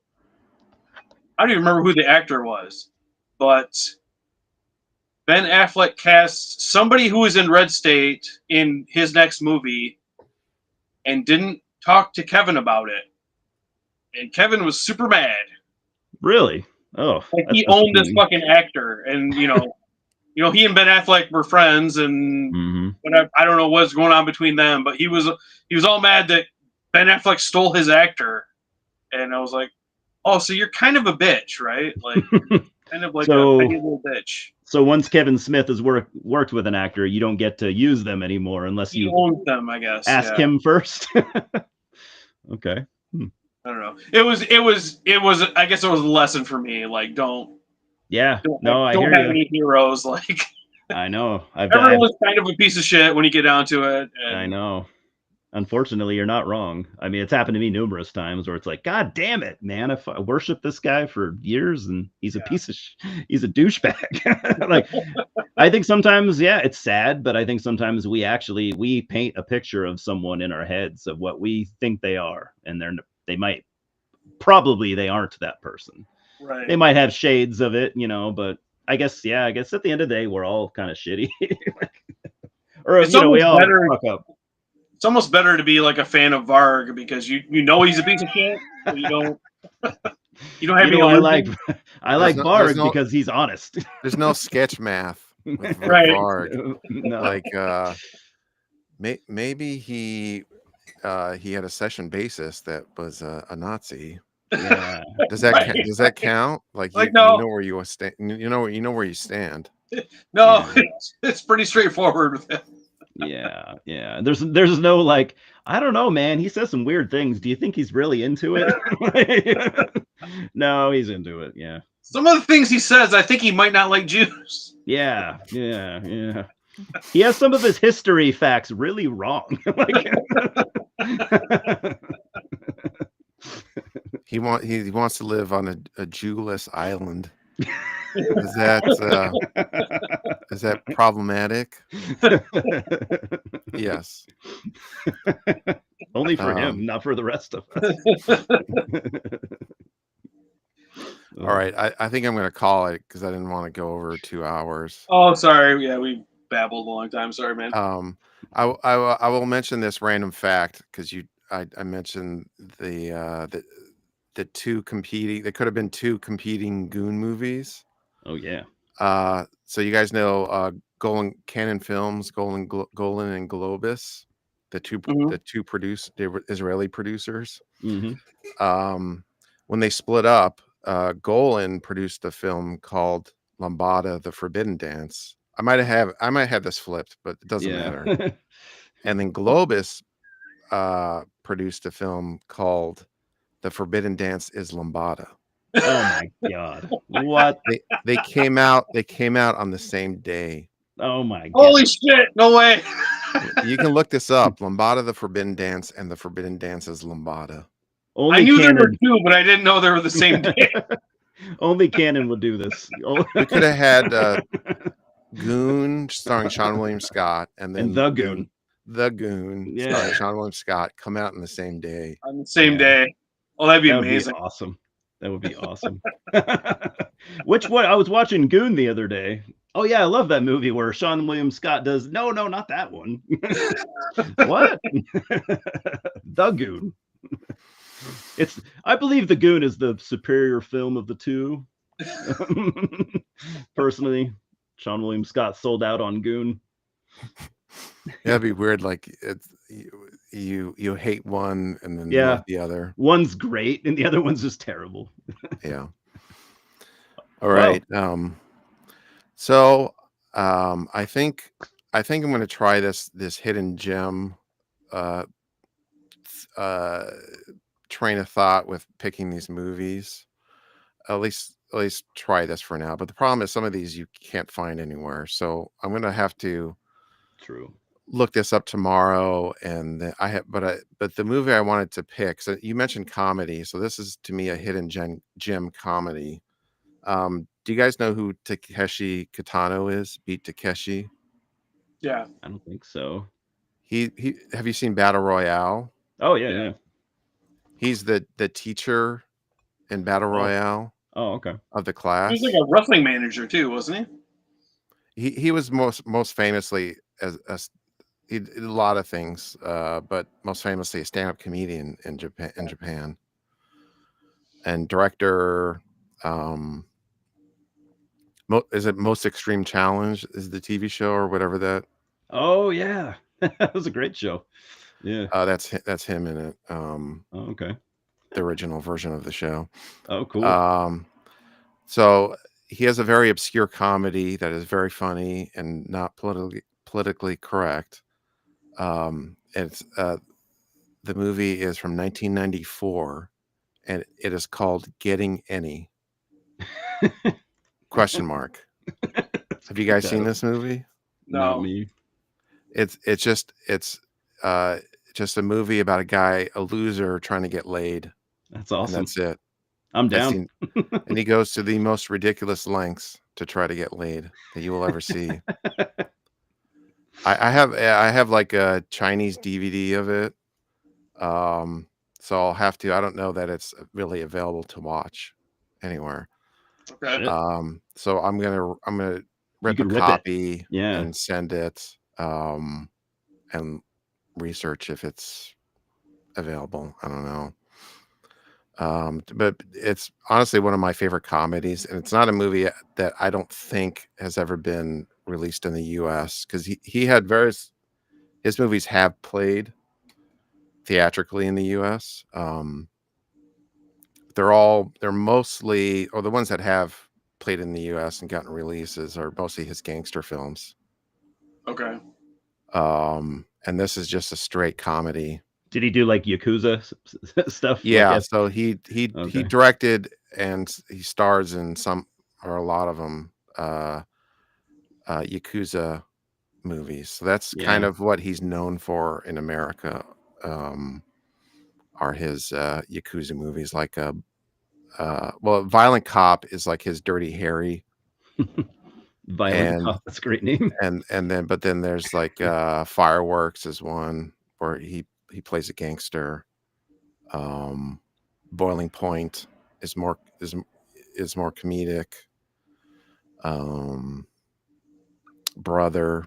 I don't even remember who the actor was, but Ben Affleck cast somebody who was in Red State in his next movie and didn't talk to Kevin about it. And Kevin was super mad. Really? Oh, Like that's he owned this disappointing. fucking actor, and he and Ben Affleck were friends, and Mhm. but I don't know what's going on between them. But he was all mad that Ben Affleck stole his actor, and I was like, oh, so you're kind of a bitch, right? Like kind of like a So- petty little bitch. So once Kevin Smith has worked with an actor, you don't get to use them anymore unless He you owns them, I guess. ask yeah. him first. Okay. I don't know. It was. I guess it was a lesson for me. Like, don't Yeah. don't No, I don't hear have you. any heroes. Like I know. everyone's kind of a piece of shit when you get down to it. And I know. Unfortunately, you're not wrong. I mean, it's happened to me numerous times where it's like, God damn it, man! If I worship this guy for years and he's a piece of, he's a douchebag. Like, I think sometimes, yeah, it's sad, but I think sometimes we paint a picture of someone in our heads of what we think they are, and they aren't that person. Right. They might have shades of it, but I guess at the end of the day, we're all kind of shitty. Or It's we almost all better- fuck up. It's almost better to be like a fan of Varg because you know he's a piece of shit. But you don't have any. I like no- Barg there's no- because he's honest. There's no sketch math with Right. Varg. No. Like maybe he had a session bassist that was a Nazi. Yeah. Does that Right. does that count? Like, Like, you no. know where you stand. You know where you stand. No, Yeah. it's pretty straightforward with him. Yeah. There's no like, I don't know, man. He says some weird things. Do you think he's really into it? No, he's into it. Yeah. Some of the things he says, I think he might not like Jews. Yeah. He has some of his history facts really wrong. He wants to live on a Jewless island. Is that problematic? Yes. Only for him, not for the rest of us. All right. I think I'm going to call it because I didn't want to go over 2 hours. Oh, sorry. Yeah, we babbled a long time. Sorry, man. I will mention this random fact because I mentioned the two competing. There could have been two competing Goon movies. Oh yeah. So you guys know Canon Films, Golan and Globus, the two Israeli producers. Mm-hmm. When they split up, Golan produced a film called Lambada: The Forbidden Dance. I might have this flipped, but it doesn't matter. And then Globus produced a film called The Forbidden Dance is Lambada. Oh my god. What? They came out on the same day. Oh my god. Holy shit! No way. You can look this up. Lambada: The Forbidden Dance and The Forbidden Dance is Lambada. Only I knew Canon, there were two, but I didn't know they were the same day. only Canon would do this. We could have had Goon starring Sean William Scott and then And The Goon. The Goon Yeah. starring Sean William Scott come out on the same day. On the same day. Oh, that'd be That would amazing. be awesome. That would be awesome. Which one? I was watching Goon the other day. Oh yeah, I love that movie where Sean William Scott does no, not that one. What? The Goon. I believe The Goon is the superior film of the two. Personally, Sean William Scott sold out on Goon. Yeah, that'd be weird. Like you hate one and then Yeah. love the other. One's great and the other one's just terrible. Yeah. All right. So I think I'm going to try this hidden gem train of thought with picking these movies. At least try this for now. But the problem is some of these you can't find anywhere. So I'm going to have to True. look this up tomorrow. And then but the movie I wanted to pick. So you mentioned comedy. So this is to me a hidden gem comedy. Do you guys know who Takeshi Kitano is? Beat Takeshi. Yeah. I don't think so. He have you seen Battle Royale? Oh yeah, Yeah. yeah. He's the teacher in Battle Oh. Royale Oh, okay. of the He class. was like a wrestling manager too, wasn't he? He was most famously as he did a lot of things, but most famously a stand-up comedian in Japan, and director. Is it Most Extreme Challenge? Is the TV show or whatever that? Oh yeah, that was a great show. Yeah. That's him in it. Oh, okay. The original version of the show. Oh, cool. So he has a very obscure comedy that is very funny and not politically correct. It's the movie is from 1994, and it is called Getting Any? Question mark. Have you guys seen this movie? Not No. me. It's just a movie about a guy, a loser trying to get laid, That's and awesome. that's it. I'm That's down. and he goes to the most ridiculous lengths to try to get laid that you will ever see. I have like a Chinese DVD of it. So I'll have to. I don't know that it's really available to watch anywhere. Okay. Shit. So I'm gonna rip a can rip it. copy Yeah. and send it, and research if it's available. I don't know. But it's honestly one of my favorite comedies, and it's not a movie that I don't think has ever been released in the U.S. because he had his movies have played theatrically in the U.S. They're mostly, or the ones that have played in the U.S. and gotten releases are mostly his gangster films. Okay. And this is just a straight comedy. Did he do like Yakuza stuff? Yeah, Like so he Okay. directed and he stars in some or a lot of them Yakuza movies. So that's kind Yeah. of what he's known for in America. Are his Yakuza movies like well, Violent Cop is like his Dirty Harry, Violent and Cop. That's a great name. and then but then there's like Fireworks is one where he plays a gangster. Boiling Point is more comedic. Brother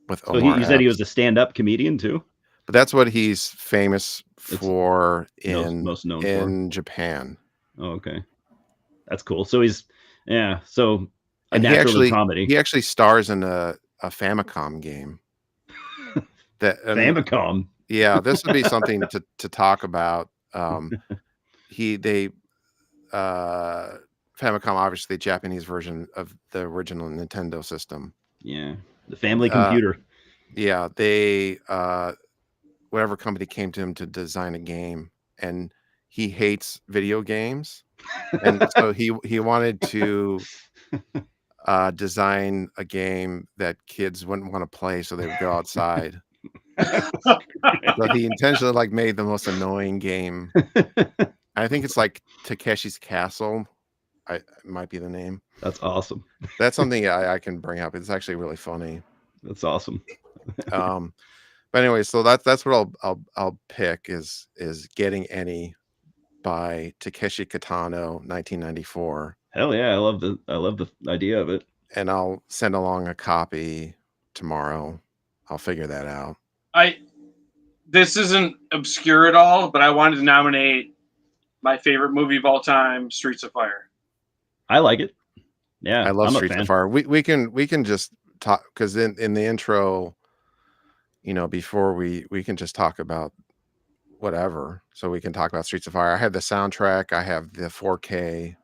with So Omar you said he Epps. was a stand-up comedian too? But that's what he's famous for most known for. in Japan. Oh, okay. That's cool. So he's so a And natural in comedy. he actually stars in a Famicom game. Famicom. Yeah, this would be something to talk about. Famicom, obviously the Japanese version of the original Nintendo system. Yeah. The family computer. Yeah, they whatever company came to him to design a game, and he hates video games, and so he wanted to design a game that kids wouldn't want to play, so they would go outside. So he intentionally like made the most annoying game. I think it's like Takeshi's Castle. Might be the name. That's awesome. That's something I can bring up. It's actually really funny. That's awesome. But anyway, so that's what I'll pick is Getting Any by Takeshi Kitano, 1994. Hell yeah, I love the idea of it. And I'll send along a copy tomorrow. I'll figure that out. This isn't obscure at all, but I wanted to nominate my favorite movie of all time, Streets of Fire. I like it. Yeah, I love I'm Streets of Fire. We can just talk because in the intro, before we can just talk about whatever. So we can talk about Streets of Fire. I have the soundtrack. I have the 4K.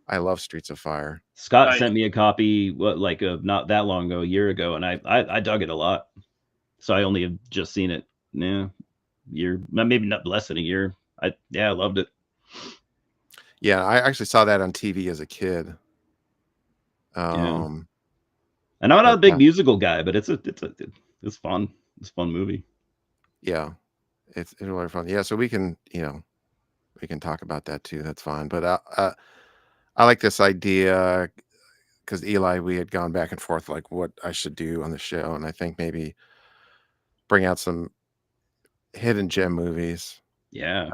I love Streets of Fire. Scott sent me a copy not that long ago, a year ago, and I dug it a lot. So I only have just seen it. Yeah, maybe not less than a year. I loved it. Yeah, I actually saw that on TV as a kid. And I'm not a big musical guy, but it's fun. It's a fun movie. Yeah, it's really fun. Yeah, so we can talk about that too. That's fine. But I like this idea because Eli, we had gone back and forth like what I should do on the show, and I think maybe bring out some hidden gem movies. Yeah.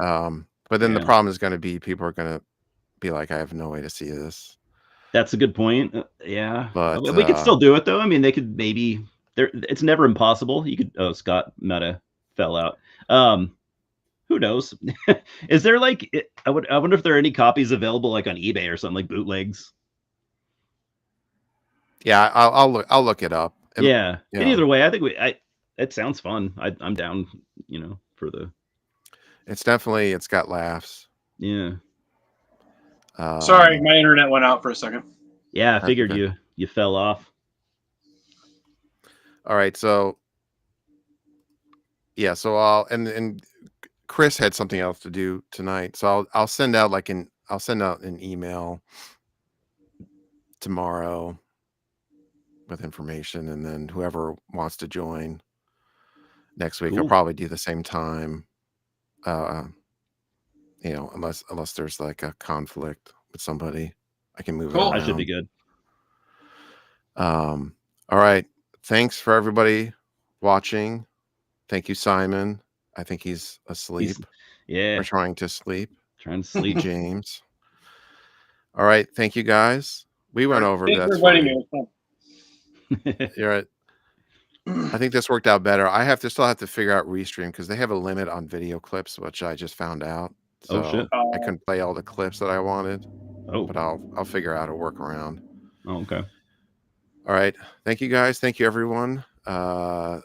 But then the Yeah. problem is going to be people are going to be like, I have no way to see this. That's a good point. Yeah. But We could still do it though. I mean, they could maybe it's never impossible. You could Scott Meta fell out. Who knows? Is there like I wonder if there are any copies available like on eBay or something, like bootlegs. Yeah, I'll look it up. Yeah. Yeah. And either way, I think it sounds fun. I'm down, for the It's got laughs. yeah. Sorry, my internet went out for a second. Yeah, I That's figured okay. you fell off. All right, so yeah, so and Chris had something else to do tonight, so I'll send out an email tomorrow with information, and then whoever wants to join next week, I'll Cool. probably do the same time. Unless there's like a conflict with somebody, I can move it Cool. around. I should be good. All right. Thanks for everybody watching. Thank you, Simon. I think he's asleep Yeah. or trying to sleep. Trying to sleep. James. All right. Thank you, guys. We went over. Thanks for That's inviting fine. me. It was fun. You're right. I think this worked out better. I still have to figure out Restream because they have a limit on video clips, which I just found out. So Oh, shit. I couldn't play all the clips that I wanted, Oh. but I'll figure out a workaround. Oh, okay. All right. Thank you, guys. Thank you, everyone. I'll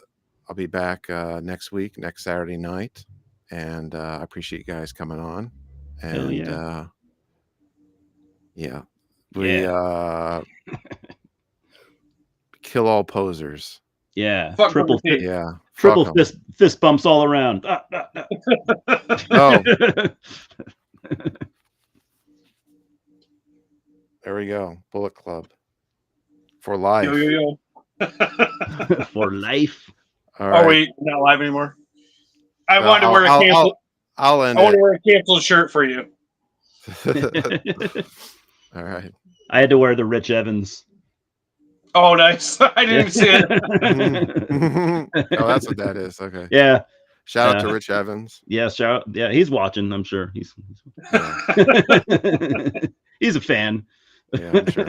be back next week, next Saturday night, and I appreciate you guys coming on. And Hell yeah. yeah, we kill all posers. Yeah. Fuck Triple Burger King. Yeah, triple fuck 'em. fist bumps all around. Oh, there we go. Bullet Club for life. Yo, yo, yo. For life. All Oh right. wait, not live anymore. I wanted to wear a I'll- cancel. I'll end I want to it. wear a canceled shirt for you. All right. I had to wear the Rich Evans. Oh, nice. I didn't even see it. Oh, that's what that is. Okay. Yeah. Shout out Yeah. to Rich Evans. Yeah. Shout. Yeah. He's watching. I'm sure. Yeah, He's a fan. yeah, I'm sure.